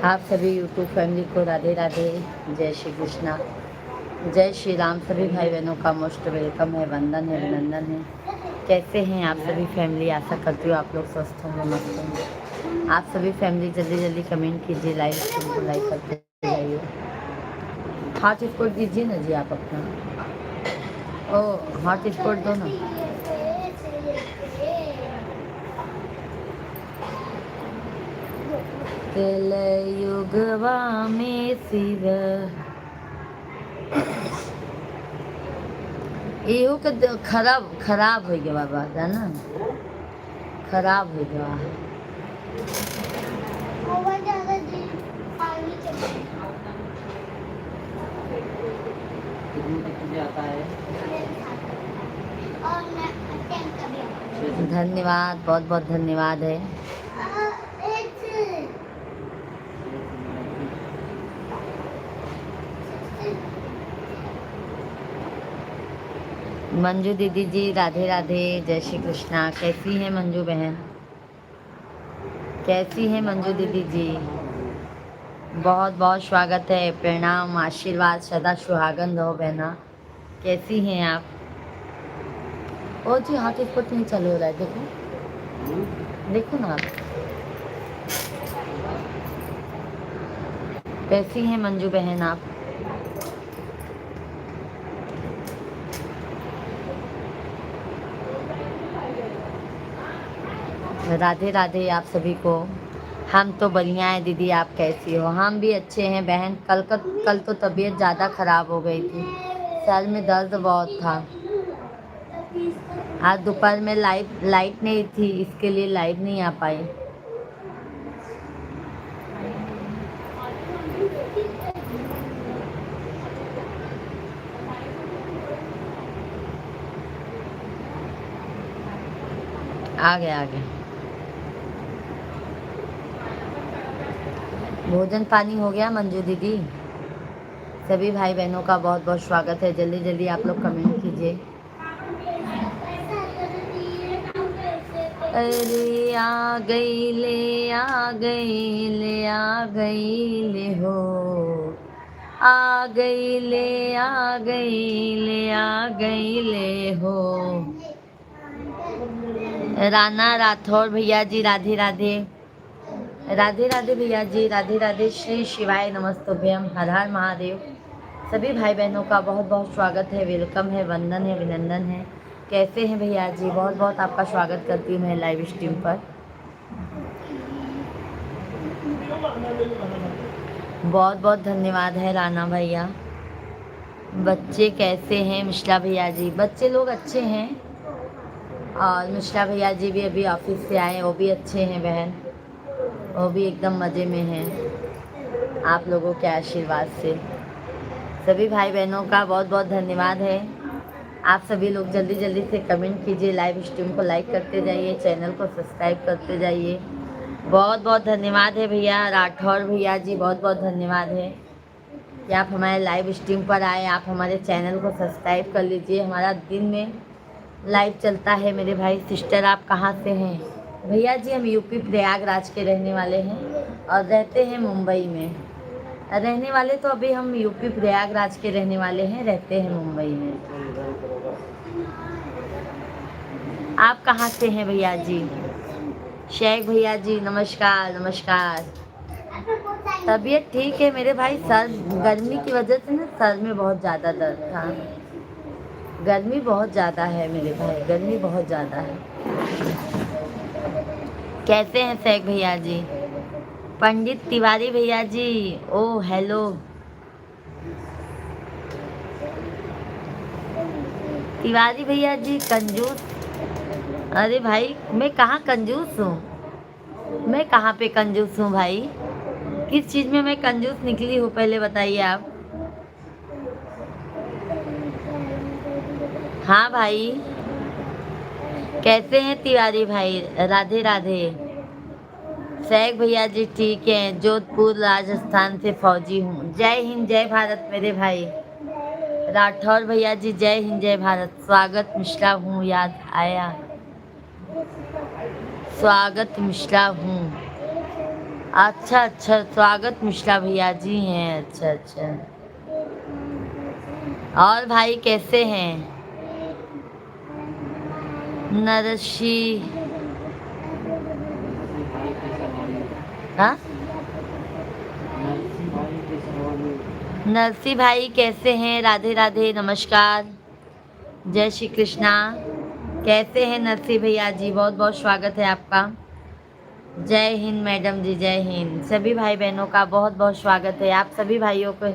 आप सभी YouTube family को राधे राधे, जय श्री कृष्णा, जय श्री राम। सभी भाई बहनों का मोस्ट वेलकम है, वंदन है, अभिनंदन है। कैसे हैं आप सभी फैमिली? आशा करती हूँ आप लोग स्वस्थ होंगे, मस्त होंगे। आप सभी फैमिली जल्दी जल्दी कमेंट कीजिए, लाइक स्ट्रीम को लाइक करते जाइए। हॉट स्पॉट दीजिए ना जी आप अपना। ओ हॉट स्पॉट दो ना। कलयुगवा में शिव एहो के खराब खराब हो गया बाबा, जाना खराब हो गया। धन्यवाद, बहुत बहुत धन्यवाद है। मंजू दीदी जी राधे राधे, जय श्री कृष्णा। कैसी है मंजू बहन? कैसी है मंजू दीदी जी? बहुत बहुत स्वागत है, प्रणाम, आशीर्वाद, सदा सुहागन रहो बहना। कैसी हैं आप? ओ जी हाथ स्पॉट नहीं चालू हो रहा है, देखो देखो ना आप। कैसी हैं मंजू बहन आप? राधे राधे आप सभी को। हम तो बढ़िया है दीदी, आप कैसी हो? हम भी अच्छे हैं बहन। कल तो तबीयत ज़्यादा ख़राब हो गई थी, सर में दर्द बहुत था। आज दोपहर में लाइट नहीं थी, इसके लिए लाइट नहीं आ पाई। आ गए। भोजन पानी हो गया मंजू दीदी? सभी भाई बहनों का बहुत बहुत स्वागत है। जल्दी जल्दी आप लोग कमेंट कीजिए। अरे आ गई ले, आ गई ले, आ गई ले हो, आ गई ले, आ गई ले, आ गई ले हो। राणा राठौर भैया जी राधे राधे, राधे राधे भैया जी, राधे राधे। श्री शिवाय नमस्तुभ्यम, हर हर महादेव। सभी भाई बहनों का बहुत बहुत स्वागत है, वेलकम है, वंदन है, अभिनंदन है। कैसे हैं भैया जी? बहुत बहुत आपका स्वागत करती हूँ मैं लाइव स्ट्रीम पर। बहुत बहुत धन्यवाद है राणा भैया। बच्चे कैसे हैं मिश्रा भैया जी? बच्चे लोग अच्छे हैं, और मिश्रा भैया जी भी अभी ऑफिस से आए, वो भी अच्छे हैं बहन, वो भी एकदम मज़े में हैं आप लोगों के आशीर्वाद से। सभी भाई बहनों का बहुत बहुत धन्यवाद है। आप सभी लोग जल्दी जल्दी से कमेंट कीजिए, लाइव स्ट्रीम को लाइक करते जाइए, चैनल को सब्सक्राइब करते जाइए। बहुत बहुत धन्यवाद है भैया राठौर भैया जी, बहुत बहुत धन्यवाद है कि आप हमारे लाइव स्ट्रीम पर आए। आप हमारे चैनल को सब्सक्राइब कर लीजिए। हमारा दिन में लाइव चलता है मेरे भाई। सिस्टर आप कहाँ से हैं? भैया जी हम यूपी प्रयागराज के रहने वाले हैं और रहते हैं मुंबई में। रहने वाले तो अभी हम यूपी प्रयागराज के रहने वाले हैं, रहते हैं मुंबई में। आप कहाँ से हैं भैया जी? शेख भैया जी नमस्कार नमस्कार। तबीयत ठीक है मेरे भाई, सर गर्मी की वजह से ना सर में बहुत ज़्यादा दर्द था। गर्मी बहुत ज़्यादा है मेरे भाई, गर्मी बहुत ज़्यादा है। कैसे हैं शेख भैया जी? पंडित तिवारी भैया जी, ओ हेलो। तिवारी भैया जी कंजूस? अरे भाई मैं कहाँ कंजूस हूँ? मैं कहाँ पे कंजूस हूँ भाई? किस चीज़ में मैं कंजूस निकली हूँ पहले बताइए आप। हाँ भाई कैसे हैं तिवारी भाई? राधे राधे। शेख भैया जी ठीक हैं, जोधपुर राजस्थान से फौजी हूँ। जय हिंद जय भारत मेरे भाई। राठौर भैया जी जय हिंद जय भारत। स्वागत मिश्रा हूँ, याद आया। स्वागत मिश्रा हूँ, अच्छा अच्छा, स्वागत मिश्रा भैया जी हैं। अच्छा अच्छा। और भाई कैसे हैं? नरसी। हाँ, नरसी भाई कैसे हैं? राधे राधे, नमस्कार, जय श्री कृष्णा। कैसे हैं नरसी भैया जी? बहुत बहुत स्वागत है आपका। जय हिंद मैडम जी, जय हिंद। सभी भाई बहनों का बहुत बहुत स्वागत है। आप सभी भाइयों को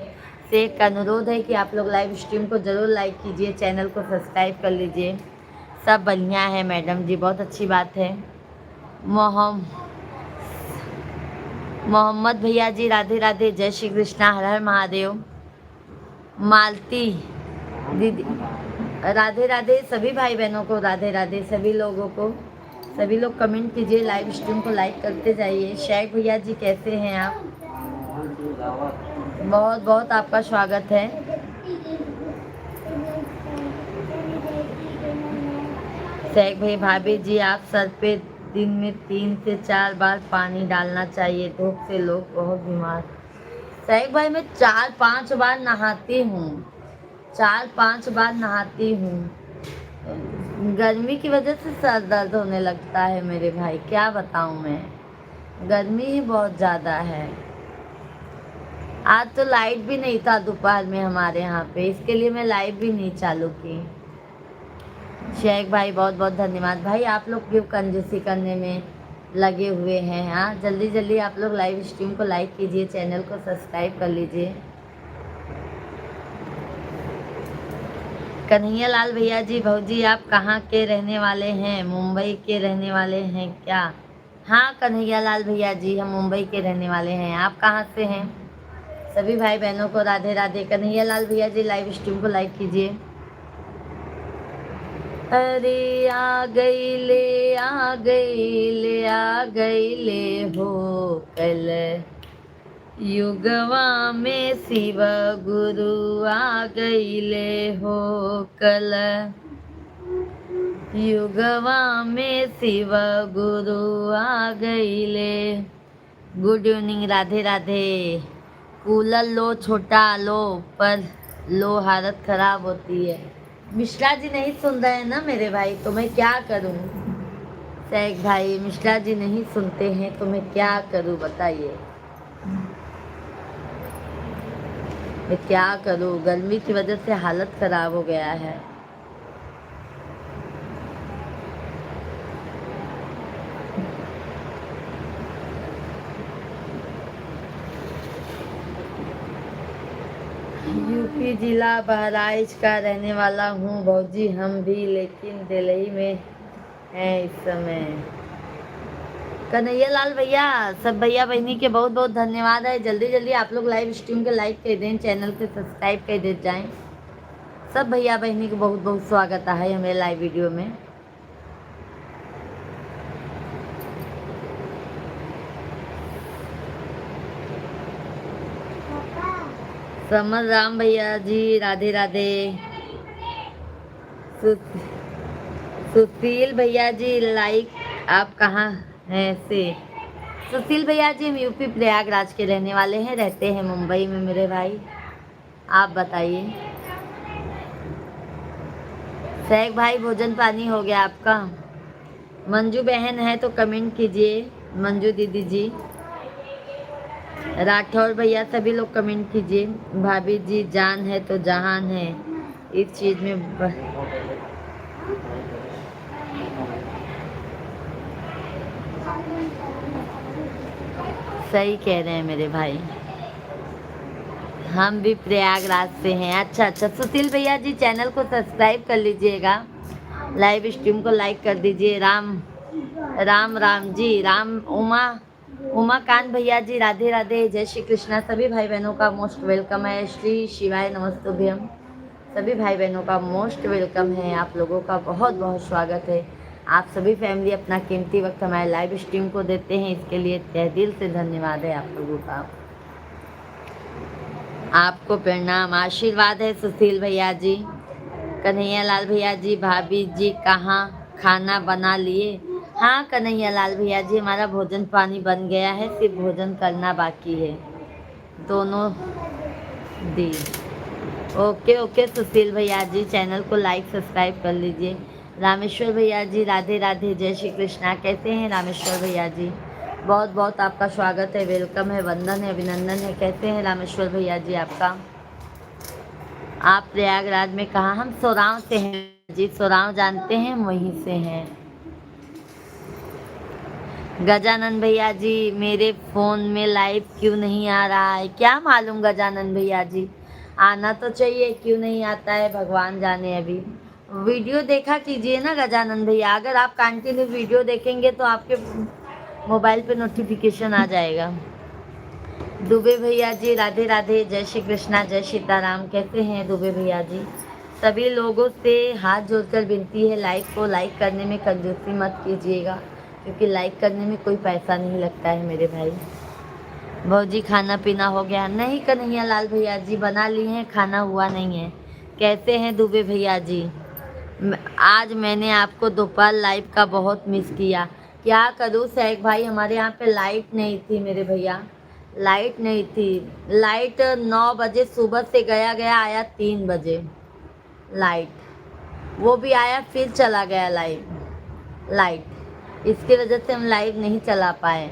से एक अनुरोध है कि आप लोग लाइव स्ट्रीम को ज़रूर लाइक कीजिए, चैनल को सब्सक्राइब कर लीजिए। सब बढ़िया है मैडम जी, बहुत अच्छी बात है। मोहम मोहम्मद भैया जी राधे राधे, जय श्री कृष्णा, हर हर महादेव। मालती दीदी राधे राधे, सभी भाई बहनों को राधे राधे, सभी लोगों को। सभी लोग कमेंट कीजिए, लाइव स्ट्रीम को लाइक करते जाइए। शेख भैया जी कैसे हैं आप? बहुत बहुत आपका स्वागत है। शेख भाई, भाभी जी आप सर पे दिन में 3 से 4 बार पानी डालना चाहिए, धूप से लोग बहुत बीमार। शेख भाई मैं 4-5 बार नहाती हूँ, 4-5 बार नहाती हूँ। गर्मी की वजह से सर दर्द होने लगता है मेरे भाई, क्या बताऊँ मैं। गर्मी ही बहुत ज़्यादा है। आज तो लाइट भी नहीं था दोपहर में हमारे यहाँ पे, इसके लिए मैं लाइव भी नहीं चालू की। शेख भाई बहुत बहुत धन्यवाद। भाई आप लोग क्यों कंजूसी करने में लगे हुए हैं? हाँ, जल्दी जल्दी आप लोग लाइव स्ट्रीम को लाइक कीजिए, चैनल को सब्सक्राइब कर लीजिए। कन्हैया लाल भैया जी, भौजी आप कहाँ के रहने वाले हैं? मुंबई के रहने वाले हैं क्या? हाँ कन्हैया लाल भैया जी, हम मुंबई के रहने वाले हैं। आप कहाँ से हैं? सभी भाई बहनों को राधे राधे। कन्हैया लाल भैया जी लाइव स्ट्रीम को लाइक कीजिए। अरे आ गई ले, आ गई ले, आ गई ले हो कल युगवा में शिव गुरु, आ गई ले हो कल युगवा में शिव गुरु, आ गई ले। Good evening, Radhe Radhe. Cooler लो, छोटा लो, पर लो हालत खराब होती है। मिश्रा जी नहीं सुन रहे हैं ना मेरे भाई, तो मैं क्या करूं? शेख भाई मिश्रा जी नहीं सुनते हैं तो मैं क्या करूं बताइए। मैं क्या करूं, गर्मी की वजह से हालत खराब हो गया है। यूपी जिला बहराइच का रहने वाला हूँ भौजी हम भी, लेकिन दिल्ली में हैं इस समय। कन्हैया लाल भैया, सब भैया बहनी के बहुत बहुत धन्यवाद है। जल्दी जल्दी आप लोग लाइव स्ट्रीम के लाइक कर दें, चैनल पे सब्सक्राइब कर दे जाएं। सब भैया बहनी को बहुत बहुत स्वागत है हमारे लाइव वीडियो में। समर राम भैया जी राधे राधे। सुशील भैया जी लाइक, आप कहाँ हैं से? सुशील भैया जी हम यूपी प्रयागराज के रहने वाले हैं, रहते हैं मुंबई में मेरे भाई। आप बताइए। शेख भाई भोजन पानी हो गया आपका? मंजू बहन है तो कमेंट कीजिए, मंजू दीदी जी। राठौर भैया सभी लोग कमेंट कीजिए। भाभी जी जान है तो जहान है, इस चीज में सही कह रहे हैं मेरे भाई। हम भी प्रयागराज से हैं। अच्छा अच्छा, सुशील भैया जी चैनल को सब्सक्राइब कर लीजिएगा, लाइव स्ट्रीम को लाइक कर दीजिए। राम राम राम जी, राम उमाकांत भैया जी राधे राधे, जय श्री कृष्णा। सभी भाई बहनों का मोस्ट वेलकम है। श्री शिवाय नमस्तुभ्यम। सभी भाई बहनों का मोस्ट वेलकम है। आप लोगों का बहुत बहुत स्वागत है। आप सभी फैमिली अपना कीमती वक्त हमारे लाइव स्ट्रीम को देते हैं, इसके लिए तहे दिल से धन्यवाद है आप लोगों का। आपको प्रणाम, आशीर्वाद है सुशील भैया जी। कन्हैया लाल भैया जी, भाभी जी कहाँ खाना बना लिए? हाँ कन्हैया लाल भैया जी, हमारा भोजन पानी बन गया है, सिर्फ भोजन करना बाकी है। दोनों दी। ओके ओके सुशील भैया जी, चैनल को लाइक सब्सक्राइब कर लीजिए। रामेश्वर भैया जी राधे राधे, जय श्री कृष्णा। कैसे हैं रामेश्वर भैया जी? बहुत बहुत आपका स्वागत है, वेलकम है, वंदन है, अभिनंदन है। कैसे हैं रामेश्वर भैया जी आपका? आप प्रयागराज में कहाँ? हम सोराव से हैं जी, सोराव जानते हैं, वहीं से हैं। गजानन भैया जी, मेरे फ़ोन में लाइव क्यों नहीं आ रहा है? क्या मालूम गजानन भैया जी, आना तो चाहिए, क्यों नहीं आता है भगवान जाने। अभी वीडियो देखा कीजिए ना गजानन भैया, अगर आप कंटिन्यू वीडियो देखेंगे तो आपके मोबाइल पे नोटिफिकेशन आ जाएगा। दुबे भैया जी राधे राधे, जय श्री कृष्णा, जय सीताराम। कैसे हैं दुबे भैया जी? सभी लोगों से हाथ जोड़कर विनती है, लाइक को लाइक करने में कंजूसी मत कीजिएगा, क्योंकि लाइक करने में कोई पैसा नहीं लगता है मेरे भाई। भौजी खाना पीना हो गया? नहीं कन्हैया लाल भैया जी, बना लिए हैं, खाना हुआ नहीं है। कैसे हैं दुबे भैया जी? आज मैंने आपको दोपहर लाइव का बहुत मिस किया। क्या करूँ सैक भाई, हमारे यहाँ पे लाइट नहीं थी मेरे भैया, लाइट नहीं थी। लाइट 9 बजे सुबह से गया गया, आया 3 बजे लाइट, वो भी आया फिर चला गया लाइट। इसकी वजह से हम लाइव नहीं चला पाए।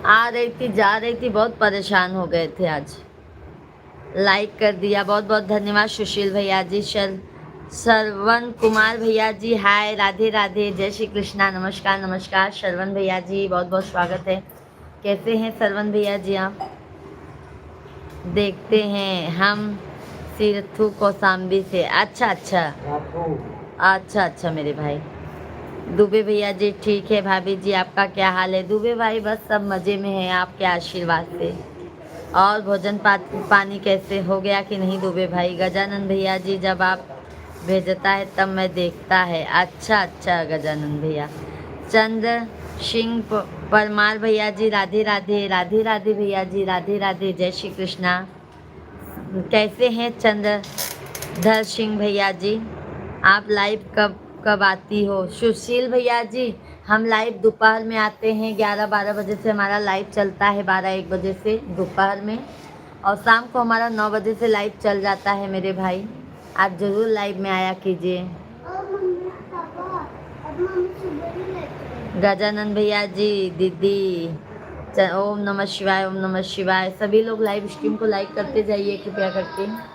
आ रही थी जा रही थी, बहुत परेशान हो गए थे आज। लाइक कर दिया, बहुत बहुत धन्यवाद सुशील भैया जी। श्रवण कुमार भैया जी हाय, राधे राधे, जय श्री कृष्णा, नमस्कार नमस्कार श्रवण भैया जी, बहुत बहुत स्वागत है। कैसे हैं श्रवण भैया जी आप? देखते हैं हम सिरथू कौसाम्बी से। अच्छा अच्छा अच्छा अच्छा मेरे भाई। दुबे भैया जी ठीक है, भाभी जी आपका क्या हाल है? दुबे भाई बस सब मज़े में है आपके आशीर्वाद से। और भोजन पानी कैसे हो गया कि नहीं दुबे भाई? गजानन भैया जी जब आप भेजता है तब मैं देखता है। अच्छा अच्छा गजानन भैया। चंद्र सिंह परमार भैया जी राधे राधे, राधे राधे भैया जी, राधे राधे, जय श्री कृष्णा। कैसे हैं चंद्रधर सिंह भैया जी? आप लाइव कब कब आती हो? सुशील भैया जी, हम लाइव दोपहर में आते हैं, 11-12 बजे से हमारा लाइव चलता है, 12-1 बजे से दोपहर में, और शाम को हमारा 9 बजे से लाइव चल जाता है मेरे भाई। आप ज़रूर लाइव में आया कीजिए। गजानन भैया जी, दीदी, ओम नमः शिवाय, ओम नमः शिवाय। सभी लोग लाइव स्ट्रीम को लाइक करते जाइए कृपया करके।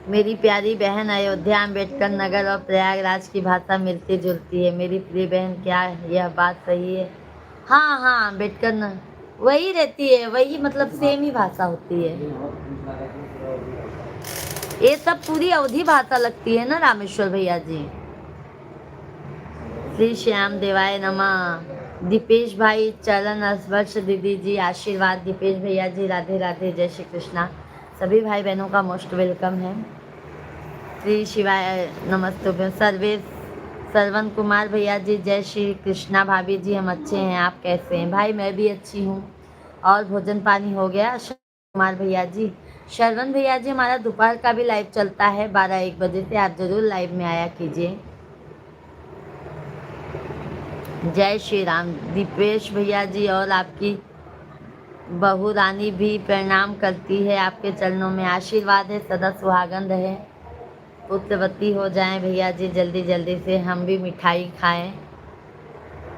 मेरी प्यारी बहन, अयोध्या अम्बेडकर नगर और प्रयागराज की भाषा मिलती जुलती है। मेरी प्रिय बहन, क्या यह बात सही है? हाँ हाँ, अम्बेडकर न वही रहती है, वही मतलब सेम ही भाषा होती है। ये सब पूरी अवधि भाषा लगती है ना रामेश्वर भैया जी। श्री श्याम देवाय नमः। दीपेश भाई चरण स्पर्श, दीदी जी आशीर्वाद। दीपेश भैया जी राधे राधे, जय श्री कृष्णा। सभी भाई बहनों का मोस्ट वेलकम है। श्री शिवाय नमस्ते। सर्वे श्रवण कुमार भैया जी, जय श्री कृष्णा। भाभी जी हम अच्छे हैं, आप कैसे हैं? भाई मैं भी अच्छी हूँ। और भोजन पानी हो गया कुमार भैया जी? श्रवण भैया जी, हमारा दोपहर का भी लाइव चलता है 12-1 बजे से, आप ज़रूर लाइव में आया कीजिए। जय श्री राम। दीपेश भैया जी और आपकी बहू रानी भी प्रणाम करती है, आपके चरणों में आशीर्वाद है, सदा सुहागन रहे, पुत्रवती हो जाएं भैया जी जल्दी जल्दी से, हम भी मिठाई खाएं।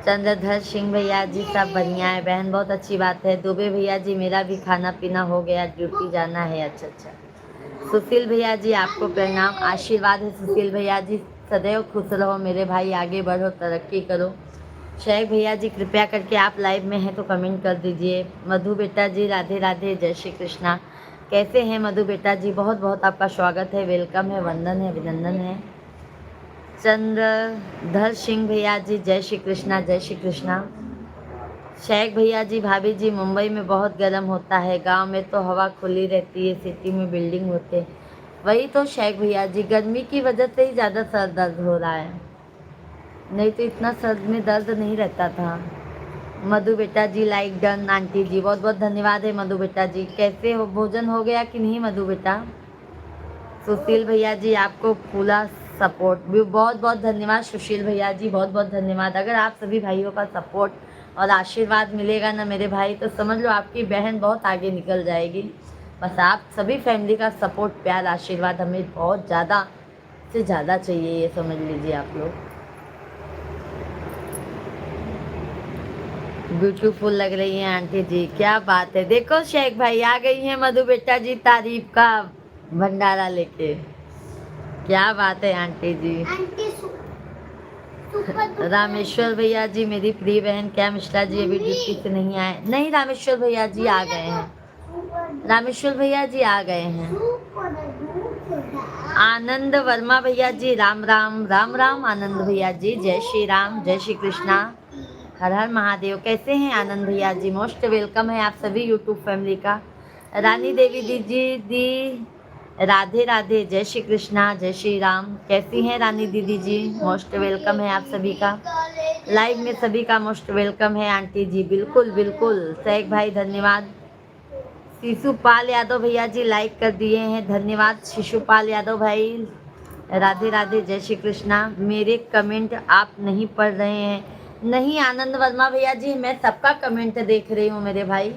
चंद्रधर सिंह भैया जी सब बढ़िया है बहन, बहुत अच्छी बात है। दुबे भैया जी, मेरा भी खाना पीना हो गया, ड्यूटी जाना है। अच्छा अच्छा। सुशील भैया जी आपको प्रणाम, आशीर्वाद है सुशील भैया जी, सदैव खुश रहो मेरे भाई, आगे बढ़ो, तरक्की करो। शेख भैया जी कृपया करके आप लाइव में हैं तो कमेंट कर दीजिए। मधु बेटा जी राधे राधे, जय श्री कृष्णा। कैसे हैं मधु बेटा जी? बहुत बहुत आपका स्वागत है, वेलकम है, वंदन है, अभिनंदन है। चंद्रधर सिंह भैया जी, जय श्री कृष्णा, जय श्री कृष्णा। शेख भैया जी, भाभी जी, मुंबई में बहुत गर्म होता है, गांव में तो हवा खुली रहती है, सिटी में बिल्डिंग होते। वही तो शेख भैया जी, गर्मी की वजह से ही ज़्यादा सर दर्द हो रहा है, नहीं तो इतना सर में दर्द नहीं रहता था। मधु बेटा जी लाइक डन। आंटी जी बहुत बहुत धन्यवाद है मधु बेटा जी। कैसे हो, भोजन हो गया कि नहीं मधु बेटा? सुशील भैया जी आपको फूला सपोर्ट भी, बहुत बहुत धन्यवाद सुशील भैया जी, बहुत बहुत धन्यवाद। अगर आप सभी भाइयों का सपोर्ट और आशीर्वाद मिलेगा ना मेरे भाई, तो समझ लो आपकी बहन बहुत आगे निकल जाएगी। बस आप सभी फैमिली का सपोर्ट, प्यार, आशीर्वाद हमें बहुत ज़्यादा से ज़्यादा चाहिए, ये समझ लीजिए आप लोग। ब्यूटीफुल लग रही हैं आंटी जी, क्या बात है। देखो शेख भाई आ गई हैं मधु बेटा जी तारीफ का भंडारा लेके, क्या बात है आंटी जी। रामेश्वर भैया जी मेरी प्रिय बहन, क्या मिश्रा जी अभी ड्यूटी से नहीं आए? नहीं, रामेश्वर भैया जी आ गए हैं, रामेश्वर भैया जी आ गए हैं। आनंद वर्मा भैया जी राम राम, राम राम आनंद भैया जी, जय श्री राम, जय श्री कृष्णा, हर हर महादेव। कैसे हैं आनंद भैया जी? मोस्ट वेलकम है आप सभी यूट्यूब फैमिली का। रानी देवी दीदी दी, राधे राधे, जय श्री कृष्णा, जय श्री राम। कैसी हैं रानी दीदी जी? मोस्ट वेलकम है आप सभी का, लाइव में सभी का मोस्ट वेलकम है आंटी जी। बिल्कुल बिल्कुल शेख भाई धन्यवाद। शिशुपाल यादव भैया जी लाइक कर दिए हैं, धन्यवाद शिशुपाल यादव भाई। राधे राधे, जय श्री कृष्णा। मेरे कमेंट आप नहीं पढ़ रहे हैं? नहीं आनंद वर्मा भैया जी, मैं सबका कमेंट देख रही हूँ मेरे भाई,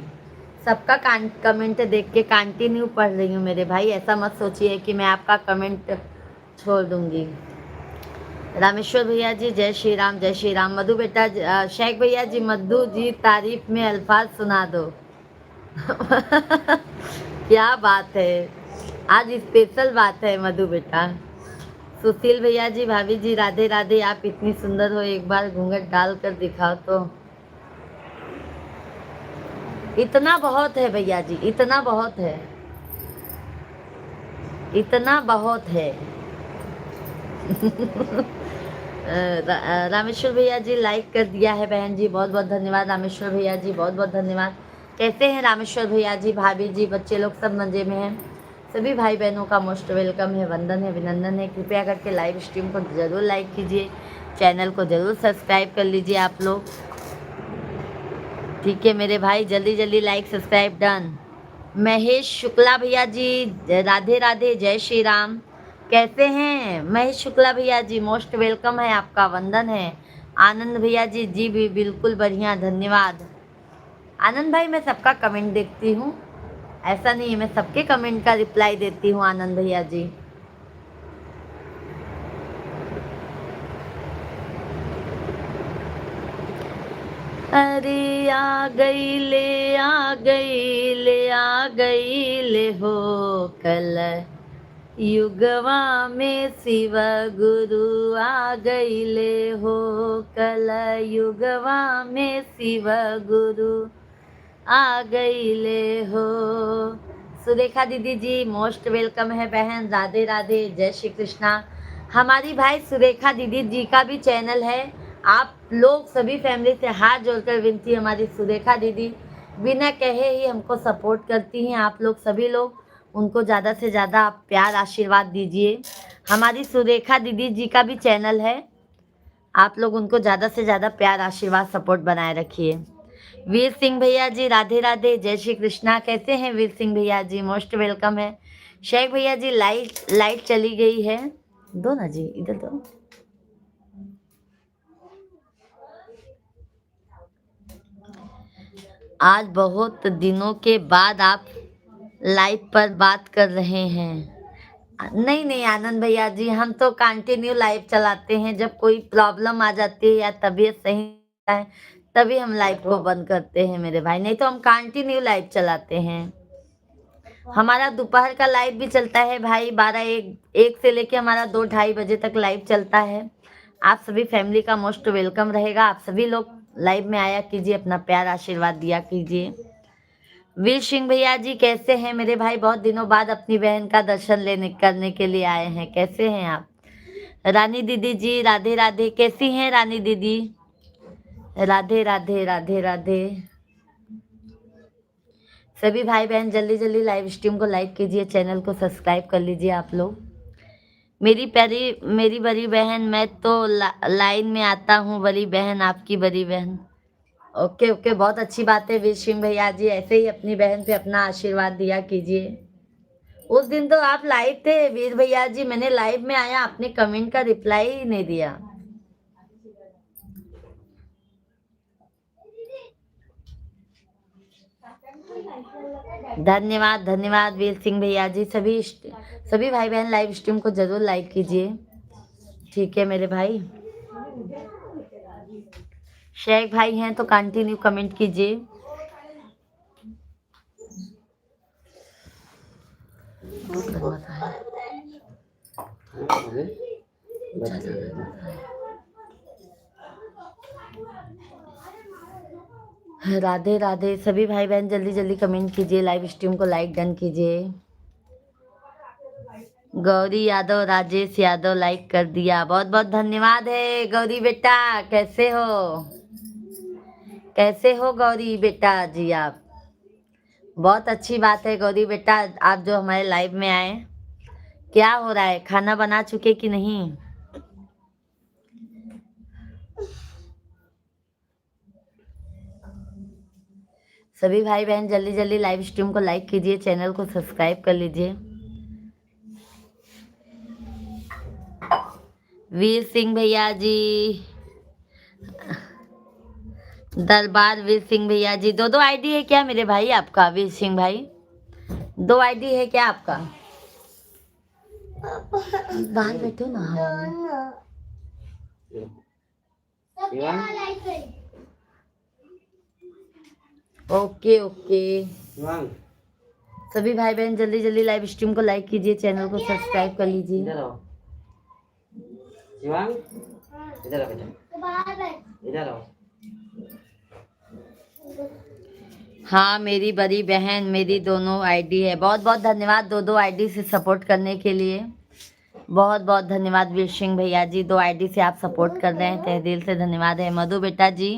सबका कमेंट देख के कंटिन्यू पढ़ रही हूँ मेरे भाई। ऐसा मत सोचिए कि मैं आपका कमेंट छोड़ दूंगी। रामेश्वर भैया जी जय श्री राम, जय श्री राम। मधु बेटा, शेख भैया जी मधु जी तारीफ में अल्फाज सुना दो। क्या बात है, आज स्पेशल बात है मधु बेटा। सुशील भैया जी, भाभी जी राधे राधे, आप इतनी सुंदर हो, एक बार घूंघट डाल कर दिखाओ तो। इतना बहुत है भैया जी, इतना बहुत है, इतना बहुत है। रामेश्वर भैया जी लाइक कर दिया है बहन जी, बहुत बहुत धन्यवाद रामेश्वर भैया जी, बहुत बहुत धन्यवाद। कैसे हैं रामेश्वर भैया जी, भाभी जी, बच्चे लोग सब मज़े में हैं? सभी भाई बहनों का मोस्ट वेलकम है, वंदन है, अभिनंदन है। कृपया करके लाइव स्ट्रीम को ज़रूर लाइक कीजिए, चैनल को ज़रूर सब्सक्राइब कर लीजिए आप लोग, ठीक है मेरे भाई? जल्दी जल्दी like subscribe done. Mahesh Shukla भैया जी राधे राधे, जय श्री राम। कैसे हैं महेश शुक्ला भैया जी? मोस्ट वेलकम है आपका, वंदन है। आनंद भैया जी, जी भी बिल्कुल बढ़िया, धन्यवाद। आनंद भाई मैं सबका कमेंट देखती हूँ, ऐसा नहीं है, मैं सबके कमेंट का रिप्लाई देती हूँ आनंद भैया जी। अरे आ गई ले, आ गई ले, आ गई ले हो कल युगवा में शिव गुरु, आ गई ले हो कल युगवा में शिव गुरु, आ गई ले हो। सुरेखा दीदी जी मोस्ट वेलकम है बहन, राधे राधे, जय श्री कृष्णा। हमारी भाई सुरेखा दीदी जी का भी चैनल है, आप लोग सभी फैमिली से हाथ जोड़कर विनती, हमारी सुरेखा दीदी बिना कहे ही हमको सपोर्ट करती हैं। आप लोग सभी लोग उनको ज़्यादा से ज़्यादा आप प्यार आशीर्वाद दीजिए। हमारी सुरेखा दीदी जी का भी चैनल है, आप लोग उनको ज़्यादा से ज़्यादा प्यार आशीर्वाद सपोर्ट बनाए रखिए। वीर सिंह भैया जी राधे राधे, जय श्री कृष्णा। कैसे हैं वीर सिंह भैया जी? मोस्ट वेलकम है। शेख भैया जी लाइट चली गई है, दो ना जी, इधर दो। आज बहुत दिनों के बाद आप लाइव पर बात कर रहे हैं। नहीं नहीं आनंद भैया जी, हम तो कंटिन्यू लाइव चलाते हैं, जब कोई प्रॉब्लम आ जाती है या तबीयत सही है तभी हम लाइव को बंद करते हैं मेरे भाई, नहीं तो हम कंटिन्यू लाइव चलाते हैं। हमारा दोपहर का लाइव भी चलता है भाई, 12 1 से लेके हमारा 2 2:30 बजे तक लाइव चलता है। आप सभी फैमिली का मोस्ट वेलकम रहेगा, आप सभी लोग लाइव में आया कीजिए, अपना प्यार आशीर्वाद दिया कीजिए। वीर सिंह भैया जी कैसे हैं मेरे भाई? बहुत दिनों बाद अपनी बहन का दर्शन लेने करने के लिए आए हैं, कैसे हैं आप? रानी दीदी जी राधे राधे, कैसी हैं रानी दीदी? राधे राधे, राधे राधे। सभी भाई बहन जल्दी जल्दी लाइव स्ट्रीम को लाइक कीजिए, चैनल को सब्सक्राइब कर लीजिए आप लोग। मेरी बड़ी बहन, मैं तो लाइन में आता हूँ, बड़ी बहन आपकी बड़ी बहन। ओके ओके, बहुत अच्छी बात है वीर सिंह भैया जी, ऐसे ही अपनी बहन पे अपना आशीर्वाद दिया कीजिए। उस दिन तो आप लाइव थे वीर भैया जी, मैंने लाइव में आया, आपने कमेंट का रिप्लाई ही नहीं दिया। धन्यवाद धन्यवाद वीर सिंह भैया जी। सभी भाई बहन लाइव स्ट्रीम को जरूर लाइक कीजिए, ठीक है मेरे भाई। शेख भाई हैं तो कंटिन्यू कमेंट कीजिए। राधे राधे। सभी भाई बहन जल्दी जल्दी कमेंट कीजिए, लाइव स्ट्रीम को लाइक डन कीजिए। गौरी यादव, राजेश यादव लाइक कर दिया, बहुत बहुत धन्यवाद है गौरी बेटा। कैसे हो, कैसे हो गौरी बेटा जी आप? बहुत अच्छी बात है गौरी बेटा, आप जो हमारे लाइव में आए। क्या हो रहा है, खाना बना चुके कि नहीं? सभी भाई बहन जल्दी जल्दी लाइव स्ट्रीम को लाइक कीजिए, चैनल को सब्सक्राइब कर लीजिए। वीर सिंह भैया जी, दरबार वीर सिंह भैया जी, दो आईडी है क्या मेरे भाई आपका? वीर सिंह भाई, 2 आईडी है क्या आपका? बाहर बैठो ना। Okay okay. सभी भाई बहन जल्दी जल्दी लाइव स्ट्रीम को लाइक कीजिए, चैनल को सब्सक्राइब कर लीजिए। इधर आओ। हाँ मेरी बड़ी बहन, मेरी दोनों आईडी है। बहुत बहुत धन्यवाद 2 आईडी से सपोर्ट करने के लिए, बहुत बहुत धन्यवाद वीर सिंह भैया जी। 2 आईडी से आप सपोर्ट कर रहे हैं, तहे दिल से धन्यवाद है। मधु बेटा जी,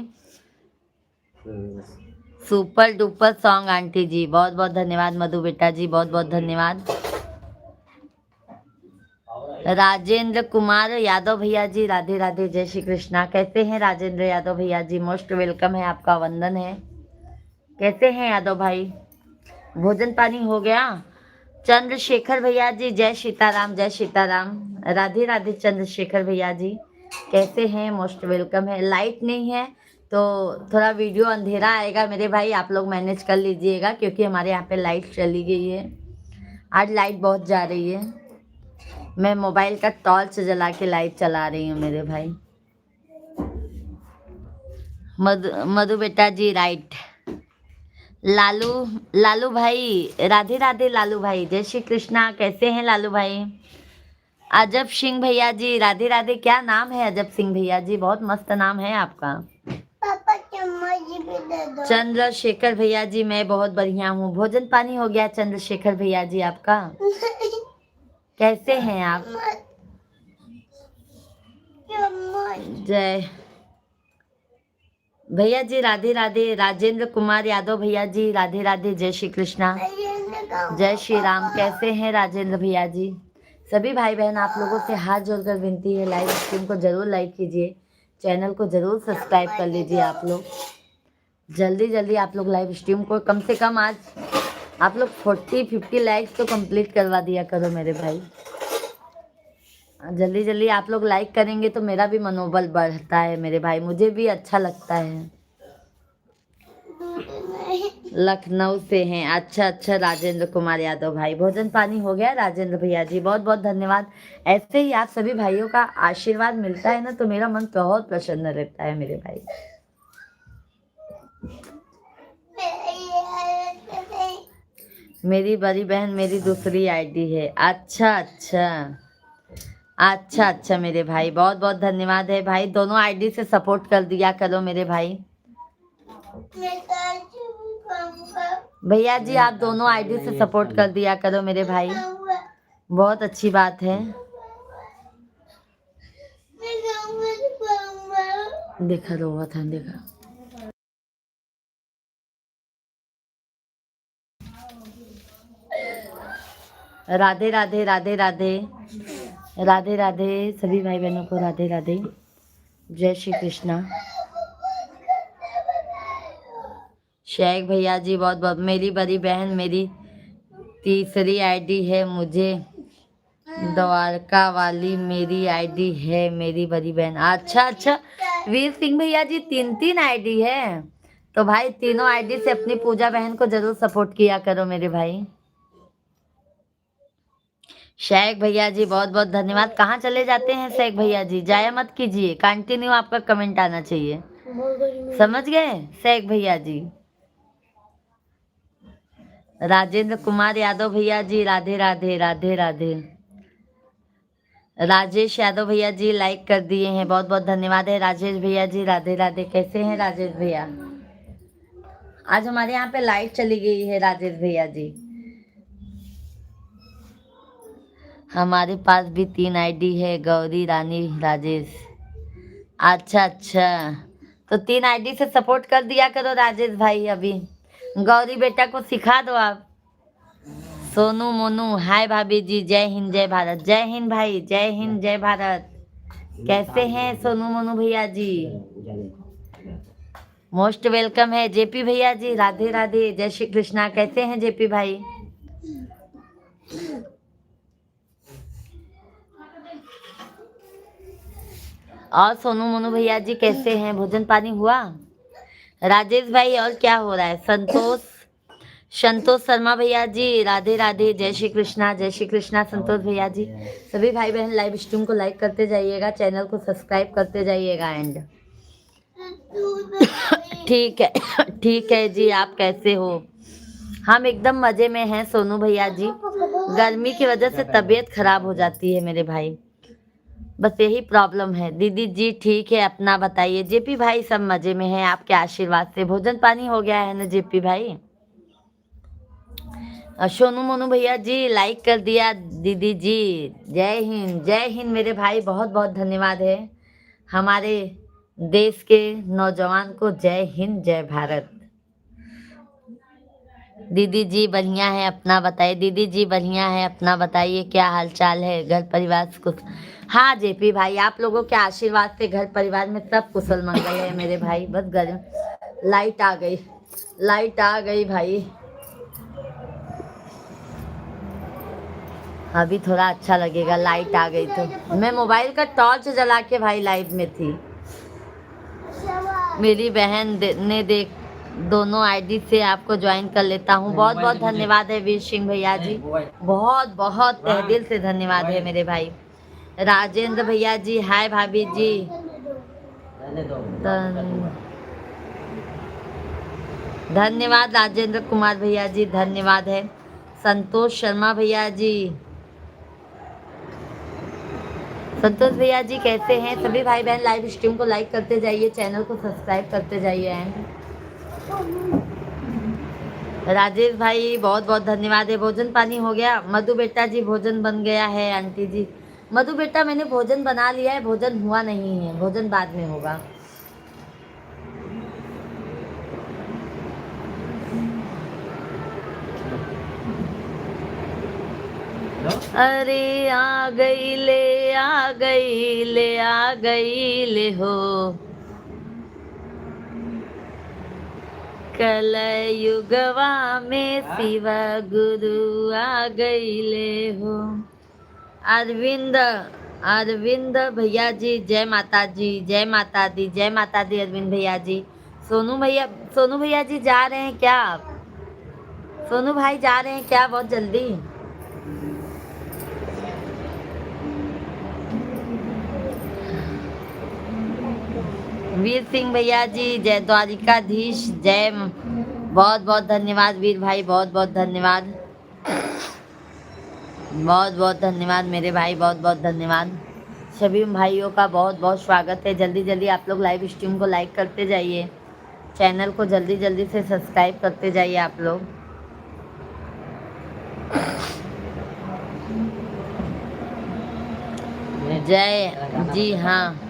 सुपर डुपर सॉन्ग आंटी जी, बहुत बहुत धन्यवाद मधु बेटा जी, बहुत बहुत धन्यवाद। राजेंद्र कुमार यादव भैया जी, राधे राधे, जय श्री कृष्णा। कैसे हैं राजेंद्र यादव भैया जी? मोस्ट वेलकम है, आपका वंदन है। कैसे हैं यादव भाई? भोजन पानी हो गया? चंद्रशेखर भैया जी, जय सीताराम, जय सीताराम। राधे राधे चंद्रशेखर भैया जी, कैसे हैं? मोस्ट वेलकम है। लाइट नहीं है तो थोड़ा वीडियो अंधेरा आएगा मेरे भाई, आप लोग मैनेज कर लीजिएगा, क्योंकि हमारे यहाँ पे लाइट चली गई है। आज लाइट बहुत जा रही है, मैं मोबाइल का टॉर्च जला के लाइट चला रही हूँ मेरे भाई। मधु बेटा जी राइट। लालू लालू भाई, राधे राधे लालू भाई, जय श्री कृष्णा। कैसे हैं लालू भाई? अजब सिंह भैया जी, राधे राधे। क्या नाम है अजब सिंह भैया जी? बहुत मस्त नाम है आपका। पापा चम्मच भी दे दो। चंद्रशेखर भैया जी, मैं बहुत बढ़िया हूँ। भोजन पानी हो गया चंद्रशेखर भैया जी आपका? कैसे हैं आप? जय भैया जी, राधे राधे। राजेंद्र कुमार यादव भैया जी, राधे राधे, जय श्री कृष्णा, जय श्री राम। कैसे हैं राजेंद्र भैया जी? सभी भाई बहन आप लोगों से हाथ जोड़कर विनती है, लाइव स्ट्रीम को जरूर लाइक कीजिए, चैनल को जरूर सब्सक्राइब कर लीजिए। आप लोग जल्दी जल्दी आप लोग लाइव स्ट्रीम को कम से कम आज आप लोग 40-50 लाइक्स तो कंप्लीट करवा दिया करो मेरे भाई। जल्दी जल्दी आप लोग लाइक करेंगे तो मेरा भी मनोबल बढ़ता है मेरे भाई, मुझे भी अच्छा लगता है। लखनऊ से हैं? अच्छा अच्छा राजेंद्र कुमार यादव भाई, भोजन पानी हो गया राजेंद्र भैया जी? बहुत बहुत धन्यवाद। ऐसे ही आप सभी भाइयों का आशीर्वाद मिलता है ना तो मेरा मन बहुत प्रसन्न रहता है मेरे भाई। मेरी बड़ी बहन मेरी दूसरी आईडी है। अच्छा अच्छा अच्छा अच्छा मेरे भाई, बहुत बहुत धन्यवाद है भाई। दोनों आईडी से सपोर्ट कर दिया करो मेरे भाई। भैया जी आप दोनों आईडी से सपोर्ट कर दिया करो मेरे भाई, बहुत अच्छी बात है। देखा रोवा था, देखा। राधे राधे राधे राधे राधे राधे, सभी भाई बहनों को राधे राधे, जय श्री कृष्णा। शेख भैया जी बहुत बहुत, मेरी बड़ी बहन मेरी तीसरी आईडी है मुझे द्वारका वाली, मेरी आईडी है मेरी बड़ी बहन। अच्छा अच्छा, वीर सिंह भैया जी 3 आईडी है, तो भाई तीनों आईडी से अपनी पूजा बहन को जरूर सपोर्ट किया करो मेरे भाई। शेख भैया जी बहुत बहुत धन्यवाद। कहाँ चले जाते हैं शेख भैया जी, जाया मत कीजिए, कंटिन्यू आपका कमेंट आना चाहिए, समझ गए शेख भैया जी। राजेंद्र कुमार यादव भैया जी राधे राधे राधे राधे। राजेश यादव भैया जी लाइक कर दिए हैं, बहुत बहुत धन्यवाद है राजेश भैया जी, राधे राधे। कैसे हैं राजेश भैया? आज हमारे यहाँ पे लाइट चली गई है राजेश भैया जी। हमारे पास भी 3 आईडी है, गौरी रानी राजेश। अच्छा अच्छा, तो 3 आईडी से सपोर्ट कर दिया करो राजेश भाई। अभी गौरी बेटा को सिखा दो आप। सोनू मोनू हाय भाभी जी, जय हिंद जय भारत। जय हिंद भाई, जय हिंद जय भारत। कैसे हैं सोनू मोनू भैया जी? मोस्ट वेलकम है जेपी भैया जी, राधे राधे जय श्री कृष्णा। कैसे हैं जेपी भाई? और सोनू मोनू भैया जी कैसे हैं? भोजन पानी हुआ? राजेश भाई और क्या हो रहा है? संतोष शर्मा भैया जी राधे राधे जय श्री कृष्णा, जय श्री कृष्णा संतोष भैया जी। सभी भाई बहन लाइव स्ट्रीम को लाइक करते जाइएगा, चैनल को सब्सक्राइब करते जाइएगा। एंड ठीक है ठीक है जी, आप कैसे हो? हम एकदम मजे में हैं सोनू भैया जी। गर्मी की वजह से तबीयत खराब हो जाती है मेरे भाई, बस यही प्रॉब्लम है। दीदी जी ठीक है, अपना बताइए। जेपी भाई सब मजे में हैं आपके आशीर्वाद से। भोजन पानी हो गया है ना जेपी भाई? सोनू मोनू भैया जी लाइक कर दिया। दीदी जी जय हिंद मेरे भाई, बहुत बहुत धन्यवाद है। हमारे देश के नौजवान को जय हिंद जय भारत। दीदी जी बढ़िया है, अपना बताइए। दीदी जी बढ़िया है, अपना बताइए क्या हाल चाल है, घर परिवार कुछ? हाँ जेपी भाई, आप लोगों के आशीर्वाद से घर परिवार में सब कुशल मंगल है मेरे भाई। बस गर्म लाइट आ गई, लाइट आ गई भाई। अभी थोड़ा अच्छा लगेगा, लाइट आ गई तो। मैं मोबाइल का टॉर्च जला के भाई लाइव में थी। मेरी बहन ने देख दोनों आईडी से आपको ज्वाइन कर लेता हूँ। बहुत बहुत धन्यवाद है वीर सिंह भैया जी, बहुत बहुत तहे दिल से धन्यवाद है मेरे भाई। राजेंद्र भैया जी हाय भाभी जी। धन्यवाद राजेंद्र कुमार भैया जी, धन्यवाद है। संतोष शर्मा भैया जी, संतोष भैया जी कैसे हैं? सभी भाई बहन लाइव स्ट्रीम को लाइक करते जाइए, चैनल को सब्सक्राइब करते जाइए। एंड राजेश भाई बहुत बहुत धन्यवाद है। भोजन पानी हो गया? मधु बेटा जी भोजन बन गया है। आंटी जी मधु बेटा मैंने भोजन बना लिया है, भोजन हुआ नहीं है, भोजन बाद में होगा। अरे आ गई ले आ गई ले आ गई ले हो, कल युगवा में शिव गुरु आ गई ले हो। अरविंद अरविंद भैया जी जय माता जी, जय माता दी, जय माता दी अरविंद भैया जी। सोनू भैया जी जा रहे हैं क्या आप? सोनू भाई जा रहे हैं क्या बहुत जल्दी? वीर सिंह भैया जी जय द्वारिकाधीश जय। बहुत बहुत धन्यवाद वीर भाई, बहुत बहुत धन्यवाद, बहुत बहुत धन्यवाद मेरे भाई, बहुत बहुत धन्यवाद। सभी भाइयों का बहुत बहुत स्वागत है। जल्दी जल्दी आप लोग लाइव स्ट्रीम को लाइक करते जाइए, चैनल को जल्दी जल्दी से सब्सक्राइब करते जाइए आप लोग। जय जी हाँ।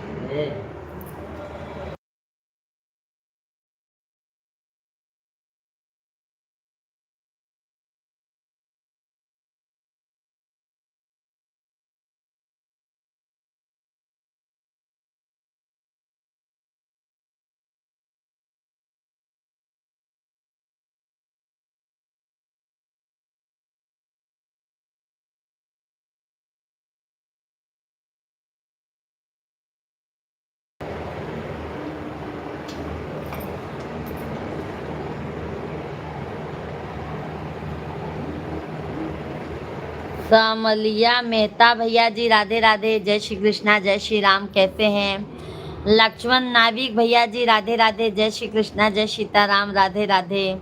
कमलिया मेहता भैया जी राधे राधे, जय श्री कृष्णा जय श्री राम, कैसे हैं? लक्ष्मण नाविक भैया जी राधे राधे, जय श्री कृष्णा जय सीताराम, राधे राधे।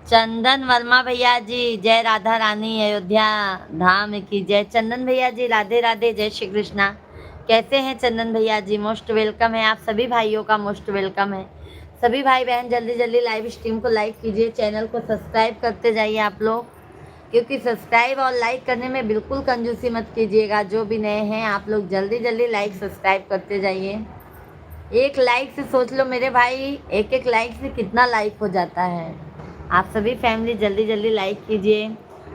चंदन वर्मा भैया जी, जय राधा रानी अयोध्या धाम की जय। चंदन भैया जी राधे राधे, जय श्री कृष्णा, कैसे हैं चंदन भैया जी? मोस्ट वेलकम है, आप सभी भाइयों का मोस्ट वेलकम है। सभी भाई बहन जल्दी जल्दी लाइव स्ट्रीम को लाइक कीजिए, चैनल को सब्सक्राइब करते जाइए आप लोग, क्योंकि सब्सक्राइब और लाइक करने में बिल्कुल कंजूसी मत कीजिएगा। जो भी नए हैं आप लोग जल्दी जल्दी लाइक सब्सक्राइब करते जाइए। एक लाइक से सोच लो मेरे भाई, एक एक लाइक से कितना लाइक हो जाता है। आप सभी फैमिली जल्दी जल्दी लाइक कीजिए।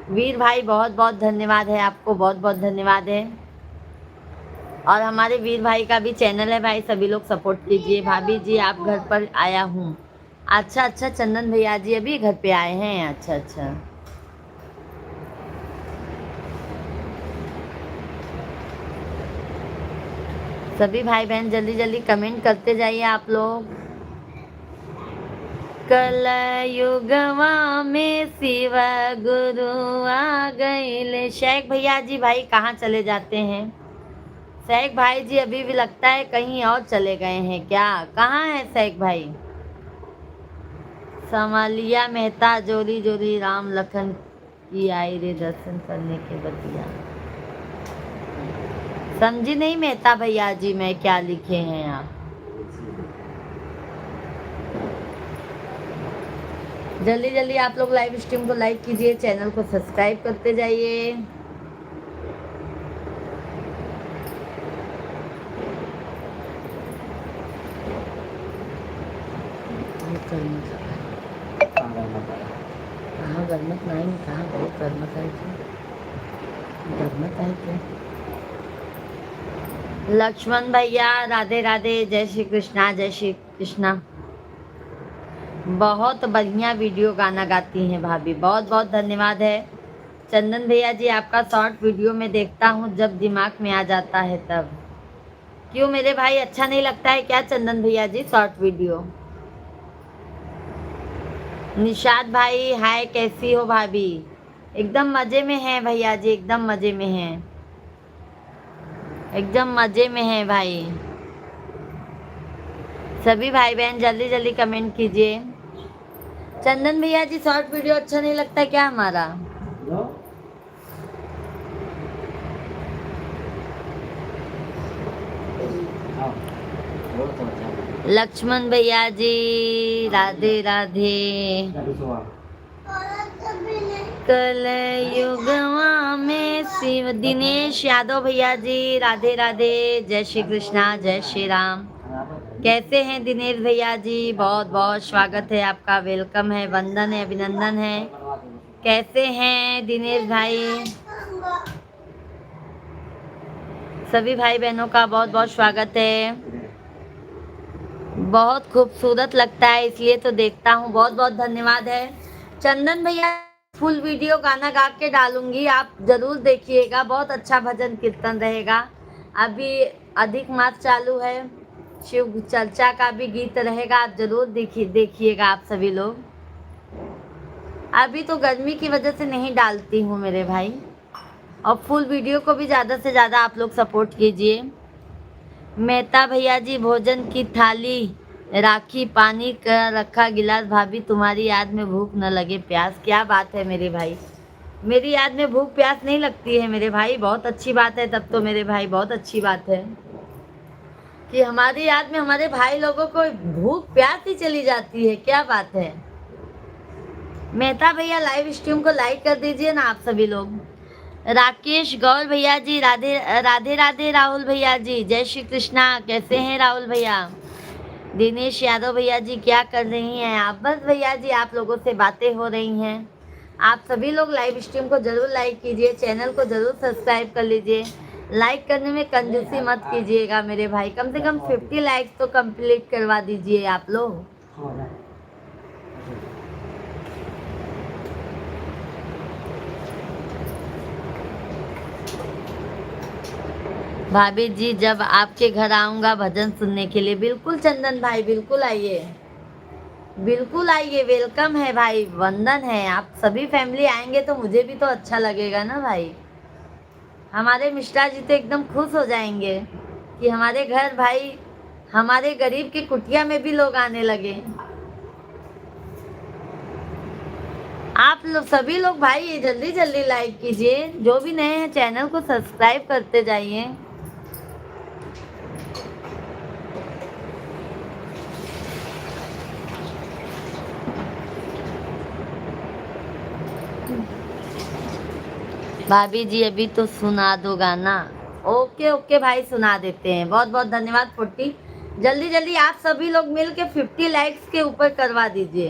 वीर भाई बहुत बहुत धन्यवाद है, आपको बहुत बहुत धन्यवाद है। और हमारे वीर भाई का भी चैनल है भाई, सभी लोग सपोर्ट कीजिए। भाभी जी आप घर पर आया हूँ। अच्छा अच्छा, चंदन भैया जी अभी घर पे आए हैं, अच्छा अच्छा। सभी भाई बहन जल्दी जल्दी कमेंट करते जाइए आप लोग। कल युगवा में शिव गुरु आ गए। शेख भैया जी भाई कहाँ चले जाते हैं? शेख भाई जी अभी भी लगता है कहीं और चले गए हैं क्या? कहाँ है शेख भाई? समालिया मेहता जोरी जोरी राम लखन की आई रे दर्शन करने के बतिया। समझी नहीं मेहता भैया जी मैं क्या लिखे हैं आप? जल्दी जल्दी आप लोग लाइव स्ट्रीम को लाइक कीजिए, चैनल को सब्सक्राइब करते जाइए। कहाँ गर्मत नहीं, कहाँ बहुत गर्मत है, गर्मत है क्या? लक्ष्मण भैया राधे राधे, जय श्री कृष्णा जय श्री कृष्णा। बहुत बढ़िया वीडियो गाना गाती हैं भाभी, बहुत बहुत धन्यवाद है। चंदन भैया जी आपका शॉर्ट वीडियो में देखता हूँ जब दिमाग में आ जाता है तब। क्यों मेरे भाई अच्छा नहीं लगता है क्या चंदन भैया जी शॉर्ट वीडियो? निशाद भाई हाय, कैसी हो भाभी? एकदम मजे में है भैया जी, एकदम मजे में है, एकदम मजे में है भाई। सभी भाई बहन जल्दी जल्दी कमेंट कीजिए। चंदन भैया जी शॉर्ट वीडियो अच्छा नहीं लगता क्या हमारा? लक्ष्मण भैया जी राधे राधे। कल युगवा में शिव। दिनेश यादव भैया जी राधे राधे, जय श्री कृष्णा जय श्री राम, कैसे हैं दिनेश भैया जी? बहुत बहुत स्वागत है आपका, वेलकम है, वंदन है, अभिनंदन है। कैसे हैं दिनेश भाई? सभी भाई बहनों का बहुत बहुत स्वागत है। बहुत खूबसूरत लगता है इसलिए तो देखता हूँ, बहुत बहुत धन्यवाद है। चंदन भैया फुल वीडियो गाना गा के डालूंगी, आप जरूर देखिएगा, बहुत अच्छा भजन कीर्तन रहेगा। अभी अधिक मास चालू है, शिव चर्चा का भी गीत रहेगा, आप जरूर देखिएगा आप सभी लोग। अभी तो गर्मी की वजह से नहीं डालती हूँ मेरे भाई, और फुल वीडियो को भी ज़्यादा से ज़्यादा आप लोग सपोर्ट कीजिए। मेहता भैया जी भोजन की थाली राखी, पानी का रखा गिलास, भाभी तुम्हारी याद में भूख न लगे प्यास। क्या बात है मेरे भाई, मेरी याद में भूख प्यास नहीं लगती है मेरे भाई, बहुत अच्छी बात है। तब तो मेरे भाई बहुत अच्छी बात है कि हमारी याद में हमारे भाई लोगों को भूख प्यास ही चली जाती है, क्या बात है। मेहता भैया लाइव स्ट्रीम को लाइक कर दीजिए ना आप सभी लोग। राकेश गौर भैया जी राधे राधे राधे। राहुल भैया जी जय श्री कृष्णा, कैसे हैं राहुल भैया? दिनेश यादव भैया जी क्या कर रही हैं आप? बस भैया जी आप लोगों से बातें हो रही हैं। आप सभी लोग लाइव स्ट्रीम को जरूर लाइक कीजिए, चैनल को जरूर सब्सक्राइब कर लीजिए। लाइक करने में कंजूसी मत कीजिएगा मेरे भाई, कम से कम 50 लाइक्स तो कंप्लीट करवा दीजिए आप लोग। भाभी जी जब आपके घर आऊंगा भजन सुनने के लिए। बिल्कुल चंदन भाई, बिल्कुल आइए, बिल्कुल आइए, वेलकम है भाई, वंदन है। आप सभी फैमिली आएंगे तो मुझे भी तो अच्छा लगेगा ना भाई। हमारे मिश्रा जी तो एकदम खुश हो जाएंगे कि हमारे घर भाई, हमारे गरीब की कुटिया में भी लोग आने लगे। आप लोग सभी लोग भाई जल्दी जल्दी लाइक कीजिए, जो भी नए हैं चैनल को सब्सक्राइब करते जाइए। भाभी जी अभी तो सुना दो गाना। ओके ओके भाई, सुना देते हैं। बहुत बहुत धन्यवाद फुट्टी। जल्दी जल्दी आप सभी लोग मिल के 50 लाइक्स के ऊपर करवा दीजिए।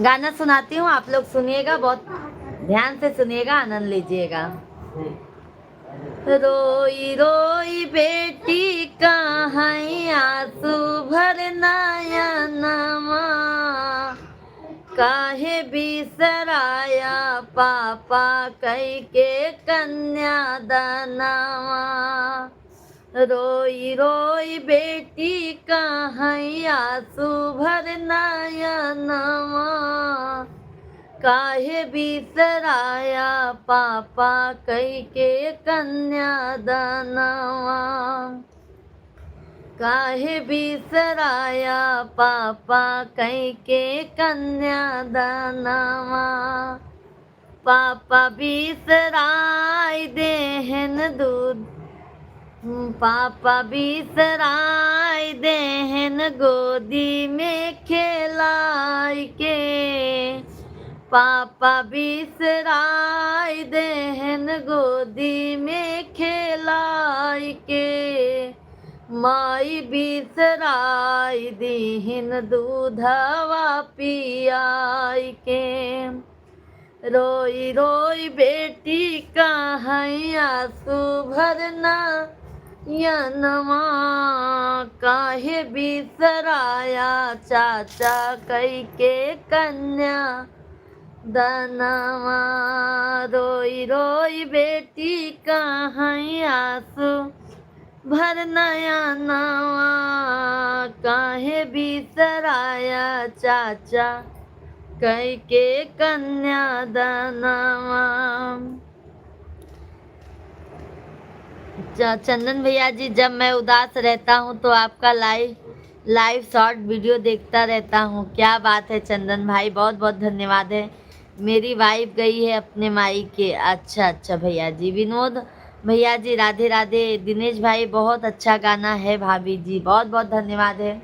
गाना सुनाती हूँ, आप लोग सुनिएगा, बहुत ध्यान से सुनिएगा, आनंद लीजिएगा। रोई रोई बेटी कहाँ आंसू भर नयनमा, काहे बिसराया पापा कई के कन्यादानवा। रोई रोई बेटी कहाँ आंसू भर नयनमा, काहे बिसराया पापा कई के कन्यादानवा। काहे बिसराया पापा कई के कन्यादानवा। पापा बिसराय देहन दूध, पापा बिसराय देहन गोदी में खेलाय के। पापा बिसराय देहन गोदी में खेलाय के। माई बिसराय दीहिन दूधवा पियाय के। रोई रोई बेटी कहाँ आंसू भरना यनमा, काहे बिसराया चाचा कई के कन्या दानवा। रोई रोई बेटी कहाँ आंसू भर नयनवा, काहे बिसराया चाचा कई के कन्यादानवा। चंदन भैया जी, जब मैं उदास रहता हूँ तो आपका लाइव शॉर्ट वीडियो देखता रहता हूँ। क्या बात है चंदन भाई, बहुत बहुत धन्यवाद है। मेरी वाइफ गई है अपने माई के। अच्छा अच्छा भैया जी। विनोद भैया जी राधे राधे। दिनेश भाई बहुत अच्छा गाना है भाभी जी, बहुत बहुत धन्यवाद है।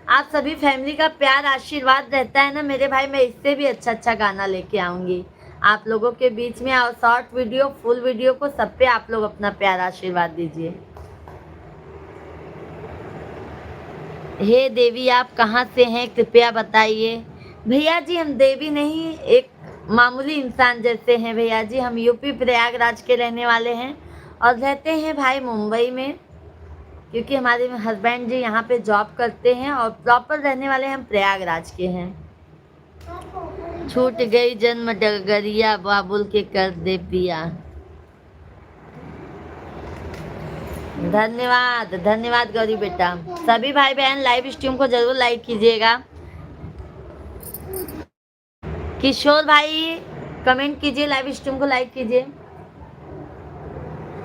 आप सभी फैमिली का प्यार आशीर्वाद रहता है ना मेरे भाई, मैं इससे भी अच्छा अच्छा गाना लेके आऊंगी आप लोगों के बीच में। और शॉर्ट वीडियो फुल वीडियो को सब पे आप लोग अपना प्यार आशीर्वाद दीजिए। हे देवी आप कहाँ से हैं कृपया बताइए। भैया जी हम देवी नहीं, एक मामूली इंसान जैसे हैं भैया जी। हम यूपी प्रयागराज के रहने वाले हैं और रहते हैं भाई मुंबई में, क्योंकि हमारे हस्बैंड जी यहाँ पे जॉब करते हैं और प्रॉपर रहने वाले हम प्रयागराज के हैं। छूट गई जन्म डगरिया बाबुल के कर दे पिया। धन्यवाद धन्यवाद गौरी बेटा। सभी भाई बहन लाइव स्ट्रीम को जरूर लाइक कीजिएगा। किशोर भाई कमेंट कीजिए, लाइव स्ट्रीम को लाइक कीजिए।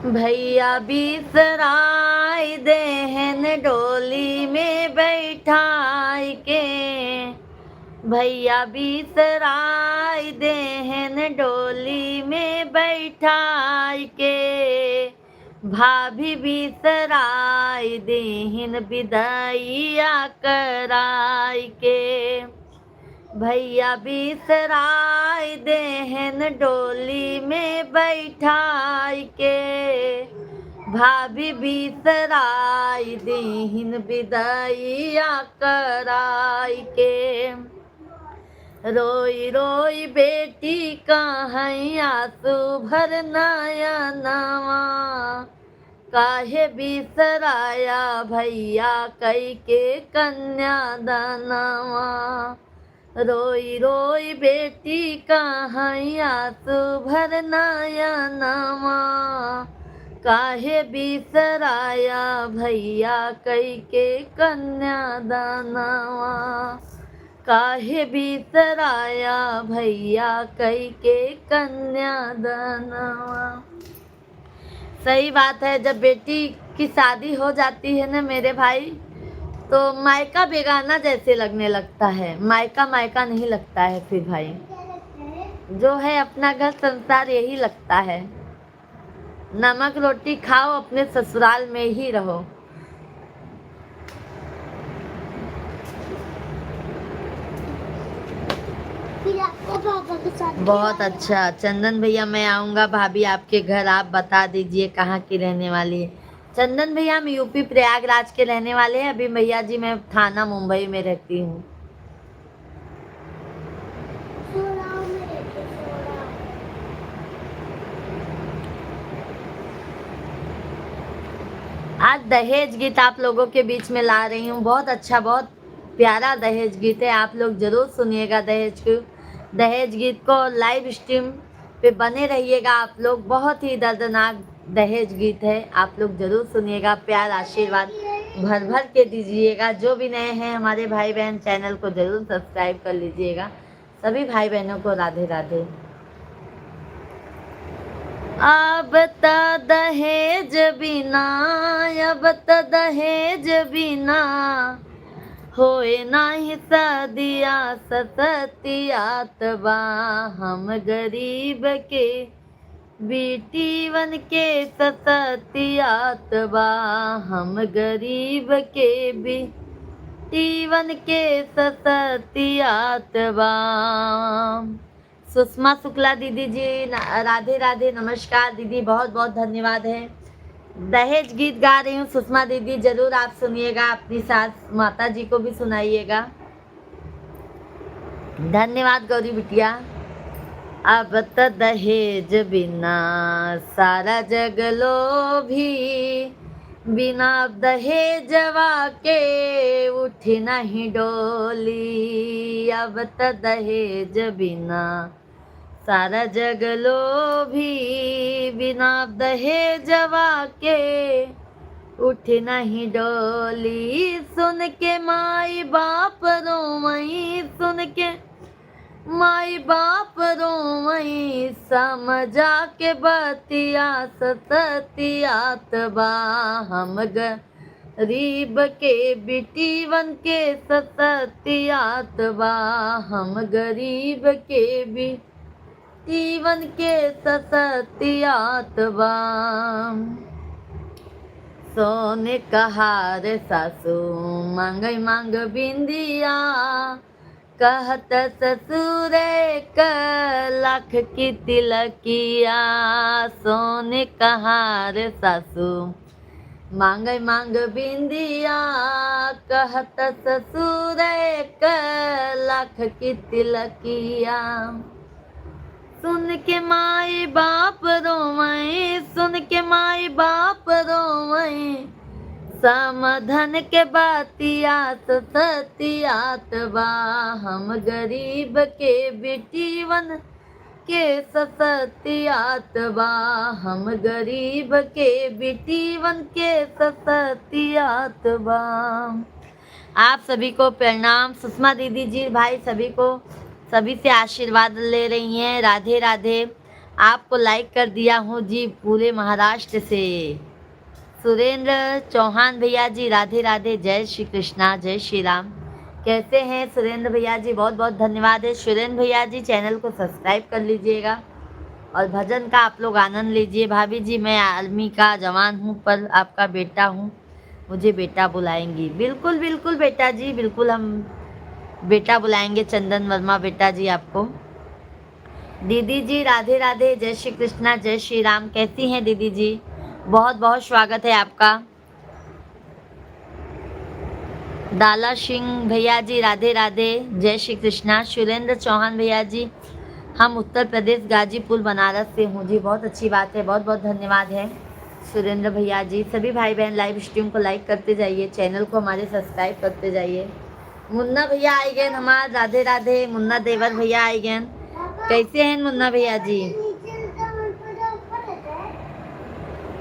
भैया बिसराय देहन डोली में बैठाई के। भैया बिसराय देहन डोली में बैठाई के। भाभी बिसराय देहन विदाइया कराई के। भैया बिसराय देहन डोली में बैठाई के। भाभी बिसराय देहन विदाइया कराई के। रोई रोई बेटी कहाँ आंसू भर नयनवा, काहे बिसराया भैया कई के कन्यादानवा। रोई रोई बेटी कहाँ आंसू भर नयनवा, काहे बिसराया भैया कई के कन्यादानवा। काहे बिसराया भैया कई के कन्यादानवा। सही बात है, जब बेटी की शादी हो जाती है ना मेरे भाई, तो मायका बेगाना जैसे लगने लगता है, मायका मायका नहीं लगता है फिर भाई, जो है अपना घर संसार यही लगता है। नमक रोटी खाओ, अपने ससुराल में ही रहो। फिर आपको पापा के साथ बहुत अच्छा चंदन भैया, मैं आऊँगा भाभी आपके घर, आप बता दीजिए कहाँ की रहने वाली है। चंदन भैया हम यूपी प्रयागराज के रहने वाले हैं। अभी भैया जी मैं थाना मुंबई में रहती हूँ। सोराव में रहते, सोराव। आज दहेज गीत आप लोगों के बीच में ला रही हूँ। बहुत अच्छा, बहुत प्यारा दहेज गीत है, आप लोग जरूर सुनिएगा। दहेज गीत को लाइव स्ट्रीम पे बने रहिएगा आप लोग। बहुत ही दर्दनाक दहेज गीत है, आप लोग जरूर सुनिएगा। प्यार आशीर्वाद भर भर के दीजिएगा। जो भी नए हैं हमारे भाई बहन, चैनल को जरूर सब्सक्राइब कर लीजिएगा। सभी भाई बहनों को राधे राधे। अब त दहेज बिना, अब त दहेज बिना होए नाही सदिया सततियात बा। हम गरीब के बेटीवन के सततियात बा। हम गरीब के बेटीवन के सततियात बा। सुषमा शुक्ला दीदी जी राधे राधे, नमस्कार दीदी, बहुत बहुत धन्यवाद है। दहेज गीत गा रही हूँ सुषमा दीदी, जरूर आप सुनिएगा, अपनी सास माता जी को भी सुनाइएगा। धन्यवाद गौरी बिटिया। अब त दहेज बिना सारा जग लोभी, बिना दहेजवा के उठी नहीं डोली। अब त दहेज बिना सारा जग लोभी, बिना दहेजवा के उठ नहीं डोली। सुन के माई बाप रोवई, सुन के माई बाप रोवई, समझा के बतिया सततियात बा। हम गरीब के बेटीवन के सततियात बा। हम गरीब के बेटीवन के सततियात बा। सोने कहार सासू मांगई मांग बिंदिया, कहत ससुर एक लाख की तिलकिया। सोने कहार सासू मांगई मांग बिंदिया, कहत ससुर एक लाख की तिलकिया। सुन के माई बाप रोवई, सुन के माई बाप रोवई, समधन के बातिया सततियात बा। हम गरीब के बेटीवन के सततियात बा। हम गरीब के बेटीवन के सततियात बा। आप सभी को प्रणाम। सुषमा दीदी जी भाई सभी को, सभी से आशीर्वाद ले रही हैं। राधे राधे। आपको लाइक कर दिया हूँ जी पूरे महाराष्ट्र से। सुरेंद्र चौहान भैया जी राधे राधे, जय श्री कृष्णा, जय श्री राम। कैसे हैं सुरेंद्र भैया जी? बहुत बहुत धन्यवाद है सुरेंद्र भैया जी। चैनल को सब्सक्राइब कर लीजिएगा और भजन का आप लोग आनंद लीजिए। भाभी जी मैं आर्मी का जवान हूँ, पर आपका बेटा हूँ, मुझे बेटा बुलाएंगी। बिल्कुल बिल्कुल बेटा जी, बिल्कुल हम बेटा बुलाएंगे। चंदन वर्मा बेटा जी आपको। दीदी जी राधे राधे, जय श्री कृष्णा, जय श्री राम। कैसी हैं दीदी जी? बहुत बहुत स्वागत है आपका। दाला सिंह भैया जी राधे राधे, जय श्री कृष्णा। सुरेंद्र चौहान भैया जी, हम उत्तर प्रदेश गाजीपुर बनारस से हूँ जी। बहुत अच्छी बात है, बहुत बहुत धन्यवाद है सुरेंद्र भैया जी। सभी भाई बहन लाइव स्ट्रीम को लाइक करते जाइए, चैनल को हमारे सब्सक्राइब करते जाइए। मुन्ना भैया आई गए हमारे, राधे राधे। मुन्ना देवर भैया आई गए। कैसे हैं मुन्ना भैया जी?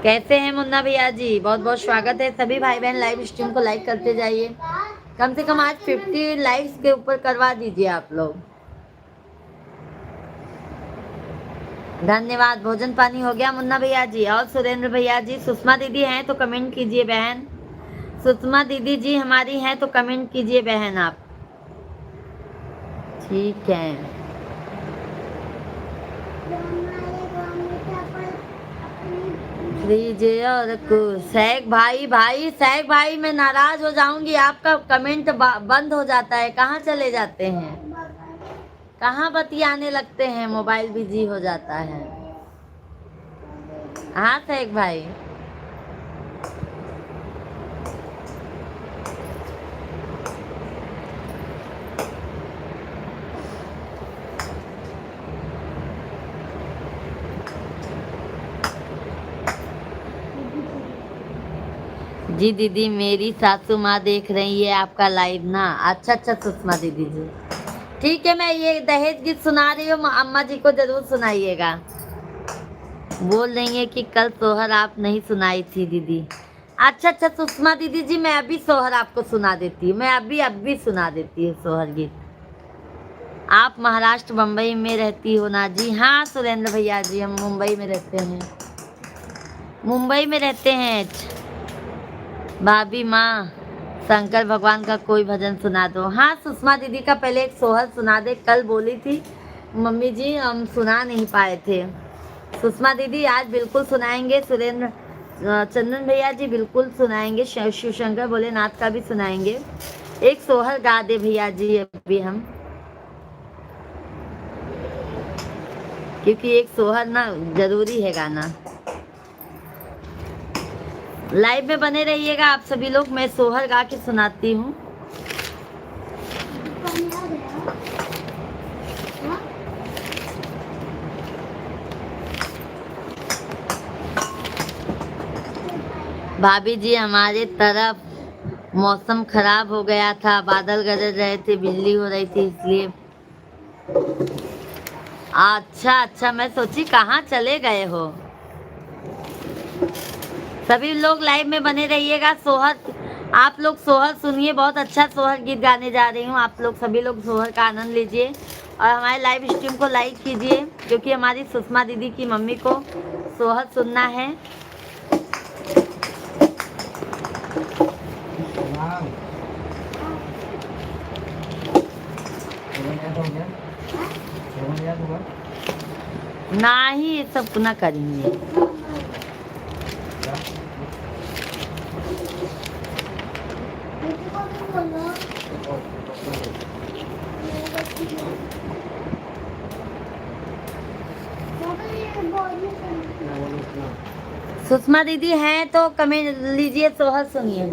कैसे हैं मुन्ना भैया जी? बहुत बहुत स्वागत है। सभी भाई बहन लाइव स्ट्रीम को लाइक करते जाइए। कम से कम आज 50 लाइक्स के ऊपर करवा दीजिए आप लोग। धन्यवाद। भोजन पानी हो गया मुन्ना भैया जी और सुरेंद्र भैया जी? सुषमा दीदी हैं तो कमेंट कीजिए बहन। सुषमा दीदी जी हमारी हैं तो कमेंट कीजिए बहन आप। ठीक है। फ्रिज और कुछ सैक भाई मैं नाराज हो जाऊंगी, आपका कमेंट बंद हो जाता है। कहाँ चले जाते हैं, कहाँ बतियाने लगते हैं, मोबाइल बिजी हो जाता है। हाँ सैक भाई। जी दीदी मेरी सासू माँ देख रही है आपका लाइव ना। अच्छा अच्छा सुषमा दीदी जी, ठीक है। मैं ये दहेज गीत सुना रही हूँ, अम्मा जी को जरूर सुनाइएगा। बोल रही है कि कल सोहर आप नहीं सुनाई थी दीदी। अच्छा अच्छा सुषमा दीदी जी, मैं अभी सोहर आपको सुना देती हूँ। मैं अभी सुना देती हूँ सोहर गीत। आप महाराष्ट्र मुंबई में रहती हो ना? जी हाँ सुरेंद्र भैया जी, हम मुंबई में रहते हैं, मुंबई में रहते हैं। भाभी माँ शंकर भगवान का कोई भजन सुना दो। हाँ सुषमा दीदी का पहले एक सोहर सुना दे, कल बोली थी मम्मी जी, हम सुना नहीं पाए थे। सुषमा दीदी आज बिल्कुल सुनाएंगे। सुरेंद्र चंदन भैया जी बिल्कुल सुनाएंगे। शिव शंकर भोलेनाथ का भी सुनाएंगे। एक सोहर गा दे भैया जी अभी हम, क्योंकि एक सोहर ना जरूरी है गाना। लाइव में बने रहिएगा आप सभी लोग, मैं सोहर गा के सुनाती हूँ। भाभी जी हमारे तरफ मौसम खराब हो गया था, बादल गरज रहे थे, बिजली हो रही थी, इसलिए। अच्छा अच्छा, मैं सोची कहाँ चले गए हो। सभी लोग लाइव में बने रहिएगा। सोहर आप लोग सोहर सुनिए, बहुत अच्छा सोहर गीत गाने जा रही हूँ। आप लोग सभी लोग सोहर का आनंद लीजिए और हमारे लाइव स्ट्रीम को लाइक कीजिए, क्योंकि हमारी सुषमा दीदी की मम्मी को सोहर सुनना है। ना ही ये सब पुनः करेंगे। सुषमा दीदी हैं तो कमेंट लीजिए, सोहर सुनिए।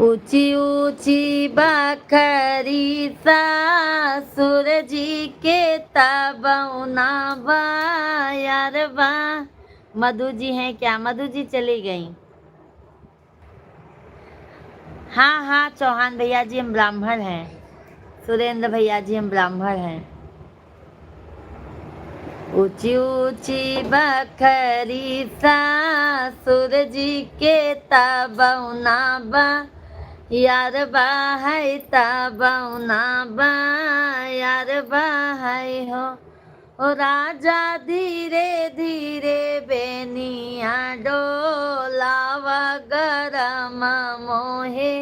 ऊंची ऊंची बखरी सासुर जी के तबौना बा यार बा। मधु जी हैं क्या? मधु जी चली गई। हाँ हाँ चौहान भैया जी हम ब्राह्मण हैं। सुरेंद्र भैया जी हम ब्राह्मण हैं। ऊंची ऊंची बखरी सासुर जी के तबौना बा यार बा है तबौना बा यार बा है हो। ओ राजा धीरे धीरे बेनिया डोलावा गरम मोहे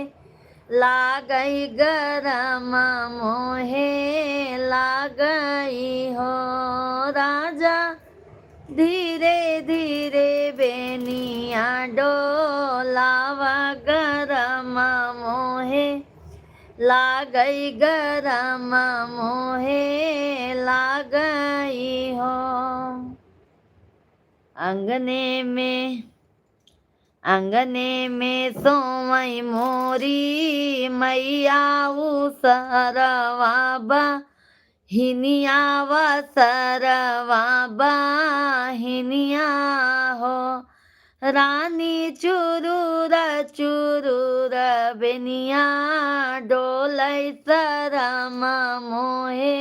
लागई गरम मोहे लागई हो। राजा धीरे धीरे बेनिया डोलावा गरम मोहे लागई गरम मोहे लागई हो। अंगने में सोवई मोरी मैया सरवा बा हिनिया व सरवा बा हिनिया हो। रानी चुरूर चुरूर बेनिया डोलै शरम मोहे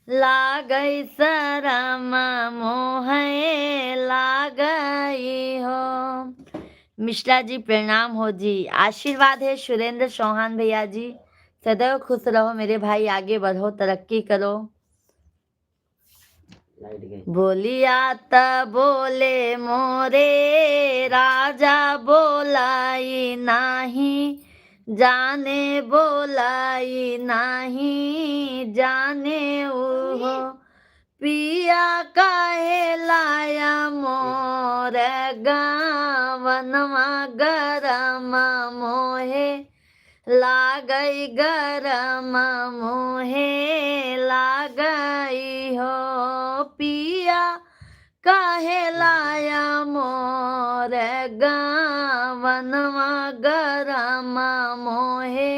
लागई शरम मोहे लागई हो। मिश्रा जी प्रणाम हो जी, आशीर्वाद है सुरेंद्र चौहान भैया जी। सदैव खुश रहो मेरे भाई, आगे बढ़ो, तरक्की करो। लाइट गई। बोलिया त बोले मोरे राजा बोलाई नाही, जाने बोलाई नाही, जाने उहो पिया काहे लाया मोर गावनवा गरम मोहे लागई गरम मोहे लागई हो पिया काहे लाया मोर गावनवा गरम मोहे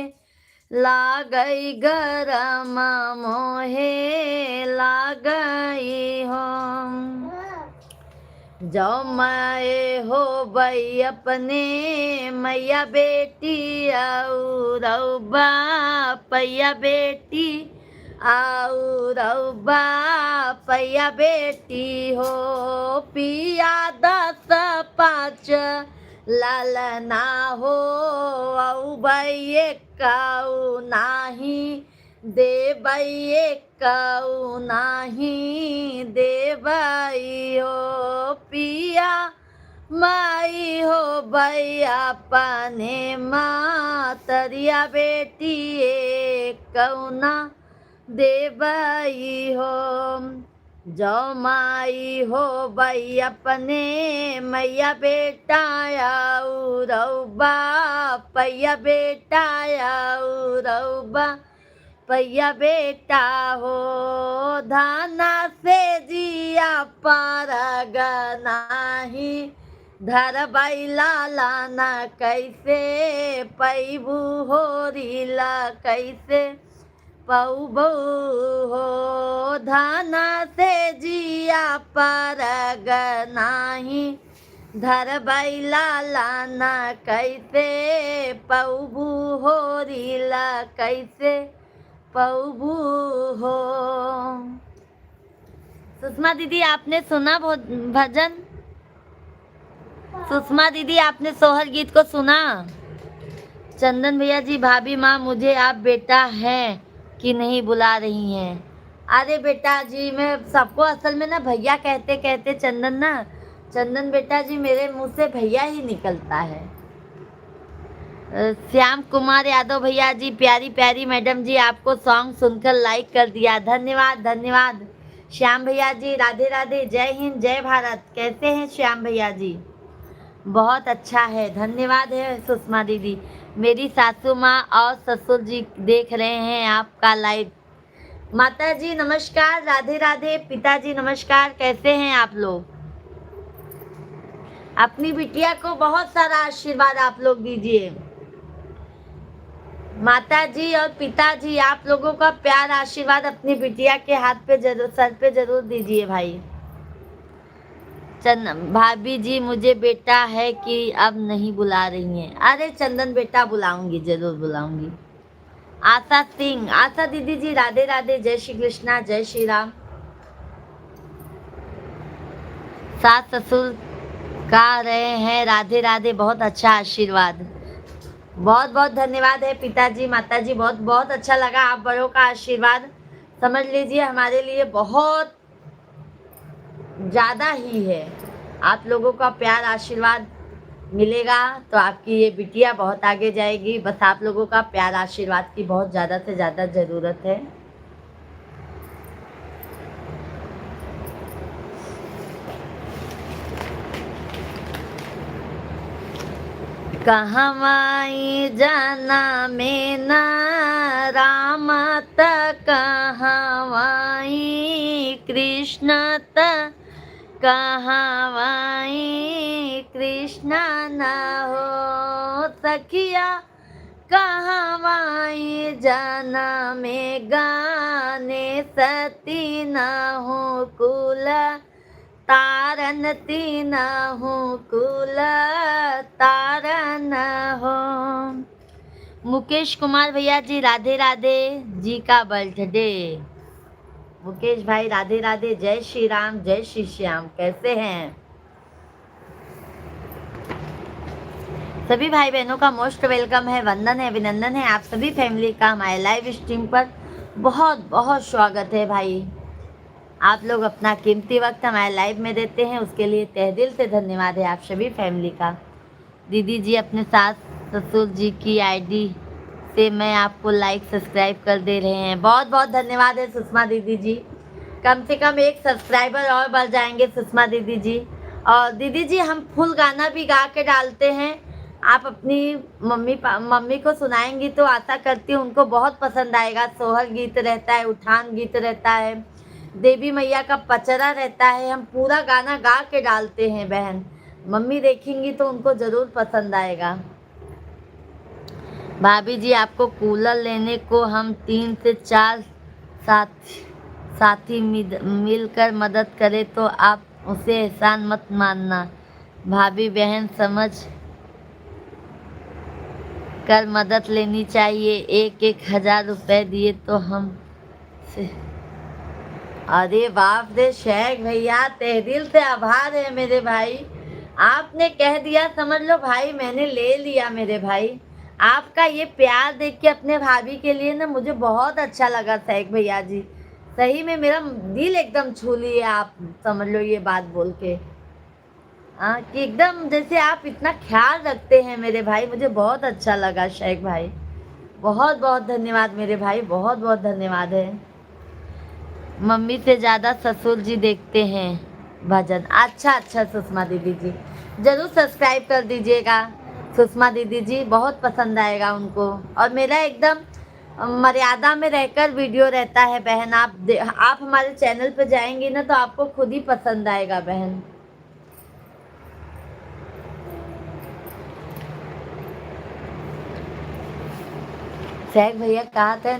लागई गरम मोहे लागई हो। जाओ माए हो भाई अपने मैया बेटी आओ रौबा पैया बेटी आओ रौबा पैया बेटी हो पिया 10 5 लाल ना हो औ भाई काऊ नाही दे बाई काऊ नाही दे बाई हो पिया माई हो भाई अपने मातरिया बेटी कौना दे बाई हो। जाओ माई हो भाई अपने मैया बेटा आओ रौबा पैया बेटा आओ रौबा पैया बेटा हो धाना से जिया पर गनाही धर बाई लाला ना कैसे पैबू हो रीला कैसे पौबू हो धाना से जिया पर गनाही धर बाई लाला ना कैसे पौबू हो रीला कैसे पौबू हो। सुषमा दीदी आपने सुना भजन? सुषमा दीदी आपने सोहर गीत को सुना? चंदन भैया जी भाभी माँ मुझे आप बेटा हैं कि नहीं बुला रही हैं। अरे बेटा जी मैं सबको असल में ना भैया कहते कहते चंदन बेटा जी मेरे मुंह से भैया ही निकलता है। श्याम कुमार यादव भैया जी प्यारी प्यारी मैडम जी आपको सॉन्ग सुनकर लाइक कर दिया, धन्यवाद धन्यवाद। श्याम भैया जी राधे राधे, जय हिंद जय भारत। कैसे हैं श्याम भैया जी? बहुत अच्छा है, धन्यवाद है सुषमा दीदी। मेरी सासू माँ और ससुर जी देख रहे हैं आपका लाइव। माता जी नमस्कार, राधे राधे। पिताजी नमस्कार, कैसे हैं आप लोग? अपनी बिटिया को बहुत सारा आशीर्वाद आप लोग दीजिए। माता जी और पिताजी आप लोगों का प्यार आशीर्वाद अपनी बिटिया के हाथ पे जरूर, सर पे जरूर दीजिए भाई। भाभी जी मुझे बेटा है कि अब नहीं बुला रही हैं? अरे चंदन बेटा बुलाऊंगी, जरूर बुलाऊंगी। आशा सिंह, आशा दीदी जी राधे राधे, जय श्री कृष्णा जय श्री राम। सास ससुर कह रहे हैं राधे राधे, बहुत अच्छा आशीर्वाद, बहुत बहुत धन्यवाद है पिताजी माताजी, बहुत बहुत अच्छा लगा। आप बड़ों का आशीर्वाद समझ लीजिए हमारे लिए बहुत ज़्यादा ही है। आप लोगों का प्यार आशीर्वाद मिलेगा तो आपकी ये बिटिया बहुत आगे जाएगी। बस आप लोगों का प्यार आशीर्वाद की बहुत ज़्यादा से ज़्यादा ज़रूरत है। कहवाई जाना में न राम त कहवाई कृष्ण त कहवाई कृष्ण न हो सखिया कहवाई जाना में गाने सती न हो कुल तारन तीन हो कुल तारन हो। मुकेश कुमार भैया जी राधे राधे जी का बर्थडे। मुकेश भाई राधे राधे, जय श्री राम जय श्री श्याम। कैसे हैं सभी भाई बहनों का मोस्ट वेलकम है, वंदन है, अभिनंदन है। आप सभी फैमिली का हमारे लाइव स्ट्रीम पर बहुत बहुत स्वागत है भाई। आप लोग अपना कीमती वक्त हमारे लाइव में देते हैं, उसके लिए तहे दिल से धन्यवाद है आप सभी फैमिली का। दीदी जी अपने सास ससुर जी की आईडी से मैं आपको लाइक सब्सक्राइब कर दे रहे हैं, बहुत बहुत धन्यवाद है सुषमा दीदी जी। कम से कम 1 सब्सक्राइबर और बढ़ जाएंगे सुषमा दीदी जी। और दीदी जी हम फुल गाना भी गा के डालते हैं, आप अपनी मम्मी को सुनाएंगी तो आशा करती हूँ उनको बहुत पसंद आएगा। सोहर गीत रहता है, उठान गीत रहता है, देवी मैया का पचरा रहता है, हम पूरा गाना गा के डालते हैं बहन। मम्मी देखेंगी तो उनको ज़रूर पसंद आएगा। भाभी जी आपको कूलर लेने को हम 3 से 4 साथी मिलकर मदद करें तो आप उसे एहसान मत मानना। भाभी बहन समझ कर मदद लेनी चाहिए। 1,000 रुपए दिए तो हम से... अरे बाप रे शेख भैया, तहे दिल से आभार है मेरे भाई, आपने कह दिया समझ लो भाई मैंने ले लिया मेरे भाई। आपका ये प्यार देख के अपने भाभी के लिए ना मुझे बहुत अच्छा लगा शेख भैया जी, सही में मेरा दिल एकदम छू लिए आप, समझ लो ये बात बोल के कि एकदम जैसे आप इतना ख्याल रखते हैं मेरे भाई, मुझे बहुत अच्छा लगा शेख भाई। बहुत बहुत धन्यवाद मेरे भाई, बहुत बहुत धन्यवाद है। मम्मी से ज़्यादा ससुर जी देखते हैं भजन। अच्छा अच्छा सुषमा दीदी जी, ज़रूर सब्सक्राइब कर दीजिएगा सुषमा दीदी जी, बहुत पसंद आएगा उनको। और मेरा एकदम मर्यादा में रहकर वीडियो रहता है बहन, आप हमारे चैनल पर जाएंगी ना तो आपको खुद ही पसंद आएगा बहन। शेख भैया कहा था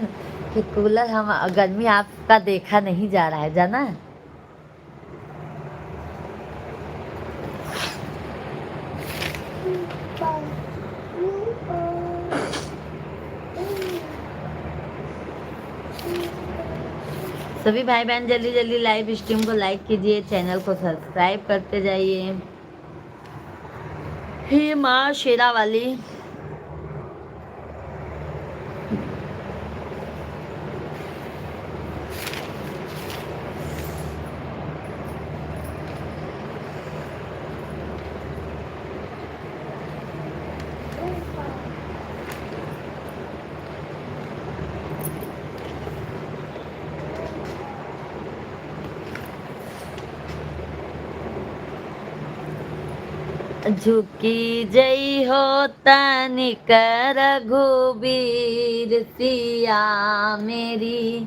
कि कूलर हम गर्मी आपका देखा नहीं जा रहा है, जाना है। सभी भाई बहन जल्दी जल्दी लाइव स्ट्रीम को लाइक कीजिए, चैनल को सब्सक्राइब करते जाइए। हे माँ शेरा वाली, झुकी जई हो तनिक रघुबीर सिया मेरी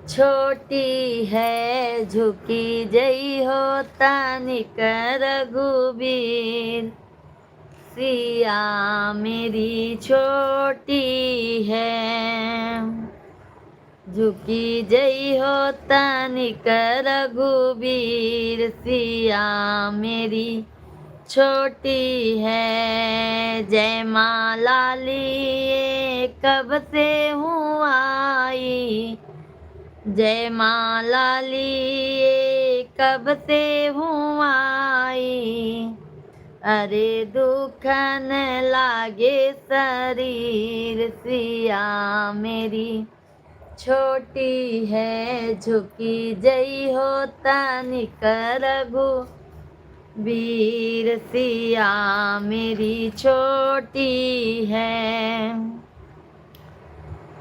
छोटी है। झुकी जई हो तनिक रघुबीर सिया मेरी छोटी है। झुकी जई हो तनिक रघुबीर सिया मेरी छोटी है। जय माँ लाली ये कब से हूँ आई, जय माँ लाली ये कब से हूँ आई। अरे दुख न लागे शरीर सिया मेरी छोटी है। झुकी जई हो तनिक रघु वीर सिया मेरी छोटी है।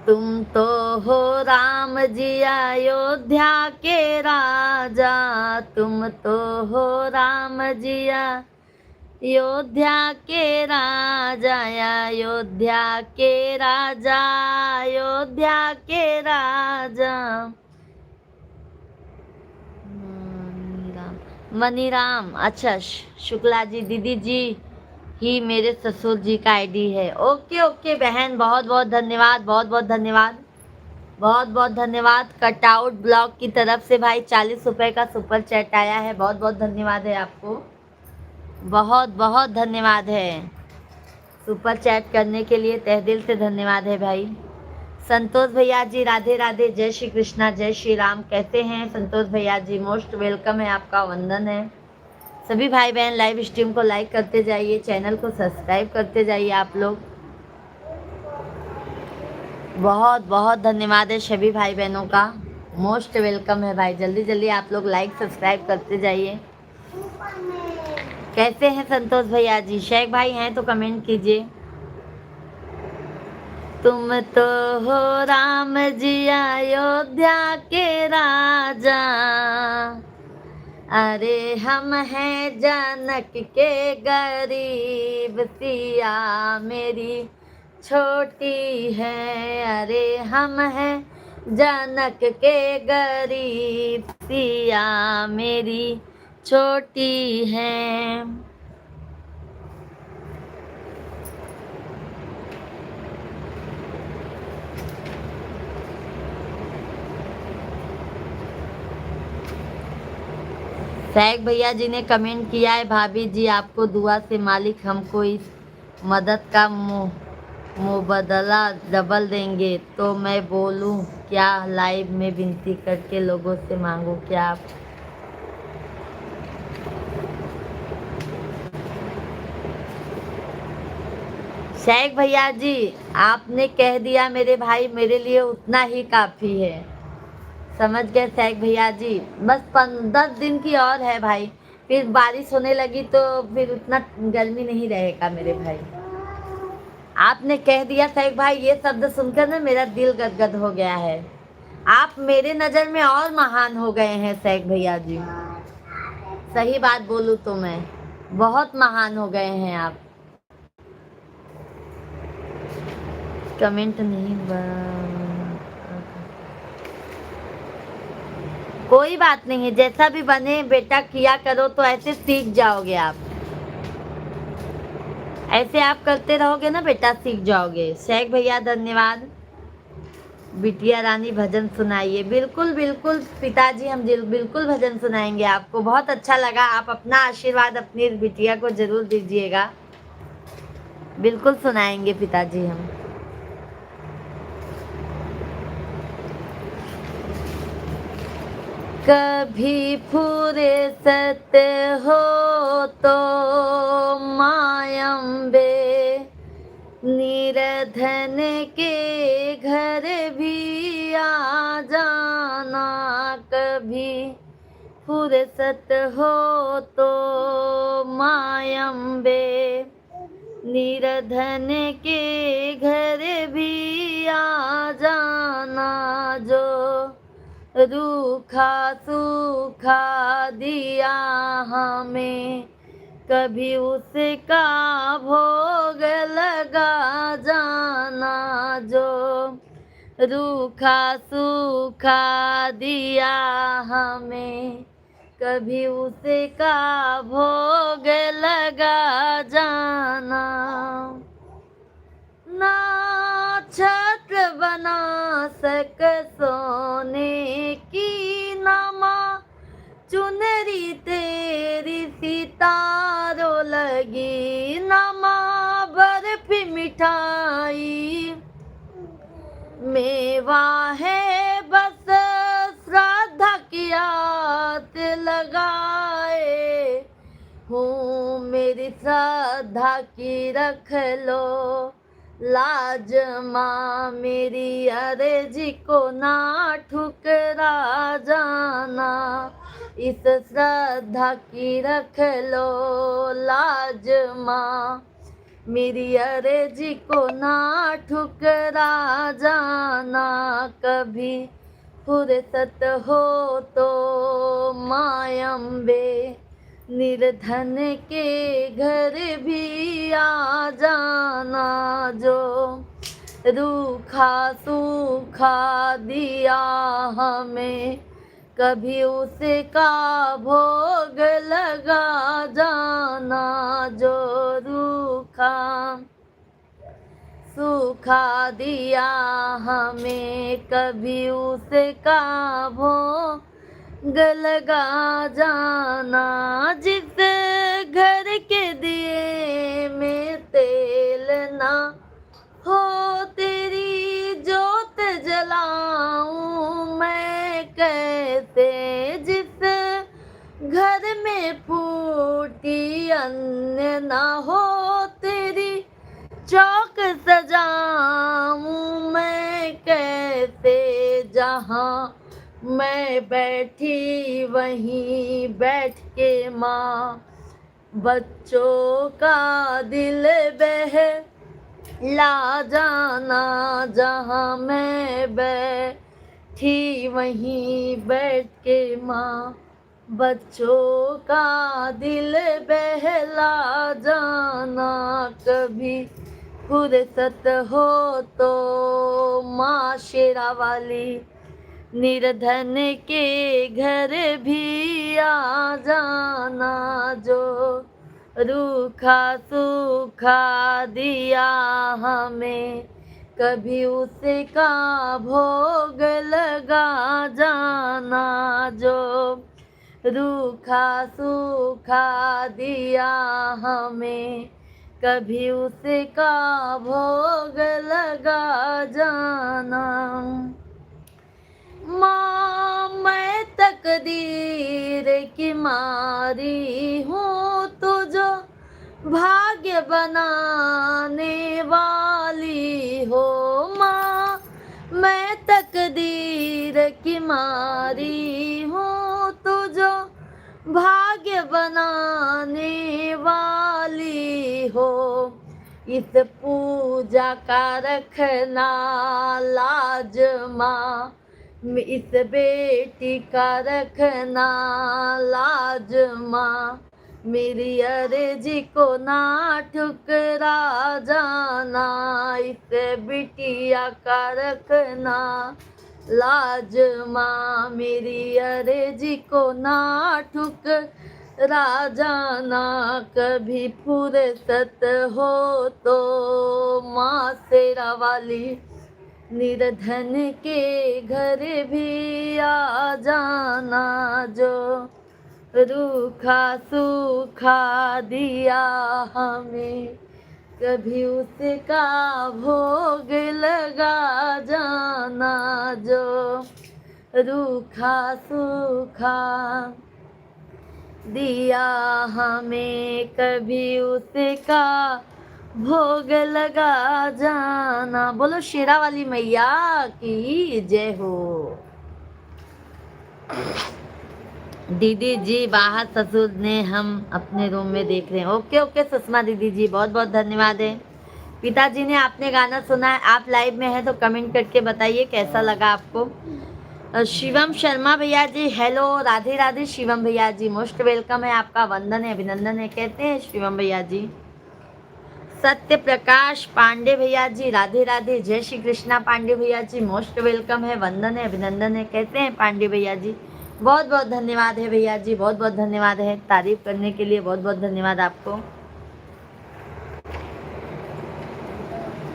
तुम तो हो राम जी अयोध्या के राजा, तुम तो हो राम जी अयोध्या के राजा, अयोध्या के राजा, अयोध्या के राजा। मनीराम, अच्छा शुक्ला जी दीदी जी ही मेरे ससुर जी का आईडी है। ओके ओके बहन, बहुत बहुत धन्यवाद, बहुत बहुत धन्यवाद, बहुत बहुत धन्यवाद। कटआउट ब्लॉग की तरफ से भाई 40 रुपए का सुपर चैट आया है, बहुत बहुत धन्यवाद है आपको, बहुत बहुत धन्यवाद है। सुपर चैट करने के लिए तहे दिल से धन्यवाद है भाई। संतोष भैया जी राधे राधे, जय श्री कृष्णा, जय श्री राम, कैसे हैं संतोष भैया जी? मोस्ट वेलकम है आपका, वंदन है। सभी भाई बहन लाइव स्ट्रीम को लाइक करते जाइए, चैनल को सब्सक्राइब करते जाइए आप लोग। बहुत बहुत धन्यवाद है सभी भाई बहनों का, मोस्ट वेलकम है भाई, जल्दी जल्दी आप लोग लाइक सब्सक्राइब करते जाइए। ऊपर में कैसे हैं संतोष भैया जी? शेख भाई हैं तो कमेंट कीजिए। तुम तो हो राम जी अयोध्या के राजा, अरे हम हैं जनक के गरीब, सिया मेरी छोटी है। अरे हम हैं जनक के गरीब, सिया मेरी छोटी है। सैग भैया जी ने कमेंट किया है, भाभी जी आपको दुआ से मालिक हमको इस मदद का मुबदला डबल देंगे, तो मैं बोलूं क्या? लाइव में विनती करके लोगों से मांगू क्या? आप शेख भैया जी आपने कह दिया मेरे भाई, मेरे लिए उतना ही काफ़ी है। समझ गए शेख भैया जी? बस 10 दिन की और है भाई, फिर बारिश होने लगी तो फिर उतना गर्मी नहीं रहेगा मेरे भाई। आपने कह दिया शेख भाई, ये शब्द सुनकर ना मेरा दिल गदगद हो गया है। आप मेरे नज़र में और महान हो गए हैं शेख भैया जी। सही बात बोलूँ तो मैं बहुत महान हो गए हैं आप। कमेंट नहीं कोई बात नहीं है, जैसा भी बने बेटा किया करो तो ऐसे सीख जाओगे आप। ऐसे आप करते रहोगे ना बेटा, सीख जाओगे। शेख भैया धन्यवाद। बिटिया रानी भजन सुनाइए। बिल्कुल बिल्कुल पिताजी, हम बिल्कुल भजन सुनाएंगे आपको। बहुत अच्छा लगा, आप अपना आशीर्वाद अपनी बिटिया को जरूर दीजिएगा। बिल्कुल सुनाएंगे पिताजी हम। कभी फुर्सत हो तो मायम्बे, निर्धन के घर भी आ जाना। कभी फुर्सत हो तो मायम्बे, निर्धन के घर भी आ जाना। जो रूखा सूखा दिया हमें, कभी उसका भोग लगा जाना। जो रूखा सूखा दिया हमें, कभी उसका भोग लगा जाना। ना छत बना सक सोने की, नमा चुनरी तेरी सितारों लगी। नमा बर्फी मिठाई मेवा है, बस श्रद्धा की आत लगाए हूँ। मेरी श्रद्धा की रख लो लाज माँ, मेरी अर्जी को ना ठुकरा जाना। इस श्रद्धा की रख लो लाज माँ, मेरी अर्जी को ना ठुकरा जाना। कभी फुर्सत हो तो मायम्बे, निर्धन के घर भी आ जाना। जो रूखा सूखा दिया हमें, कभी उसका भोग लगा जाना। जो रूखा सूखा दिया हमें, कभी उसका भोग लगा जाना। जिस घर के दिए में तेल ना हो, तेरी जोत जलाऊं मैं कैसे। जिस घर में फूटी अन्न ना हो, तेरी चौक सजाऊं मैं कैसे। जहाँ मैं बैठी वहीं बैठ के माँ, बच्चों का दिल बहला जाना, जहाँ मैं बैठी वहीं बैठ के माँ, बच्चों का दिल बहला जाना। कभी फुर्सत हो तो माँ शेरा वाली, निर्धन के घर भी आ जाना, जो रूखा सूखा दिया हमें, कभी उसका भोग लगा जाना, जो रूखा सूखा दिया हमें, कभी उसका भोग लगा जाना। माँ मैं तकदीर की मारी हूँ, तू जो भाग्य बनाने वाली हो। माँ मैं तकदीर की मारी हूँ, तू जो भाग्य बनाने वाली हो। इस पूजा का रखना लाज माँ, इस बेटी का रखना लाज माँ, मेरी अर्जी को ना ठुकरा जाना, इस बिटिया का रखना लाज माँ, मेरी अर्जी को ना ठुकरा जाना। कभी फुर्सत हो तो माँ शेरा वाली, निर्धन के घर भी आ जाना, जो रूखा सूखा दिया हमें, कभी उसका भोग लगा जाना, जो रूखा सूखा दिया हमें, कभी उसका भोग लगा जाना। बोलो शेरा वाली मैया की जय हो। दीदी जी बाहर ससुर ने हम अपने रूम में देख रहे हैं। ओके ओके सुषमा दीदी जी, बहुत बहुत धन्यवाद है। पिताजी ने आपने गाना सुना है, आप लाइव में हैं तो कमेंट करके बताइए कैसा लगा आपको। शिवम शर्मा भैया जी हेलो, राधे राधे शिवम भैया जी, मोस्ट वेलकम है आपका, वंदन है अभिनंदन है कहते हैं शिवम भैया जी। सत्य प्रकाश पांडे भैया जी राधे राधे, जय श्री कृष्णा पांडे भैया जी, मोस्ट वेलकम है, वंदन है अभिनंदन है कहते हैं पांडे भैया जी। बहुत बहुत धन्यवाद है भैया जी, बहुत बहुत धन्यवाद है, तारीफ करने के लिए बहुत बहुत धन्यवाद आपको।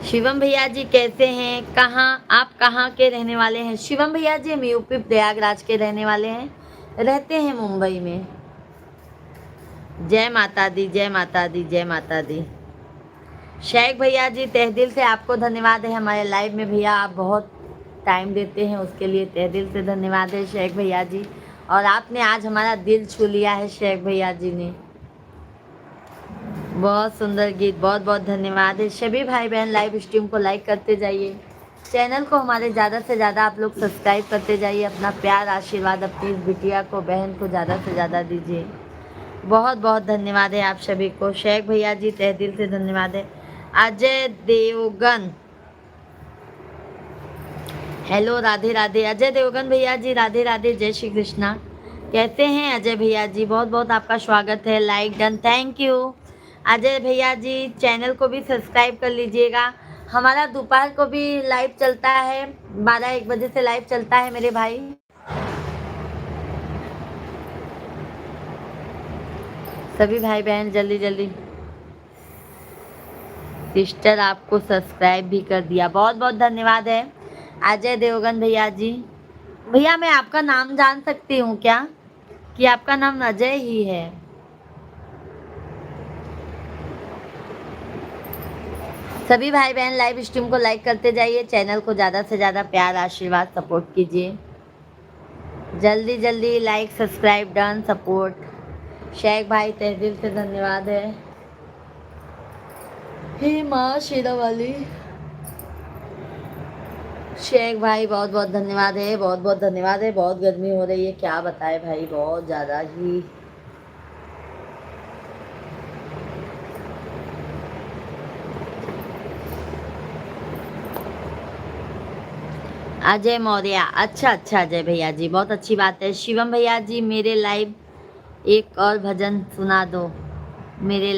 शिवम भैया जी कैसे हैं, आप कहाँ के रहने वाले हैं? शिवम भैया जी हम यूपी प्रयागराज के रहने वाले हैं, रहते हैं मुंबई में। जय माता दी जय माता दी जय माता दी। शेख भैया जी तहे दिल से आपको धन्यवाद है, हमारे लाइव में भैया आप बहुत टाइम देते हैं उसके लिए तहे दिल से धन्यवाद है शेख भैया जी। और आपने आज हमारा दिल छू लिया है शेख भैया जी ने, बहुत सुंदर गीत, बहुत बहुत धन्यवाद है। सभी भाई बहन लाइव स्ट्रीम को लाइक करते जाइए, चैनल को हमारे ज़्यादा से ज़्यादा आप लोग सब्सक्राइब करते जाइए, अपना प्यार आशीर्वाद अपनी इस बिटिया को बहन को ज़्यादा से ज़्यादा दीजिए। बहुत बहुत धन्यवाद है आप सभी को। शेख भैया जी तहे दिल से धन्यवाद है। अजय देवगन हेलो राधे राधे, अजय देवगन भैया जी राधे राधे, जय श्री कृष्णा कहते हैं अजय भैया जी, बहुत बहुत आपका स्वागत है, like done, thank you Ajay भैया जी। चैनल को भी सब्सक्राइब कर लीजिएगा, हमारा दोपहर को भी लाइव चलता है, 12-1 बजे से लाइव चलता है मेरे भाई। सभी भाई बहन जल्दी जल्दी, सिस्टर आपको सब्सक्राइब भी कर दिया, बहुत बहुत धन्यवाद है अजय देवगन भैया जी। भैया मैं आपका नाम जान सकती हूँ क्या, कि आपका नाम अजय ही है? सभी भाई बहन लाइव स्ट्रीम को लाइक करते जाइए, चैनल को ज़्यादा से ज़्यादा प्यार आशीर्वाद सपोर्ट कीजिए, जल्दी जल्दी like subscribe done support. Sheikh भाई तहे दिल से धन्यवाद है। हे माँ शेरा वाली, शेख भाई बहुत बहुत धन्यवाद है, बहुत बहुत धन्यवाद है। बहुत गर्मी हो रही है, क्या बताए भाई, बहुत ज़्यादा ही। अजय मौर्य, अच्छा अच्छा अजय भैया जी, बहुत अच्छी बात है। शिवम भैया जी, मेरे लाइव एक और भजन सुना दो, मेरे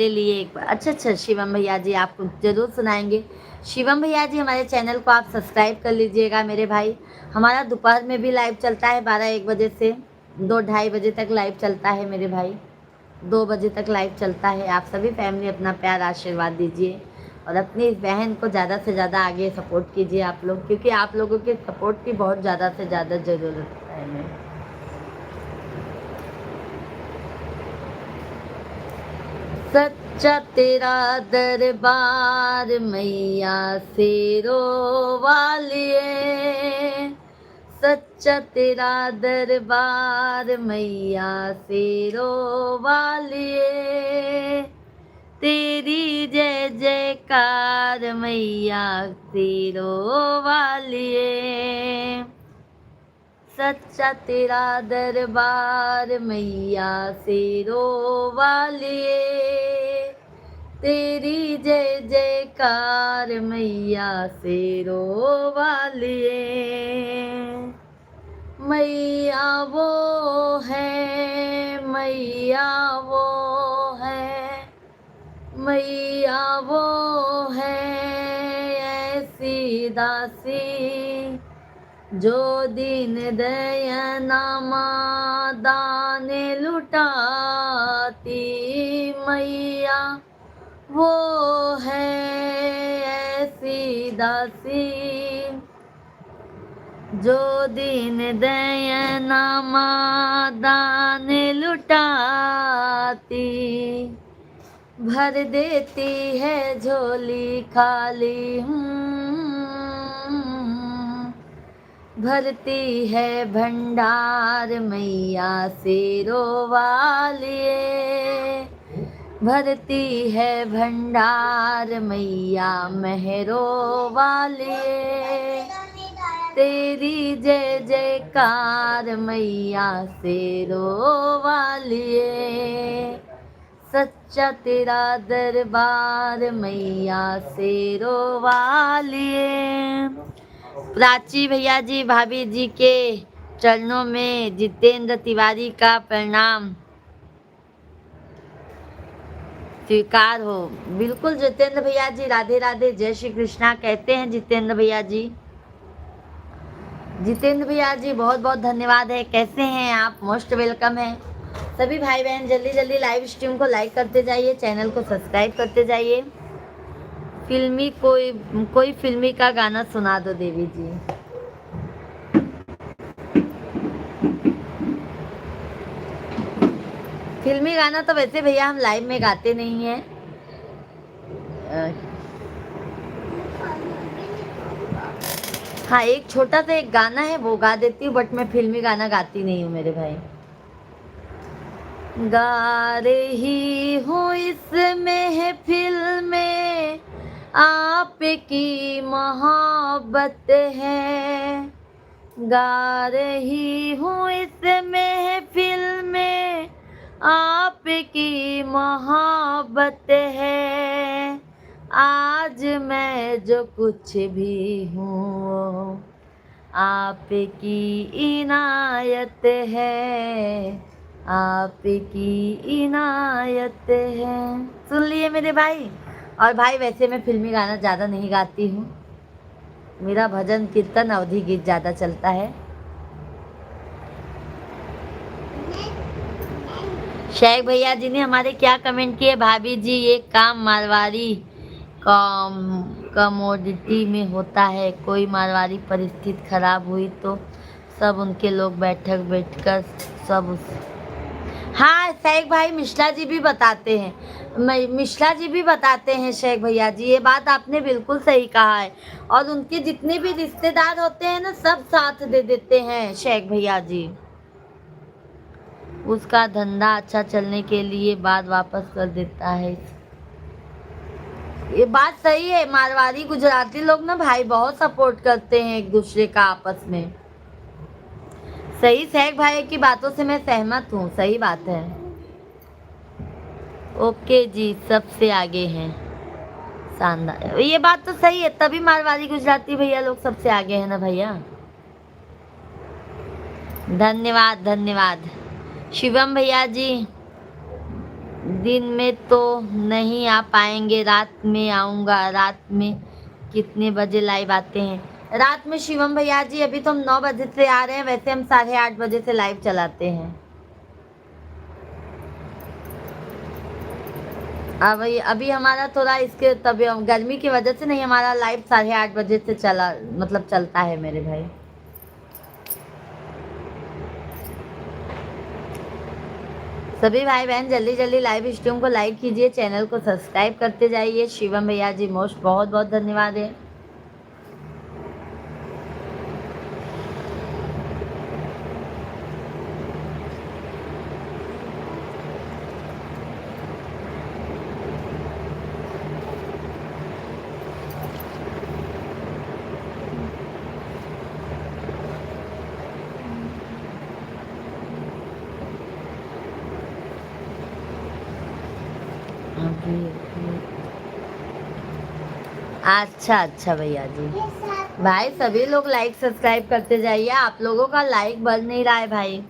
लिए एक बार। अच्छा अच्छा शिवम भैया जी, आपको ज़रूर सुनाएंगे। शिवम भैया जी, हमारे चैनल को आप सब्सक्राइब कर लीजिएगा मेरे भाई। हमारा दोपहर में भी लाइव चलता है, 12-1 बजे से 2-2:30 बजे तक लाइव चलता है मेरे भाई। 2 बजे तक लाइव चलता है। आप सभी फैमिली अपना प्यार आशीर्वाद दीजिए और अपनी इस बहन को ज़्यादा से ज़्यादा आगे सपोर्ट कीजिए आप लोग, क्योंकि आप लोगों के सपोर्ट की बहुत ज़्यादा से ज़्यादा ज़रूरत है हमें। सच्चा तेरा दरबार मैया शेरो वालिए, सच्चा तेरा दरबार मैया शेरो वालिए, तेरी जय जयकार मैया शेरो वालिए। सच्चा तेरा दरबार मैया शेरो वालिए, तेरी जय जयकार मैया शेरो वालिए। मैया वो है, मैया वो है, मैया वो है ऐसी दासी, जो दीन दयाना दान लुटाती। मैया वो है ऐसी दासी, जो दीन दयाना दान लुटाती। भर देती है झोली खाली, भरती है भंडार मैया शेरो वालिए, भरती है भंडार मैया मेहरो वालिए, तेरी जय जयकार मैया शेरो वालिए। सच्चा तेरा दरबार मैया शेरो वालिए। प्राची भैया जी, भाभी जी के चरणों में जितेंद्र तिवारी का प्रणाम स्वीकार हो। बिल्कुल जितेंद्र भैया जी, राधे राधे, जय श्री कृष्णा कहते हैं जितेंद्र भैया जी। जितेंद्र भैया जी बहुत बहुत धन्यवाद है। कैसे हैं आप? मोस्ट वेलकम है। सभी भाई बहन जल्दी जल्दी लाइव स्ट्रीम को लाइक करते जाइए, चैनल को सब्सक्राइब करते जाइए। फिल्मी कोई फिल्मी का गाना सुना दो देवी जी। फिल्मी गाना तो वैसे भैया हम लाइव में गाते नहीं हैं। हाँ, एक छोटा सा एक गाना है वो गा देती हूँ, बट मैं फिल्मी गाना गाती नहीं हूँ मेरे भाई। गा रही हूँ इस महफिल में आपकी मोहब्बत है, गा रही हूँ इस महफिल में आपकी मोहब्बत है। आज मैं जो कुछ भी हूँ आपकी इनायत है, आपकी इनायत है। सुन लिए मेरे भाई। और भाई वैसे मैं फिल्मी गाना ज़्यादा नहीं गाती हूँ, मेरा भजन कीर्तन अवधि गीत ज़्यादा चलता है। शेख भैया जी ने हमारे क्या कमेंट किए? भाभी जी ये काम मारवाड़ी कमोडिटी में होता है, कोई मारवाड़ी परिस्थिति खराब हुई तो सब उनके लोग बैठकर सब उस। हाँ शेख भाई, मिश्रा जी भी बताते हैं, मिश्रा जी भी बताते हैं शेख भैया जी, ये बात आपने बिल्कुल सही कहा है। और उनके जितने भी रिश्तेदार होते हैं ना, सब साथ दे देते हैं शेख भैया जी। उसका धंधा अच्छा चलने के लिए बाद वापस कर देता है। ये बात सही है, मारवाड़ी गुजराती लोग ना भाई बहुत सपोर्ट करते हैं एक दूसरे का आपस में। सही, सहक भाई की बातों से मैं सहमत हूँ, सही बात है। ओके जी, सबसे आगे हैं, शानदार, ये बात तो सही है, तभी मारवाड़ी गुजराती भैया लोग सबसे आगे हैं ना भैया। धन्यवाद धन्यवाद। शिवम भैया जी, दिन में तो नहीं आ पाएंगे, रात में आऊँगा। रात में कितने बजे लाइव आते हैं? रात में शिवम भैया जी अभी तो हम 9 बजे से आ रहे हैं, वैसे हम 8:30 बजे से लाइव चलाते हैं। अभी हमारा थोड़ा इसके तभी गर्मी की वजह से नहीं, हमारा लाइव 8:30 बजे से चला, मतलब चलता है मेरे भाई। सभी भाई बहन जल्दी जल्दी लाइव स्ट्रीम को लाइक कीजिए, चैनल को सब्सक्राइब करते जाइए। शिवम भैया जी मोस्ट बहुत बहुत धन्यवाद है। अच्छा अच्छा भैया जी, भाई सभी लोग लाइक सब्सक्राइब करते जाइए, आप लोगों का लाइक बढ़ नहीं रहा है भाई।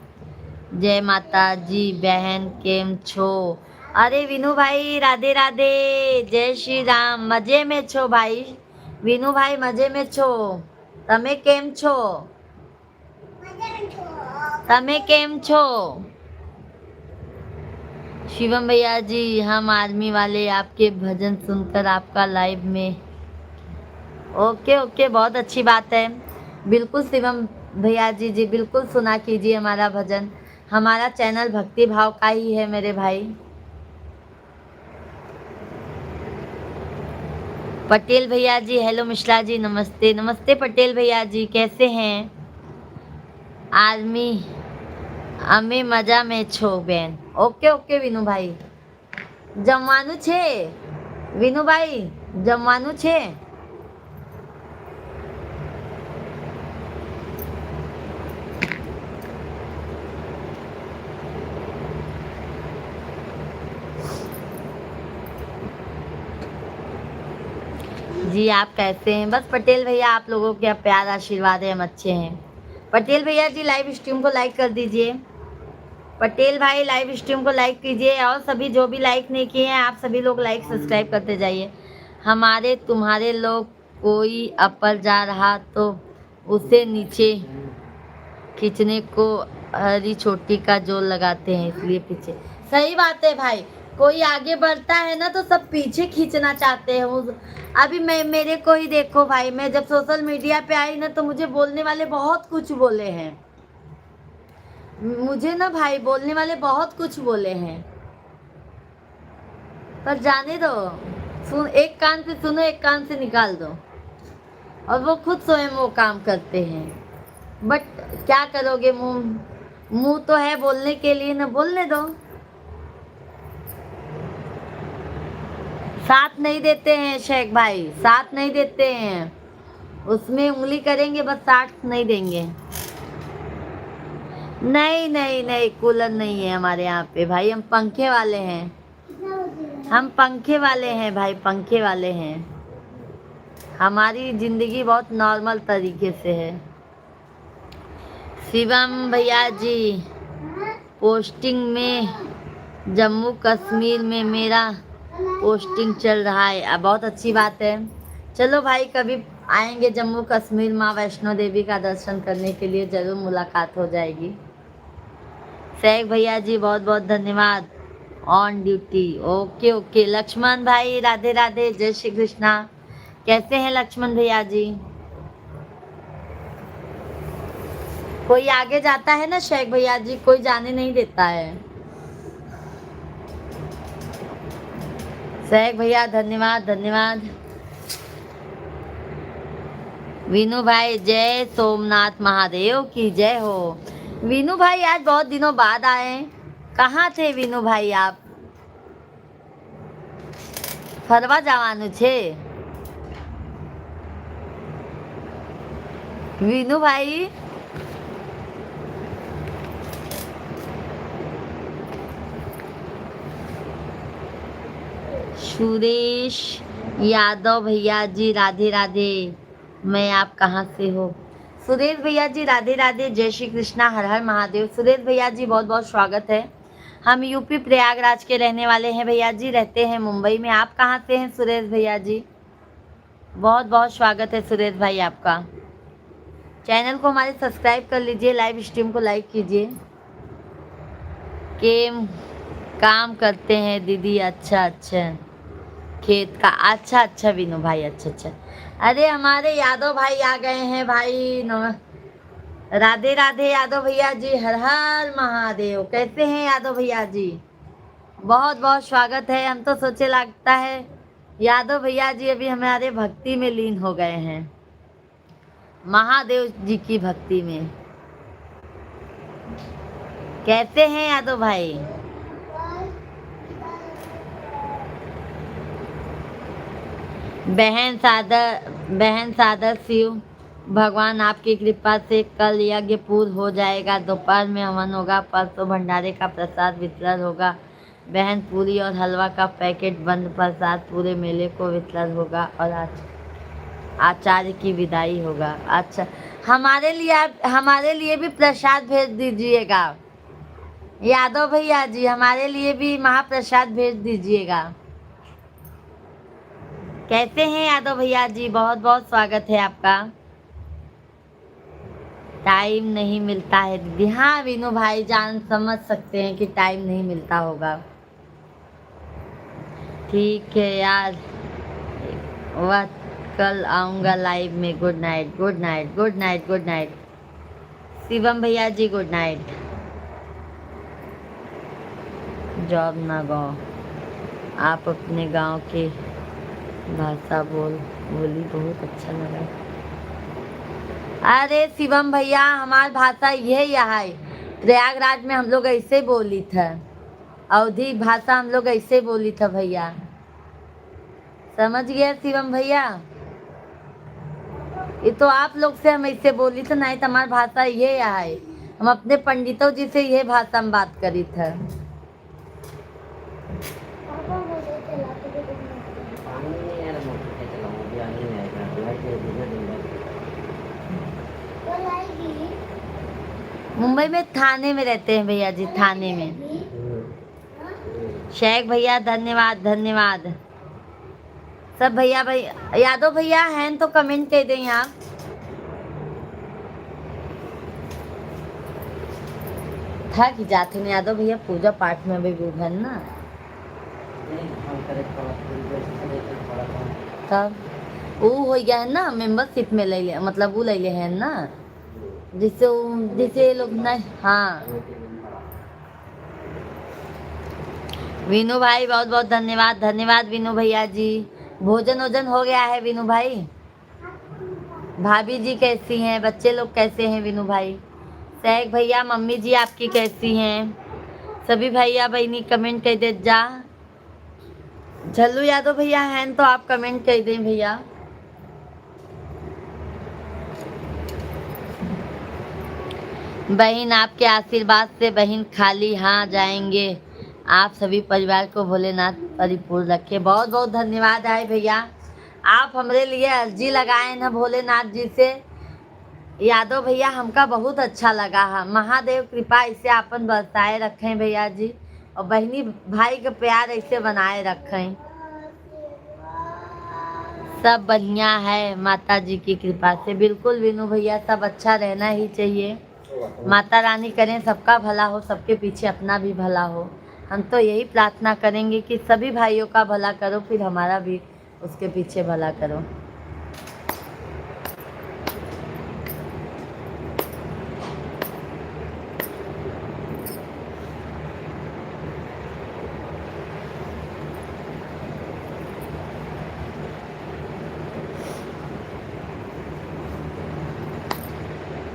जय माता जी बहन, केम छो? अरे विनू भाई राधे राधे, जय श्री राम। मजे में छो भाई? विनू भाई मजे में छो? તમે કેમ છો? તમે કેમ છો? शिवम भैया जी, हम आर्मी वाले आपके भजन सुनकर आपका लाइव में। ओके ओके, बहुत अच्छी बात है। बिल्कुल शिवम भैया जी जी बिल्कुल सुना कीजिए हमारा भजन, हमारा चैनल भक्ति भाव का ही है मेरे भाई। पटेल भैया जी, हेलो मिश्रा जी, नमस्ते नमस्ते पटेल भैया जी, कैसे हैं? आर्मी અમે મજા में છો બેન। ઓકે ઓકે વિનુ ભાઈ, જમવાનું છે વિનુ ભાઈ, જમવાનું છે। जी आप कैसे हैं? बस पटेल भैया आप लोगों के प्यार आशीर्वाद है, हम अच्छे हैं। पटेल भैया जी लाइव स्ट्रीम को लाइक कर दीजिए। पटेल भाई लाइव स्ट्रीम को लाइक कीजिए, और सभी जो भी लाइक नहीं किए हैं आप सभी लोग लाइक सब्सक्राइब करते जाइए। हमारे तुम्हारे लोग कोई अपर जा रहा तो उसे नीचे खींचने को हरी छोटी का जोर लगाते हैं, इसलिए पीछे। सही बात है भाई, कोई आगे बढ़ता है ना तो सब पीछे खींचना चाहते हैं। अभी मेरे को ही देखो भाई, मैं जब सोशल मीडिया पे आई ना तो मुझे बोलने वाले बहुत कुछ बोले हैं, मुझे ना भाई बोलने वाले बहुत कुछ बोले हैं, पर जाने दो। सुन, एक कान से सुनो एक कान से निकाल दो, और वो खुद स्वयं वो काम करते हैं। बट क्या करोगे, मुंह तो है बोलने के लिए ना, बोलने दो। साथ नहीं देते हैं शेख भाई, साथ नहीं देते हैं, उसमें उंगली करेंगे बस, साथ नहीं देंगे। नहीं नहीं नहीं, कूलर नहीं है हमारे यहाँ पे भाई, हम पंखे वाले हैं, हम पंखे वाले हैं भाई, पंखे वाले हैं। हमारी जिंदगी बहुत नॉर्मल तरीके से है। शिवम भैया जी, पोस्टिंग में जम्मू कश्मीर में मेरा पोस्टिंग चल रहा है। अब बहुत अच्छी बात है, चलो भाई कभी आएंगे जम्मू कश्मीर, माँ वैष्णो देवी का दर्शन करने के लिए, जरूर मुलाकात हो जाएगी। शेख भैया जी बहुत बहुत धन्यवाद, on duty. Okay okay, Laxman भाई राधे राधे, जय श्री कृष्णा, कैसे हैं लक्ष्मण भैया जी? कोई आगे जाता है ना शेख भैया जी, कोई जाने नहीं देता है। शेख भैया धन्यवाद धन्यवाद। वीनू भाई, जय सोमनाथ महादेव की जय हो। वीनू भाई आज बहुत दिनों बाद आए, कहाँ थे वीनू भाई आप? ફરવા જવાનું છે વિનુભાઈ? सुरेश यादव भैया जी राधे राधे। मैं आप कहाँ से हो? सुरेश भैया जी राधे राधे, जय श्री कृष्णा, हर हर महादेव। सुरेश भैया जी बहुत बहुत स्वागत है। हम यूपी प्रयागराज के रहने वाले हैं भैया जी, रहते हैं मुंबई में। आप कहाँ से हैं सुरेश भैया जी? बहुत बहुत स्वागत है सुरेश भाई आपका। चैनल को हमारे सब्सक्राइब कर लीजिए, लाइव स्ट्रीम को लाइक कीजिए। केम काम करते हैं दीदी? अच्छा अच्छा, खेत का। अच्छा अच्छा विनू भाई, अच्छा अच्छा। अरे हमारे यादव भाई आ गए हैं भाई। राधे राधे यादव भैया जी, हर हर महादेव। कैसे हैं यादव भैया जी? बहुत बहुत स्वागत है। हम तो सोचे लगता है यादव भैया जी अभी हमारे भक्ति में लीन हो गए हैं, महादेव जी की भक्ति में। कैसे हैं यादव भाई? बहन सादर शिव भगवान आपकी कृपा से कल यज्ञ पूर्ण हो जाएगा, दोपहर में हवन होगा, परसों भंडारे का प्रसाद वितरण होगा। बहन पूरी और हलवा का पैकेट बंद, प्रसाद पूरे मेले को वितरण होगा और आचार्य की विदाई होगा। अच्छा, हमारे लिए भी प्रसाद भेज दीजिएगा यादव भैया जी, हमारे लिए भी महाप्रसाद भेज दीजिएगा। कैसे हैं यादव भैया जी? बहुत बहुत स्वागत है आपका। टाइम नहीं मिलता है दीदी। हाँ विनू भाई जान, समझ सकते हैं कि टाइम नहीं मिलता होगा। ठीक है यार, वह कल आऊँगा लाइव में। Good night good night good night good night. Shivam भैया जी गुड नाइट। जॉब ना गाँव, आप अपने गांव के भाषा बोली बहुत अच्छा लगा। अरे शिवम भैया, हमारी भाषा यही है। प्रयागराज में हम लोग ऐसे बोली था, अवधी भाषा हम लोग ऐसे बोली था भैया, समझ गया शिवम भैया? ये तो आप लोग से हम ऐसे बोली था, नहीं तो हमारी भाषा ये है। हम अपने पंडितों जी से यह भाषा में बात करी था। मुंबई में थाने में रहते हैं भैया जी, थाने में। शेख भैया धन्यवाद धन्यवाद। सब भैया यादव भैया हैं तो कमेंट कर दें आप। था कि जाते हैं यादव भैया पूजा पाठ में भी है ना, तब वो हो गया है ना, मेंबरशिप में ले लिया, मतलब वो ले लिए हैं ना, जिससे लोग नहीं। हाँ विनू भाई बहुत बहुत धन्यवाद धन्यवाद विनू भैया जी। भोजन वोजन हो गया है विनू भाई? भाभी जी कैसी हैं? बच्चे लोग कैसे हैं विनू भाई? शेख भैया मम्मी जी आपकी कैसी हैं? सभी भैया बहनी कमेंट कर दे जा। झल्लू यादव भैया हैं तो आप कमेंट कर दें भैया। बहन आपके आशीर्वाद से बहन खाली हाँ जाएंगे। आप सभी परिवार को भोलेनाथ परिपूर्ण रखे। बहुत बहुत धन्यवाद है भैया, आप हमारे लिए अर्जी लगाए ना भोलेनाथ जी से। यादव भैया हमका बहुत अच्छा लगा है। महादेव कृपा इसे अपन बरसाए रखें भैया जी, और बहनी भाई का प्यार ऐसे बनाए रखें। सब बढ़िया है माता जी की कृपा से। बिल्कुल विनू भैया, सब अच्छा रहना ही चाहिए। माता रानी करें सबका भला हो, सबके पीछे अपना भी भला हो। हम तो यही प्रार्थना करेंगे कि सभी भाइयों का भला करो, फिर हमारा भी उसके पीछे भला करो।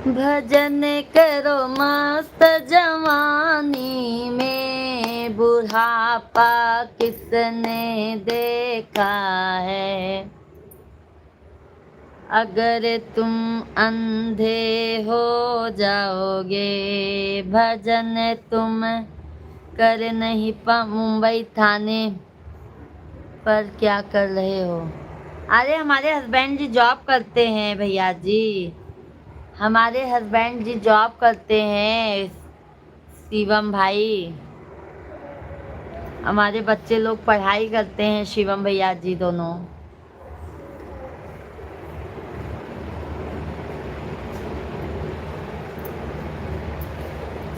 भजन करो मस्त जवानी में, बुढ़ापा किसने देखा है। अगर तुम अंधे हो जाओगे भजन तुम कर नहीं पा। मुंबई थाने पर क्या कर रहे हो? अरे हमारे हस्बैंड जी जॉब करते हैं भैया जी, हमारे हस्बैंड जी जॉब करते हैं शिवम भाई। हमारे बच्चे लोग पढ़ाई करते हैं शिवम भैया जी दोनों।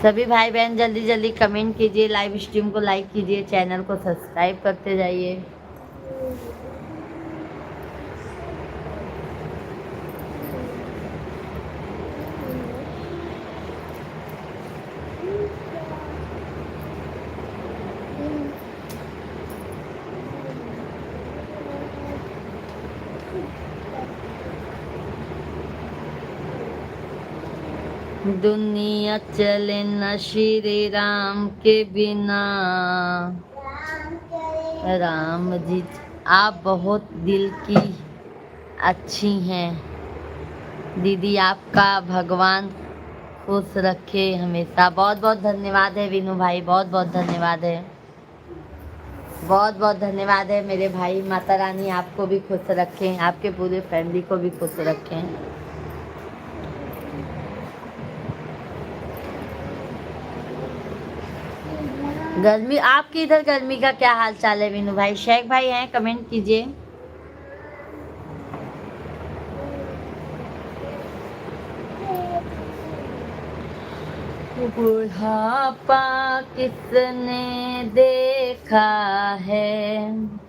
सभी भाई बहन जल्दी जल्दी कमेंट कीजिए, लाइव स्ट्रीम को लाइक कीजिए, चैनल को सब्सक्राइब करते जाइए। दुनिया चले न श्री राम के बिना। राम जी आप बहुत दिल की अच्छी हैं दीदी, आपका भगवान खुश रखे हमेशा। बहुत बहुत धन्यवाद है वीनू भाई, बहुत बहुत धन्यवाद है, बहुत बहुत धन्यवाद है मेरे भाई। माता रानी आपको भी खुश रखें, आपके पूरे फैमिली को भी खुश रखें। गर्मी आपके इधर गर्मी का क्या हाल चाल है वीनू भाई? शेख भाई हैं, कमेंट कीजिए। बुढ़ापा किसने देखा है।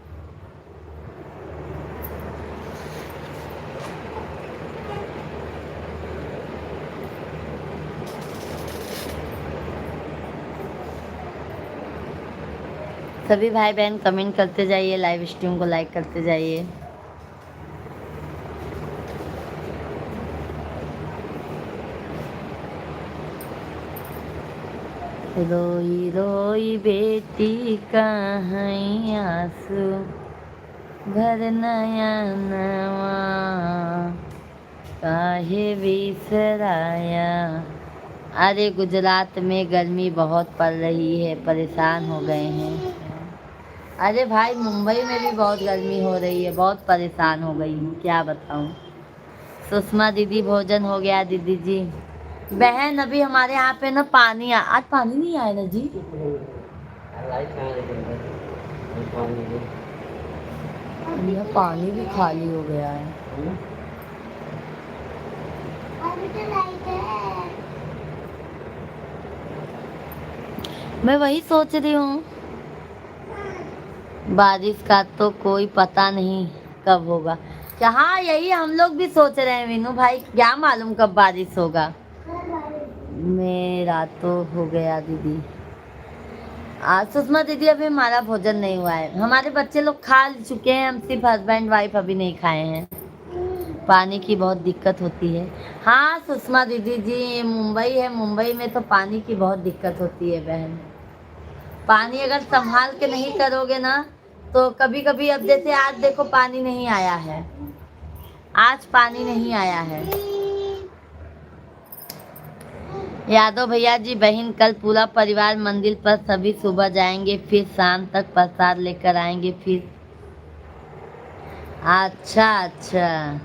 सभी भाई बहन कमेंट करते जाइए, लाइव स्ट्रीम को लाइक करते जाइए। रोई रोई बेटी कहाँ आंसू भर नया नवा, काहे बिसराया। अरे गुजरात में गर्मी बहुत पड़ रही है, परेशान हो गए हैं। अरे भाई मुंबई में भी बहुत गर्मी हो रही है, बहुत परेशान हो गई हूँ, क्या बताऊँ। सुषमा दीदी भोजन हो गया दीदी जी। बहन अभी हमारे यहाँ पे ना पानी आज पानी नहीं आया ना जी। यह पानी भी खाली हो गया है। अभी तो लाइट है। मैं वही सोच रही हूँ, बारिश का तो कोई पता नहीं कब होगा। क्या हाँ यही हम लोग भी सोच रहे हैं वीनू भाई, क्या मालूम कब बारिश होगा। मेरा तो हो गया दीदी। आज सुषमा दीदी अभी हमारा भोजन नहीं हुआ है, हमारे बच्चे लोग खा चुके हैं, हम सिर्फ हस्बैंड वाइफ अभी नहीं खाए हैं। पानी की बहुत दिक्कत होती है। हाँ सुषमा दीदी जी मुंबई है, मुंबई में तो पानी की बहुत दिक्कत होती है बहन। पानी अगर संभाल के नहीं करोगे ना तो कभी कभी, अब जैसे आज देखो पानी नहीं आया है, आज पानी नहीं आया है। यादव भैया जी बहन कल पूरा परिवार मंदिर पर सभी सुबह जाएंगे, फिर शाम तक प्रसाद लेकर आएंगे फिर। अच्छा अच्छा,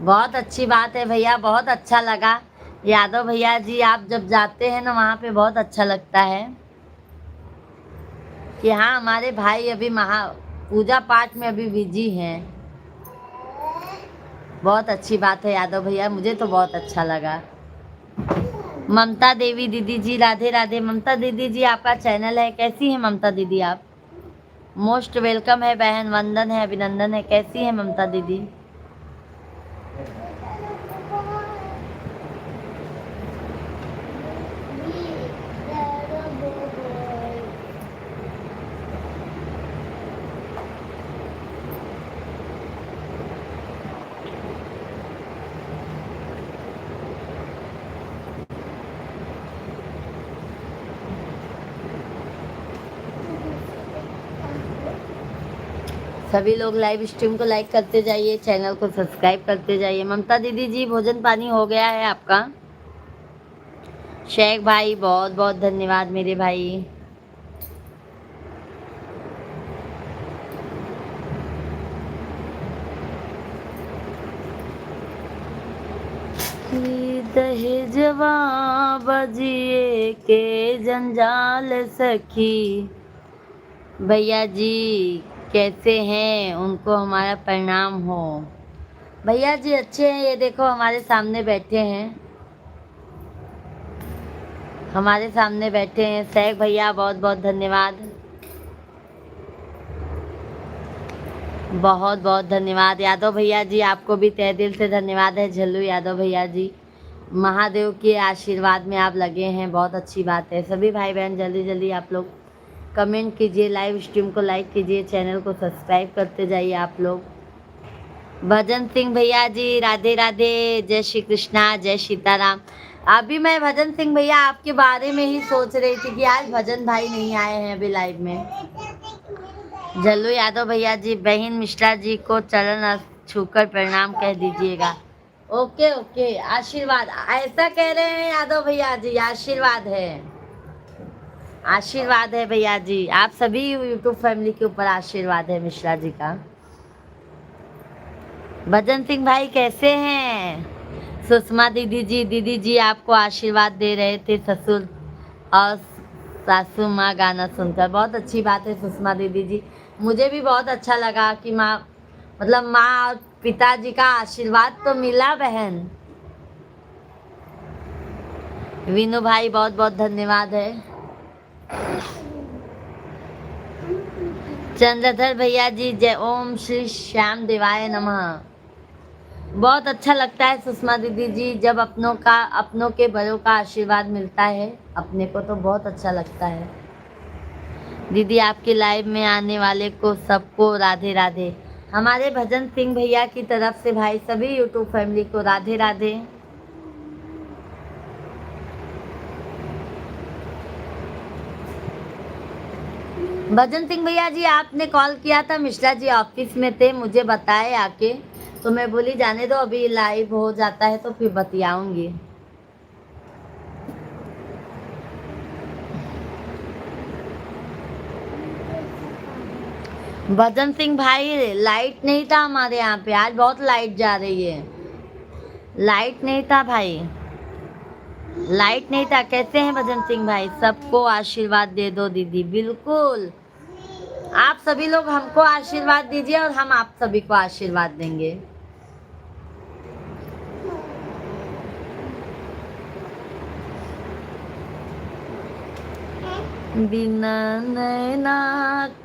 बहुत अच्छी बात है भैया, बहुत अच्छा लगा। यादव भैया जी आप जब जाते हैं ना वहाँ पे बहुत अच्छा लगता है कि हाँ हमारे भाई अभी महा पूजा पाठ में अभी बिजी हैं। बहुत अच्छी बात है यादव भैया, मुझे तो बहुत अच्छा लगा। ममता देवी दीदी जी राधे राधे। ममता दीदी जी आपका चैनल है, कैसी है ममता दीदी आप? मोस्ट वेलकम है बहन, वंदन है, अभिनंदन है। कैसी है ममता दीदी? सभी लोग लाइव स्ट्रीम को लाइक करते जाइए, चैनल को सब्सक्राइब करते जाइए। ममता दीदी जी, भोजन पानी हो गया है आपका? शेख भाई बहुत बहुत धन्यवाद मेरे भाई। दहेजवा बजिए के जंजाल सखी। भैया जी कैसे हैं? उनको हमारा प्रणाम हो। भैया जी अच्छे हैं, ये देखो हमारे सामने बैठे हैं, हमारे सामने बैठे हैं। शेख भैया बहुत बहुत धन्यवाद, बहुत बहुत धन्यवाद। यादव भैया जी आपको भी तहे दिल से धन्यवाद है। झल्लू यादव भैया जी, महादेव के आशीर्वाद में आप लगे हैं, बहुत अच्छी बात है। सभी भाई बहन जल्दी जल्दी आप लोग कमेंट कीजिए, लाइव स्ट्रीम को लाइक कीजिए, चैनल को सब्सक्राइब करते जाइए आप लोग। भजन सिंह भैया जी राधे राधे, जय श्री कृष्णा, जय सीताराम। अभी मैं भजन सिंह भैया आपके बारे में ही सोच रही थी कि आज भजन भाई नहीं आए हैं अभी लाइव में। जल्लू यादव भैया जी, बहन मिश्रा जी को चरण छूकर प्रणाम कह दीजिएगा। ओके ओके, आशीर्वाद ऐसा कह रहे हैं यादव भैया जी, आशीर्वाद है, आशीर्वाद है भैया जी। आप सभी यूट्यूब फैमिली के ऊपर आशीर्वाद है मिश्रा जी का। भजन सिंह भाई कैसे हैं? सुषमा दीदी जी आपको आशीर्वाद दे रहे थे ससुर और सासू माँ गाना सुनकर। बहुत अच्छी बात है सुषमा दीदी जी, मुझे भी बहुत अच्छा लगा कि माँ मतलब माँ और पिताजी का आशीर्वाद तो मिला बहन। विनू भाई बहुत बहुत धन्यवाद है। चंद्रधर भैया जी, जय ओम श्री श्याम देवाय नमः। बहुत अच्छा लगता है सुषमा दीदी जी, जब अपनों के बड़ों का आशीर्वाद मिलता है अपने को तो बहुत अच्छा लगता है। दीदी आपके लाइव में आने वाले को सबको राधे राधे। हमारे भजन सिंह भैया की तरफ से भाई सभी यूट्यूब फैमिली को राधे राधे। भजन सिंह भैया जी आपने कॉल किया था, मिश्रा जी ऑफिस में थे, मुझे बताए आके, तो मैं बोली जाने दो अभी लाइव हो जाता है तो फिर बतियाऊंगी। भजन सिंह भाई लाइट नहीं था हमारे यहाँ पे, आज बहुत लाइट जा रही है। लाइट नहीं था भाई, लाइट नहीं था। कैसे हैं भजन सिंह भाई? सबको आशीर्वाद दे दो दीदी। बिल्कुल, आप सभी लोग हमको आशीर्वाद दीजिए और हम आप सभी को आशीर्वाद देंगे। बिना नैना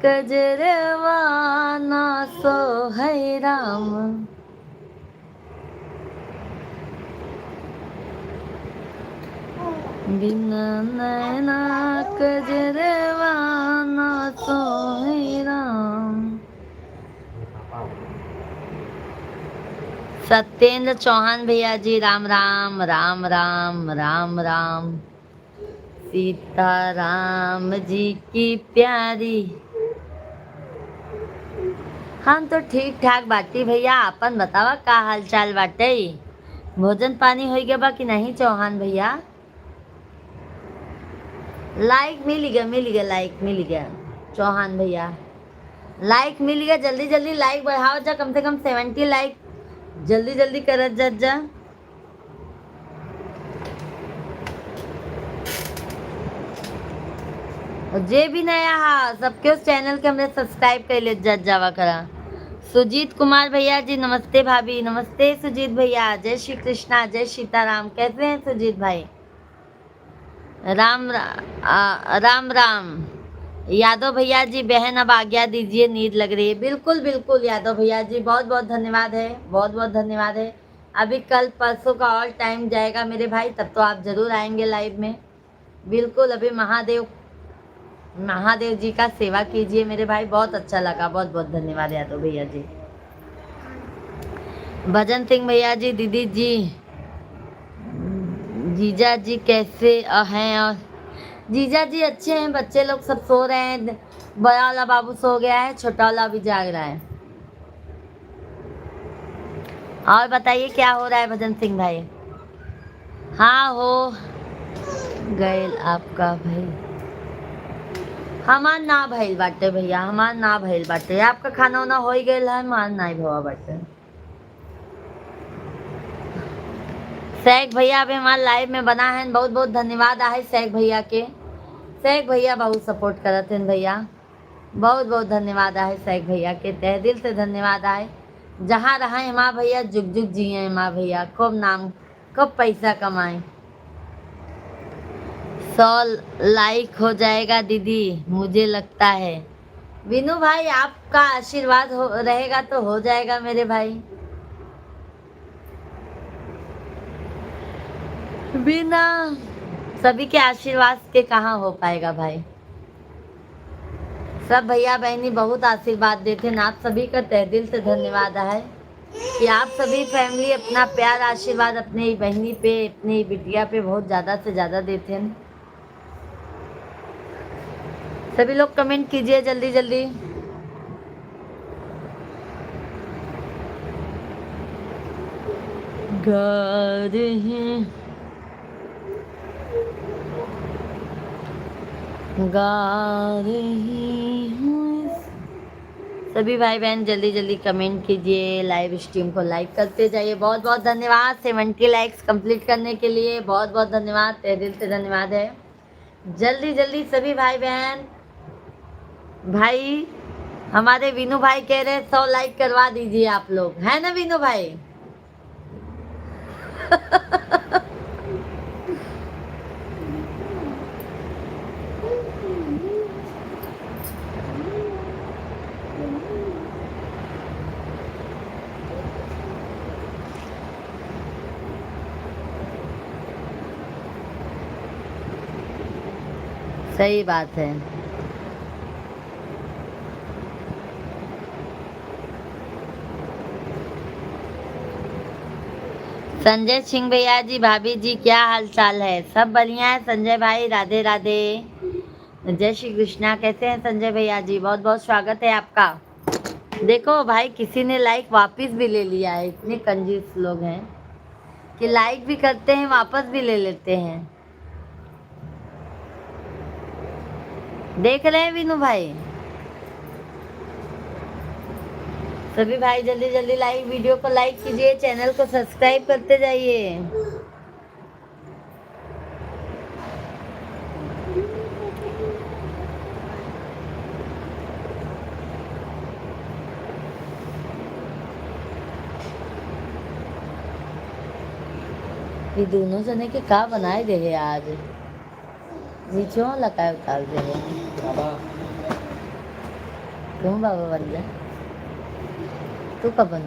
कजरवा ना सोहै राम। बिना नैना कजरवा ना सोहै राम। सत्येंद्र चौहान भैया जी राम राम राम राम राम राम। सीता राम जी की प्यारी। हम तो ठीक ठाक बाटी भैया, अपन बतावा का हाल चाल बाटे? भोजन पानी हो गया बा कि नहीं चौहान भैया? लाइक मिल गया लाइक मिल गया चौहान भैया, लाइक मिल गया। जल्दी जल्दी लाइक बढ़ाओ जा, कम से कम 70 लाइक जल्दी जल्दी करत जा। और जे भी नया हा सबके उस चैनल के हमने सब्सक्राइब कर ले जावा करा। सुजीत कुमार भैया जी नमस्ते भाभी। नमस्ते सुजीत भैया, जय श्री कृष्णा, जय सीताराम। कैसे हैं सुजीत भाई? राम राम। यादव भैया जी, बहन अब आज्ञा दीजिए, नींद लग रही है। बिल्कुल बिल्कुल यादव भैया जी, बहुत बहुत धन्यवाद है, बहुत बहुत धन्यवाद है। अभी कल परसों का और टाइम जाएगा मेरे भाई, तब तो आप जरूर आएंगे लाइव में। बिल्कुल, अभी महादेव जी का सेवा कीजिए मेरे भाई। बहुत अच्छा लगा, बहुत बहुत धन्यवाद यादव भैया जी। भजन सिंह भैया जी, दीदी जी, जीजा जी कैसे हैं? और जीजा जी अच्छे हैं, बच्चे लोग सब सो रहे हैं। बड़ा वाला बाबू सो गया है, छोटा वाला भी जाग रहा है। और बताइए क्या हो रहा है भजन सिंह भाई? हाँ हो गए आपका भाई? हमार ना भइल बाटे भैया, हमार ना भइल बाटे। आपका खाना वाना हो ही गइल है, हमार ना भवा बाटे। शेख भैया अभी हमारे लाइव में बना है, बहुत बहुत धन्यवाद आहे शेख भैया के। शेख भैया बहुत सपोर्ट करत हैं भैया, बहुत बहुत धन्यवाद आहे शेख भैया के, तहे दिल से धन्यवाद आहे। जहाँ रहे हमार भैया जुग जुग जिए हमार भैया, खूब नाम खूब पैसा कमाए। 100 लाइक हो जाएगा दीदी मुझे लगता है। विनू भाई आपका आशीर्वाद रहेगा तो हो जाएगा मेरे भाई। बिना सभी के आशीर्वाद के कहाँ हो पाएगा भाई। सब भैया बहनी बहुत आशीर्वाद देते हैं, आप सभी का तहे दिल से धन्यवाद है कि आप सभी फैमिली अपना प्यार आशीर्वाद अपने बहनी पे, अपनी बिटिया पे बहुत ज़्यादा से ज़्यादा देते हैं। सभी लोग कमेंट कीजिए जल्दी जल्दी। गा रही हूँ। सभी भाई बहन जल्दी जल्दी कमेंट कीजिए, लाइव स्ट्रीम को लाइक करते जाइए। बहुत बहुत धन्यवाद 70 लाइक्स कंप्लीट करने के लिए, बहुत बहुत धन्यवाद, तहे दिल से धन्यवाद है। जल्दी जल्दी सभी भाई बहन। भाई हमारे विनू भाई कह रहे 100 लाइक करवा दीजिए आप लोग, है ना विनू भाई? सही बात है। संजय सिंह भैया जी, भाभी जी क्या हाल चाल है? सब बढ़िया है संजय भाई, राधे राधे, जय श्री कृष्णा। कैसे हैं संजय भैया जी? बहुत बहुत स्वागत है आपका। देखो भाई किसी ने लाइक वापस भी ले लिया है, इतने कंजूस लोग हैं कि लाइक भी करते हैं वापस भी ले लेते हैं। देख रहे हैं विनू भाई? सभी भाई जल्दी जल्दी लाइक वीडियो को लाइक कीजिए, चैनल को सब्सक्राइब करते जाइए। ये दोनों जने के का बनाए दे है आज नीचे लगा उतार दे है। क्यों बाबा बन जा, तू कब बन?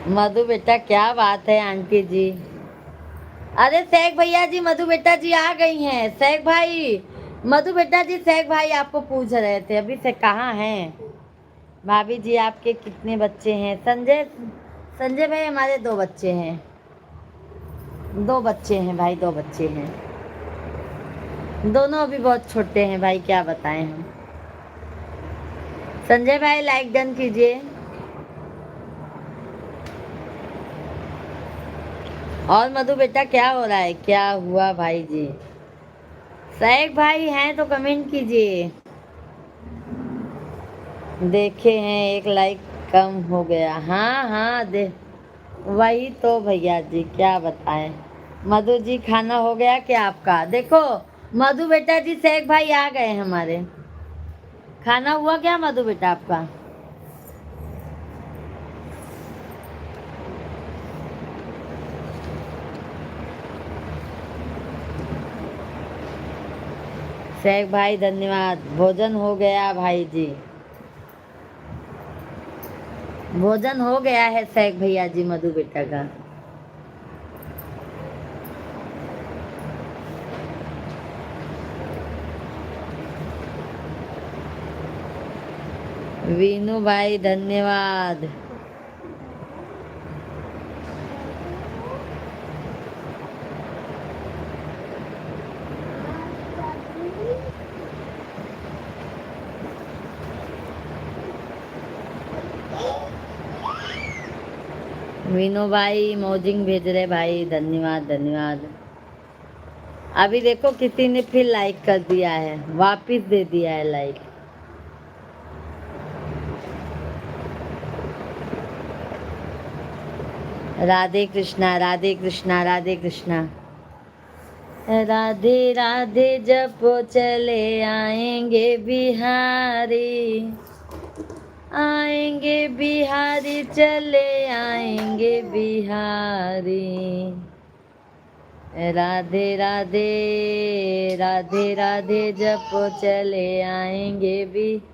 मधु बेटा क्या बात है आंटी जी। अरे शेख भैया जी मधु बेटा जी आ गई हैं। शेख भाई मधु बेटा जी, शेख भाई आपको पूछ रहे थे अभी से कहाँ हैं। भाभी जी आपके कितने बच्चे हैं? संजय भाई हमारे 2 बच्चे हैं, 2 बच्चे हैं भाई, 2 बच्चे हैं। दोनों अभी बहुत छोटे हैं भाई, क्या बताएं हम। संजय भाई लाइक डन कीजिए। और मधु बेटा क्या हो रहा है? क्या हुआ भाई जी? शेख भाई हैं तो कमेंट कीजिए। देखे हैं 1 लाइक कम हो गया। हाँ हाँ दे वही तो भैया जी क्या बताएं। मधु जी खाना हो गया क्या आपका? देखो मधु बेटा जी शेख भाई आ गए हमारे। खाना हुआ क्या मधु बेटा आपका? शेख भाई धन्यवाद, भोजन हो गया भाई जी, भोजन हो गया है शेख भैया जी मधु बेटा का। वीनू भाई धन्यवाद। वीनू भाई मोजिंग भेज रहे भाई, धन्यवाद धन्यवाद। अभी देखो किसी ने फिर लाइक कर दिया है, वापिस दे दिया है लाइक। राधे कृष्णा राधे कृष्णा राधे कृष्णा। राधे राधे जपो चले आएंगे बिहारी, आएंगे बिहारी चले आएंगे बिहारी। राधे राधे राधे राधे जपो चले आएंगे बिहारी।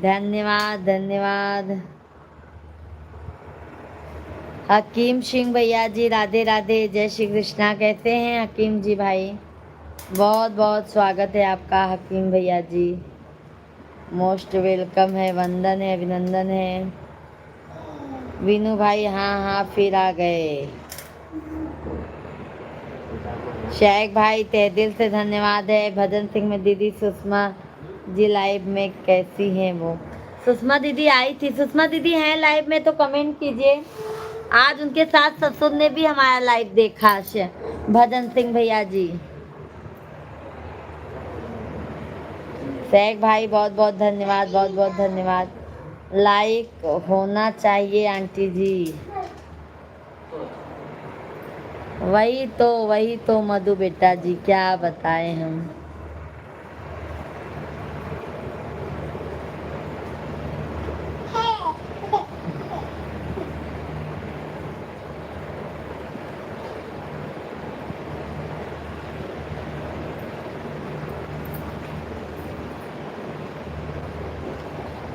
धन्यवाद धन्यवाद। हकीम सिंह भैया जी राधे राधे, जय श्री कृष्णा। कैसे हैं हकीम जी भाई? बहुत बहुत स्वागत है आपका हकीम भैया जी, मोस्ट वेलकम है, वंदन है, अभिनंदन है। वीनू भाई हाँ हाँ फिर आ गए। शेख भाई तहे दिल से धन्यवाद है। भजन सिंह में दीदी सुषमा जी लाइव में कैसी हैं वो? सुषमा दीदी आई थी, सुषमा दीदी हैं लाइव में तो कमेंट कीजिए। आज उनके साथ ससुर ने भी हमारा लाइव देखा, भजन सिंह भैया जी। शेख भाई बहुत बहुत धन्यवाद, बहुत बहुत धन्यवाद। लाइक होना चाहिए आंटी जी। वही तो मधु बेटा जी, क्या बताएं हम।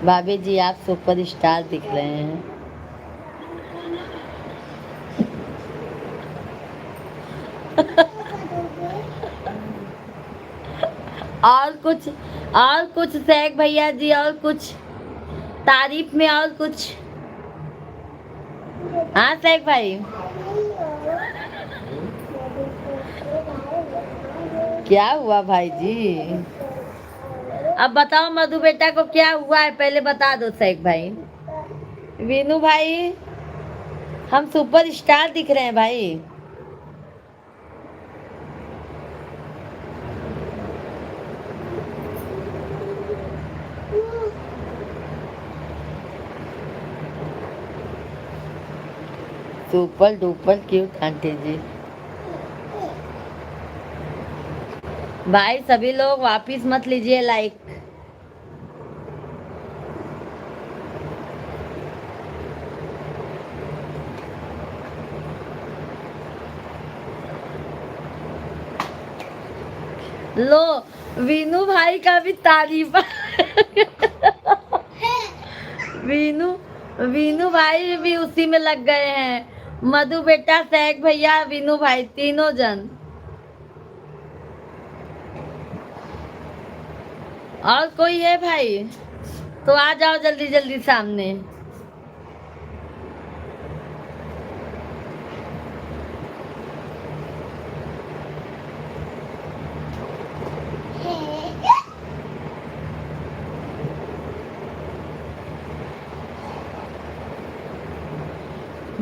भाभी जी आप सुपर स्टार दिख रहे हैं। और कुछ शेख भैया जी, और कुछ तारीफ में, और कुछ। हाँ शेख भाई क्या हुआ भाई जी? अब बताओ मधु बेटा को क्या हुआ है, पहले बता दो शेख भाई। वीनू भाई हम सुपर स्टार दिख रहे हैं भाई। सुपर डुपर क्यूट आंटी जी। भाई सभी लोग वापिस मत लीजिए लाइक। लो वीनू भाई का भी तारीफ। वीनू भाई भी उसी में लग गए हैं। मधु बेटा, शेख भैया, वीनू भाई, तीनों जन। और कोई है भाई तो आ जाओ जल्दी जल्दी सामने।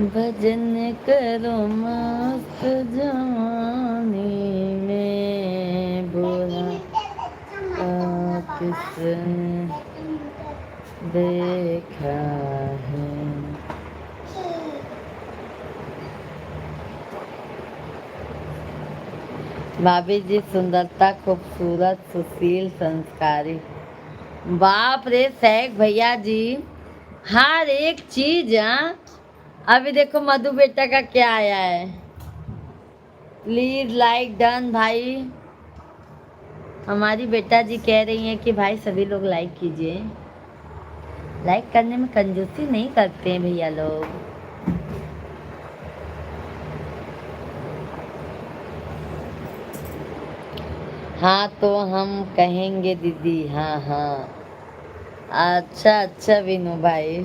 भजन करो मस्त जवानी में, बुरा किसने देखा है। भाभी जी सुंदरता, खूबसूरत, सुशील, संस्कारी। बाप रे शेख भैया जी, हर एक चीज। अभी देखो मधु बेटा का क्या आया है। प्लीज लाइक डन भाई। हमारी बेटा जी कह रही हैं कि भाई सभी लोग लाइक कीजिए। लाइक करने में कंजूसी नहीं करते हैं भैया लोग। हाँ तो हम कहेंगे दीदी। हाँ हाँ अच्छा अच्छा वीनू भाई।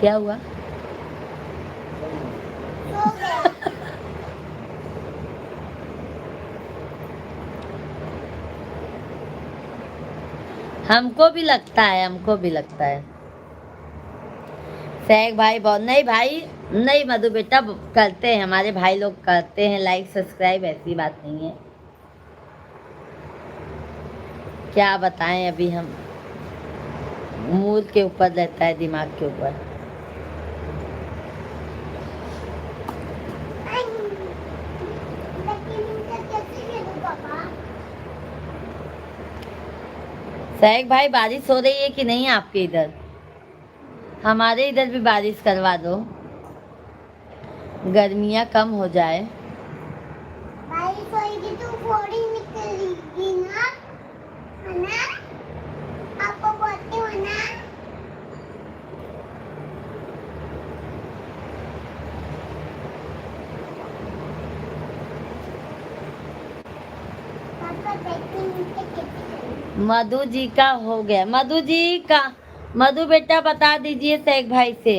क्या हुआ? हमको भी लगता है, हमको भी लगता है। सहग भाई बहुत नहीं भाई, नहीं मधु बेटा करते हैं, हमारे भाई लोग करते हैं लाइक सब्सक्राइब, ऐसी बात नहीं है। क्या बताएं, अभी हम मूड के ऊपर रहता है, दिमाग के ऊपर। सहग भाई बारिश हो रही है कि नहीं आपके इधर? हमारे इधर भी बारिश करवा दो, गर्मियाँ कम हो जाए। बारिश होएगी तो फोड़ी निकलेगी ना, है ना? आपको बोलती हो ना? पापा बैडमिंटन कैसे खेलें? मधु जी का हो गया, मधु जी का, मधु बेटा बता दीजिए सहग भाई से।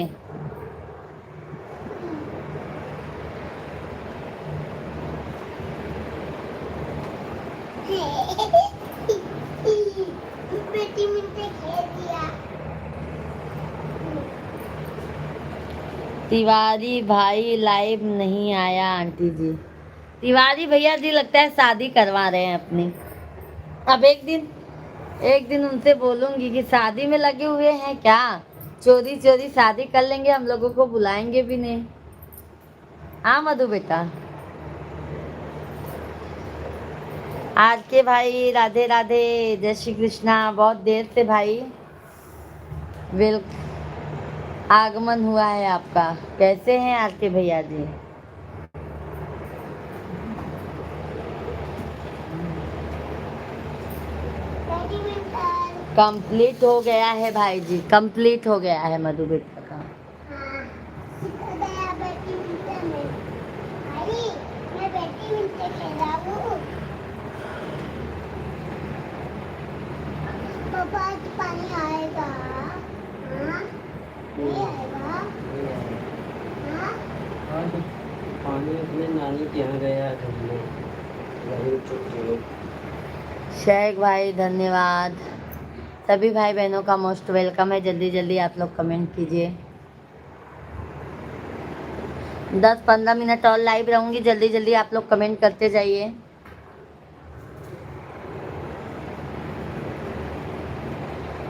बैडमिंटन खेल दिया। तिवारी भाई लाइव नहीं आया आंटी जी। तिवारी भैया जी लगता है शादी करवा रहे हैं अपनी। अब एक दिन उनसे बोलूंगी कि शादी में लगे हुए हैं क्या, चोरी चोरी शादी कर लेंगे, हम लोगों को बुलाएंगे भी नहीं। हाँ मधु बेटा। आज के भाई राधे राधे, जय श्री कृष्णा। बहुत देर से भाई वेल आगमन हुआ है आपका। कैसे हैं आज के भैया जी? बैडमिंटन। कंप्लीट हो गया है भाई जी, कंप्लीट हो गया है मधु बेटा का। हाँ, सीख गया बैडमिंटन में। भाई, मैं बैडमिंटन खेल रहा हूँ। पापा आज पानी आएगा? हाँ? नहीं आएगा? हाँ? पानी अपने नानी के यहाँ गया घूमने, वहीं चुटकी। शेख भाई धन्यवाद। सभी भाई बहनों का मोस्ट वेलकम है। जल्दी जल्दी आप लोग कमेंट कीजिए। 10-15 मिनट और लाइव रहूंगी, जल्दी जल्दी आप लोग कमेंट करते जाइए।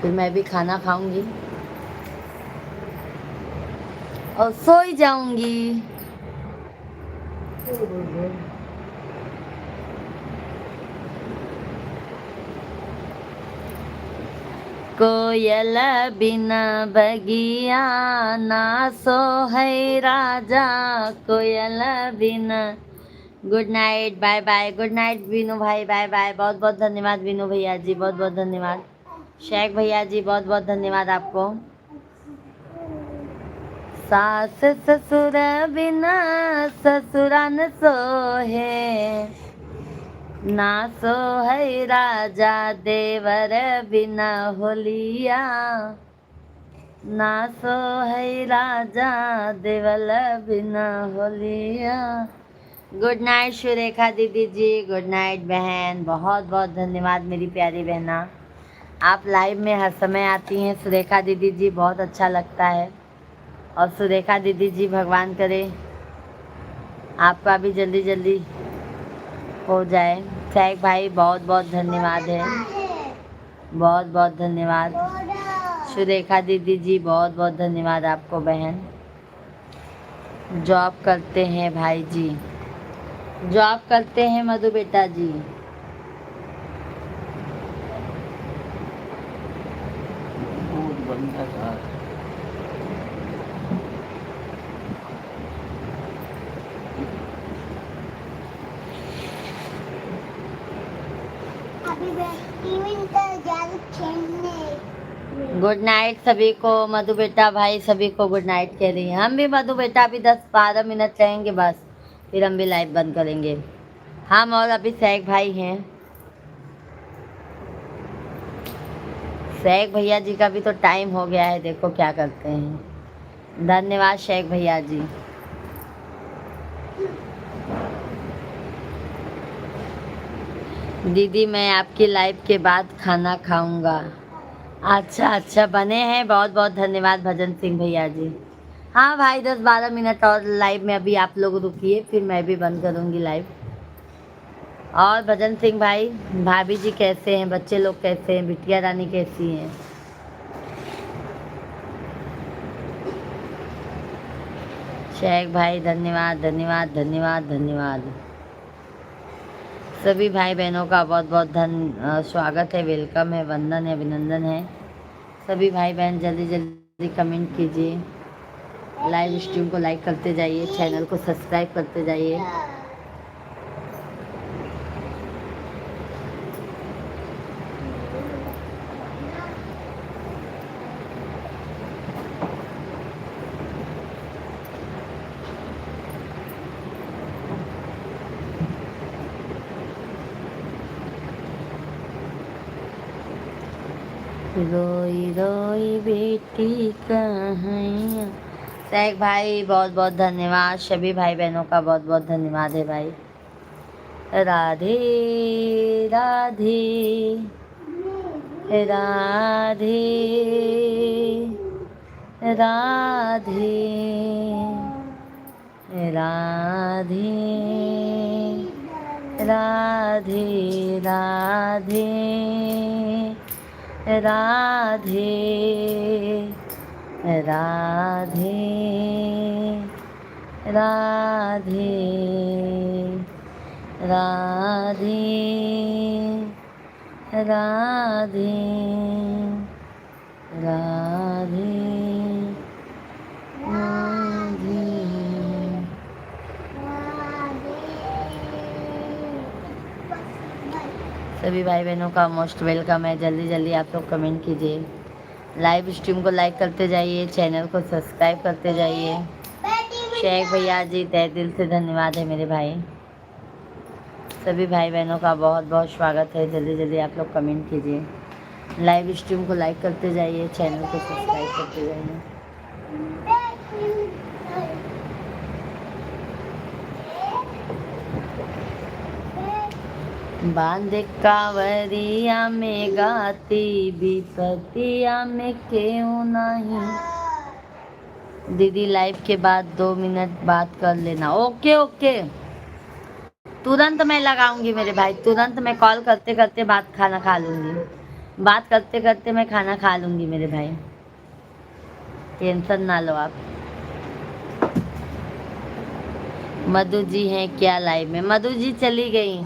फिर मैं भी खाना खाऊंगी और सो ही जाऊंगी। कोयल बिना बगिया ना सो है राजा, कोयल बिना। Good night, bye bye, good night Vinu भाई, बाय बाय। बहुत बहुत धन्यवाद विनू भैया जी, बहुत बहुत धन्यवाद। शेख भैया जी बहुत बहुत धन्यवाद आपको। सास ससुर बिना ससुरा न सोहे, ना सो है राजा देवर बिना होलिया, ना सो है राजा देवल बिना होलिया। गुड नाइट सुरेखा दीदी जी, गुड नाइट बहन। बहुत बहुत धन्यवाद मेरी प्यारी बहना, आप लाइव में हर समय आती हैं। सुरेखा दीदी जी बहुत अच्छा लगता है। और सुरेखा दीदी जी भगवान करे आपका भी जल्दी जल्दी हो जाए। शेख भाई बहुत बहुत धन्यवाद है, बहुत बहुत धन्यवाद। सुरेखा दीदी जी बहुत बहुत धन्यवाद आपको बहन। जॉब करते हैं भाई जी, जॉब करते हैं मधु बेटा जी। दूध बनता था। अभी बैडमिंटन ज्यादा खेलने। गुड नाइट सभी को। मधु बेटा भाई सभी को गुड नाइट कह रही हैं। हम भी मधु बेटा अभी 10-12 मिनट रहेंगे बस, फिर हम भी लाइव बंद करेंगे। हम और अभी शेख भाई हैं। शेख भैया जी का भी तो टाइम हो गया है, देखो क्या करते हैं। धन्यवाद शेख भैया जी। दीदी मैं आपकी लाइव के बाद खाना खाऊंगा। अच्छा अच्छा बने हैं, बहुत बहुत धन्यवाद भजन सिंह भैया जी। हाँ भाई 10-12 मिनट और लाइव में अभी आप लोग रुकिए, फिर मैं भी बंद करूँगी लाइव। और भजन सिंह भाई, भाभी जी कैसे हैं, बच्चे लोग कैसे हैं, बिटिया रानी कैसी हैं? शेख भाई धन्यवाद धन्यवाद धन्यवाद धन्यवाद। सभी भाई बहनों का बहुत बहुत स्वागत है, वेलकम है, वंदन है, अभिनंदन है। सभी भाई बहन जल्दी जल्दी कमेंट कीजिए, लाइव स्ट्रीम को लाइक करते जाइए, चैनल को सब्सक्राइब करते जाइए। रोई रोई बेटी कहाँ। शेख भाई बहुत बहुत धन्यवाद, सभी भाई बहनों का बहुत बहुत धन्यवाद है भाई। राधे राधे राधे राधे राधे राधे राधे राधे राधे राधे राधे राधे राधे राधे। सभी भाई बहनों का मोस्ट वेलकम है, जल्दी जल्दी आप लोग कमेंट कीजिए, लाइव स्ट्रीम को लाइक करते जाइए, चैनल को सब्सक्राइब करते जाइए। शेख भैया जी तहे दिल से धन्यवाद है मेरे भाई। सभी भाई बहनों का बहुत बहुत स्वागत है, जल्दी जल्दी आप लोग कमेंट कीजिए, लाइव स्ट्रीम को लाइक करते जाइए, चैनल को सब्सक्राइब करते जाइए। बांध कावरिया में गाती विपतिया में क्यों नहीं। दीदी लाइव के बाद 2 मिनट बात कर लेना। ओके ओके, तुरंत मैं लगाऊंगी मेरे भाई, तुरंत मैं कॉल करते करते बात खाना खा लूंगी, बात करते करते मैं खाना खा लूंगी मेरे भाई, टेंशन ना लो आप। मधु जी हैं क्या लाइव में? मधु जी चली गई,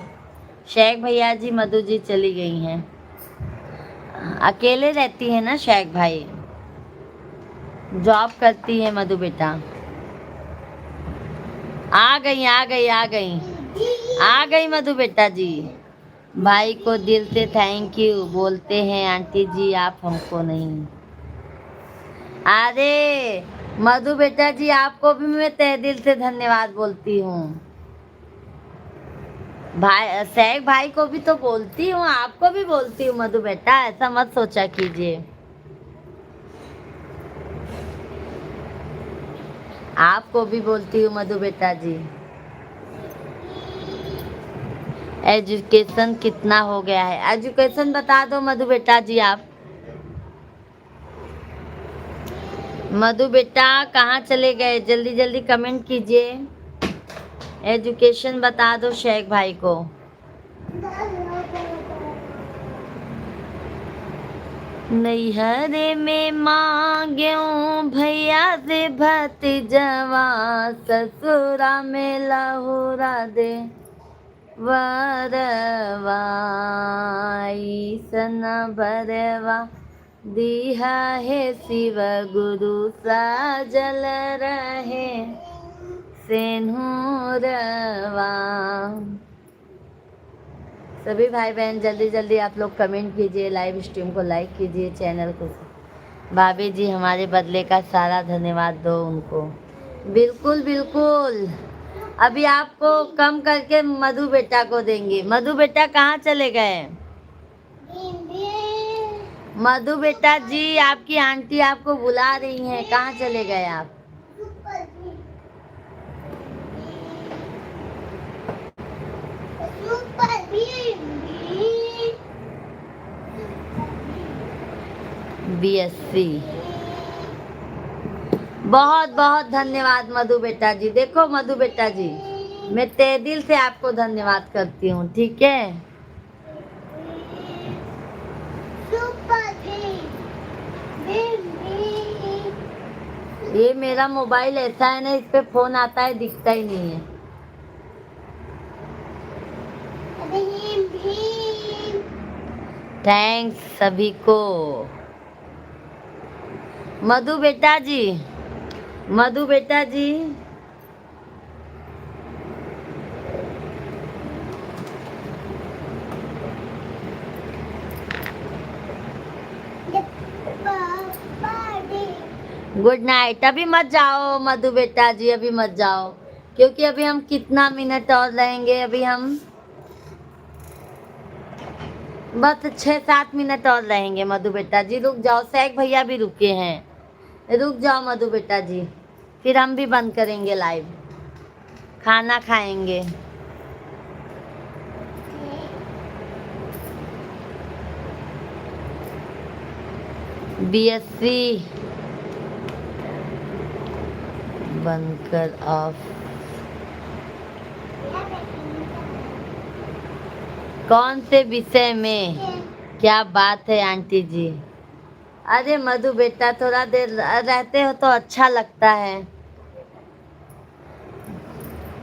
शेख भैया जी मधु जी चली गई हैं, अकेले रहती है ना शेख भाई, जॉब करती है मधु बेटा। आ गई आ गई आ गई आ गई मधु बेटा जी। भाई को दिल से थैंक यू बोलते हैं आंटी जी, आप हमको नहीं। अरे मधु बेटा जी आपको भी मैं तहे दिल से धन्यवाद बोलती हूँ, भाई शेख भाई को भी तो बोलती हूँ, आपको भी बोलती हूँ मधु बेटा, ऐसा मत सोचा कीजिए। आपको भी बोलती हूँ मधु बेटा जी। एजुकेशन कितना हो गया है? एजुकेशन बता दो मधु बेटा जी आप। मधु बेटा कहाँ चले गए? जल्दी जल्दी कमेंट कीजिए, एजुकेशन बता दो शेख भाई को। नैहरे में मांग्यूं भैया से भतीजवा, ससुरा में लहुरा दे वरवा, ईसन भरवा दिहा है शिव गुरु साजल रहे सेनुरवा। सभी भाई बहन जल्दी जल्दी आप लोग कमेंट कीजिए, लाइव स्ट्रीम को लाइक कीजिए, चैनल को। भाभी जी हमारे बदले का सारा धन्यवाद दो उनको। बिल्कुल बिल्कुल, अभी आपको कम करके मधु बेटा को देंगे। मधु बेटा कहाँ चले गए? मधु बेटा जी आपकी आंटी आपको बुला रही हैं, कहाँ चले गए आप? BSc। बहुत बहुत धन्यवाद मधु बेटा जी। देखो मधु बेटा जी, मैं तहे दिल से आपको धन्यवाद करती हूँ, ठीक है। सुपर ग्रीन ग्रीन ग्रीन ये मेरा मोबाइल ऐसा है ना, इस पे फोन आता है दिखता ही नहीं है। भीम भीम थैंक्स सभी को। मधु बेटा जी, मधु बेटा जी, पापा गुड नाइट। अभी मत जाओ मधु बेटा जी, अभी मत जाओ, क्योंकि अभी हम कितना मिनट और रहेंगे। अभी हम बस 6-7 मिनट और रहेंगे मधु बेटा जी। रुक जाओ, सैक भैया भी रुके हैं। रुक जाओ मधु बेटा जी, फिर हम भी बंद करेंगे लाइव, खाना खाएंगे। BSc बनकर ऑफ। कौन से विषय में? क्या बात है आंटी जी। अरे मधु बेटा, थोड़ा देर रहते हो तो अच्छा लगता है।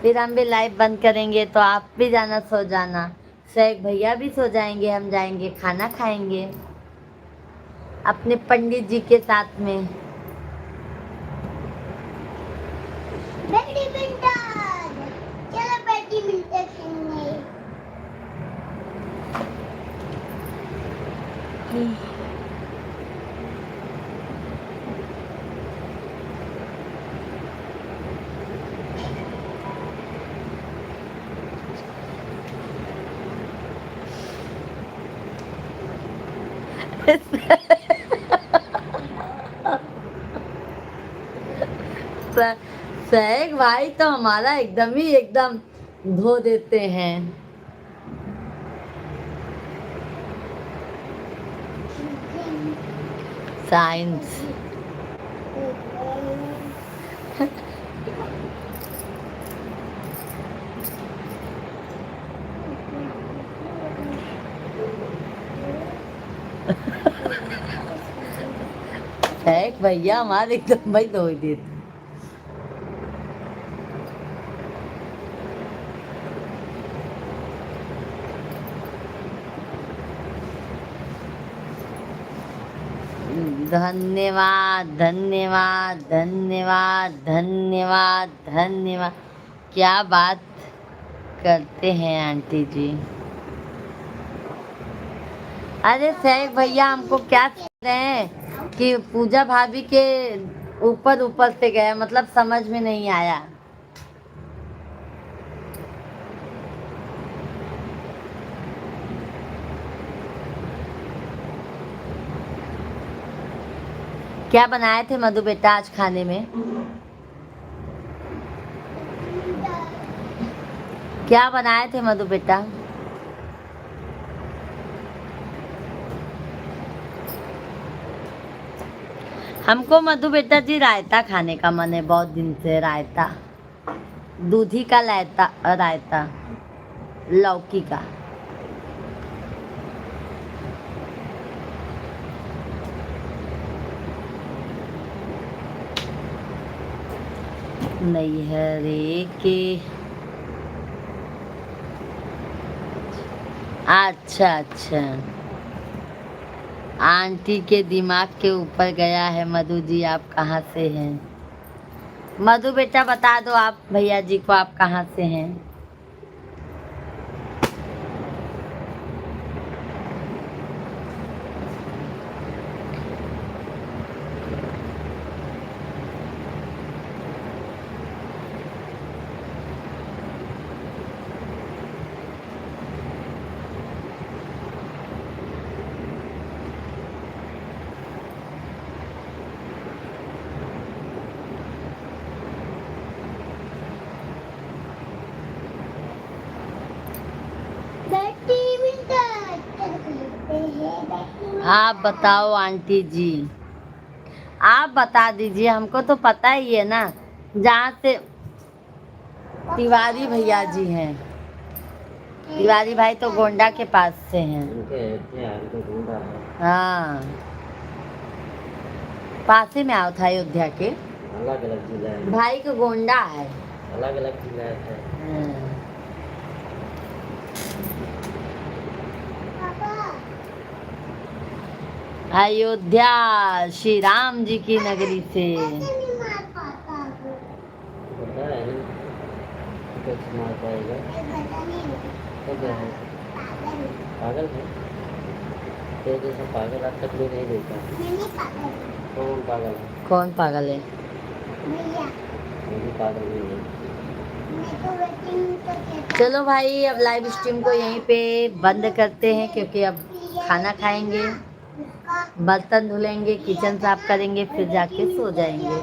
फिर हम भी लाइव बंद करेंगे तो आप भी जाना, सो जाना। शेख भैया भी सो जाएंगे, हम जाएंगे खाना खाएंगे अपने पंडित जी के साथ में। बैडमिंटन चलो बैडमिंटन खेलने। शेख भाई तो हमारा एकदम धो देते हैं। साइंस। शेख भैया हमारे एकदम भाई धो देते। धन्यवाद धन्यवाद धन्यवाद धन्यवाद धन्यवाद। क्या बात करते हैं आंटी जी। अरे शेख भैया हमको क्या कह रहे हैं कि पूजा भाभी के ऊपर ऊपर से गया, मतलब समझ में नहीं आया। क्या बनाए थे मधु बेटा आज खाने में? क्या बनाए थे मधु बेटा? हमको मधु बेटा जी रायता खाने का मन है बहुत दिन से। रायता, दूधी का रायता, रायता लौकी का। नैहरे के। अच्छा अच्छा, आंटी के दिमाग के ऊपर गया है। मधु जी आप कहाँ से हैं? मधु बेटा बता दो आप भैया जी को आप कहाँ से हैं। आप बताओ आंटी जी, आप बता दीजिए, हमको तो पता ही है ना जहाँ से तिवारी भैया जी हैं। तिवारी भाई तो गोंडा के पास से हैं। उनके हथियार को ढूंढा है। हाँ, पास ही में आओ था अयोध्या के। अलग अलग जिला है, भाई का गोंडा है। अलग अलग जिला है। हाँ। अयोध्या श्री राम जी की नगरी से। नहीं मार पाता वो। पता है ना कैसे मार पाएगा। ये पता नहीं तो क्या है, पागल है। पागल है। तेरे जैसा पागल आज तक मैं नहीं देखा। मैं नहीं पागल कौन पागल है? कौन पागल है? भैया, मैं भी पागल नहीं हूँ। मैं तो वेटिंग तो कहता चलो भाई, अब लाइव स्ट्रीम को यहीं पे बंद करते हैं क्योंकि अब खाना खाएंगे, उसका बर्तन धुलेंगे, किचन साफ करेंगे, फिर जाके सो जाएंगे।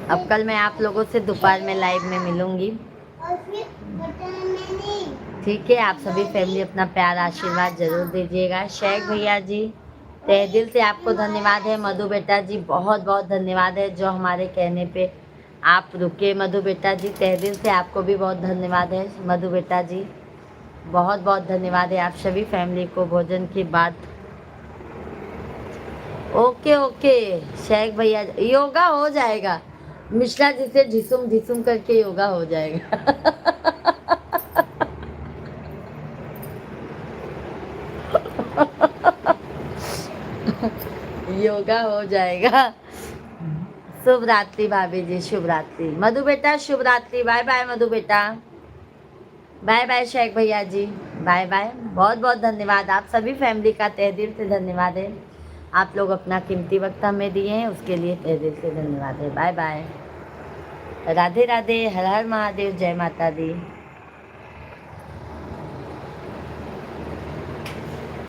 अब कल मैं आप लोगों से दोपहर में लाइव में मिलूंगी। और फिर बटन में नहीं। ठीक है, आप सभी फैमिली अपना प्यार आशीर्वाद जरूर दीजिएगा। शेख भैया जी, तहे दिल से आपको धन्यवाद है। मधु बेटा जी, बहुत बहुत धन्यवाद है जो हमारे कहने पे आप रुके। मधु बेटा जी, तहे दिल से आपको भी बहुत धन्यवाद है। मधु बेटा जी, बहुत बहुत धन्यवाद है आप सभी फैमिली को भोजन के बाद। ओके ओके शेख भैया, योगा हो जाएगा। मिश्रा जी से ढिसुम ढिसुम करके योगा हो जाएगा। योगा हो जाएगा। शुभ रात्रि भाभी जी, शुभ रात्रि। मधु बेटा शुभ रात्रि। बाय बाय मधु बेटा। बाय बाय शेख भैया जी, बाय बाय। बहुत बहुत धन्यवाद आप सभी फैमिली का, तहे दिल से धन्यवाद है। आप लोग अपना कीमती वक्त हमें दिए हैं, उसके लिए तहे दिल से धन्यवाद है। Bye bye. राधे राधे, हर हर महादेव, जय माता दी।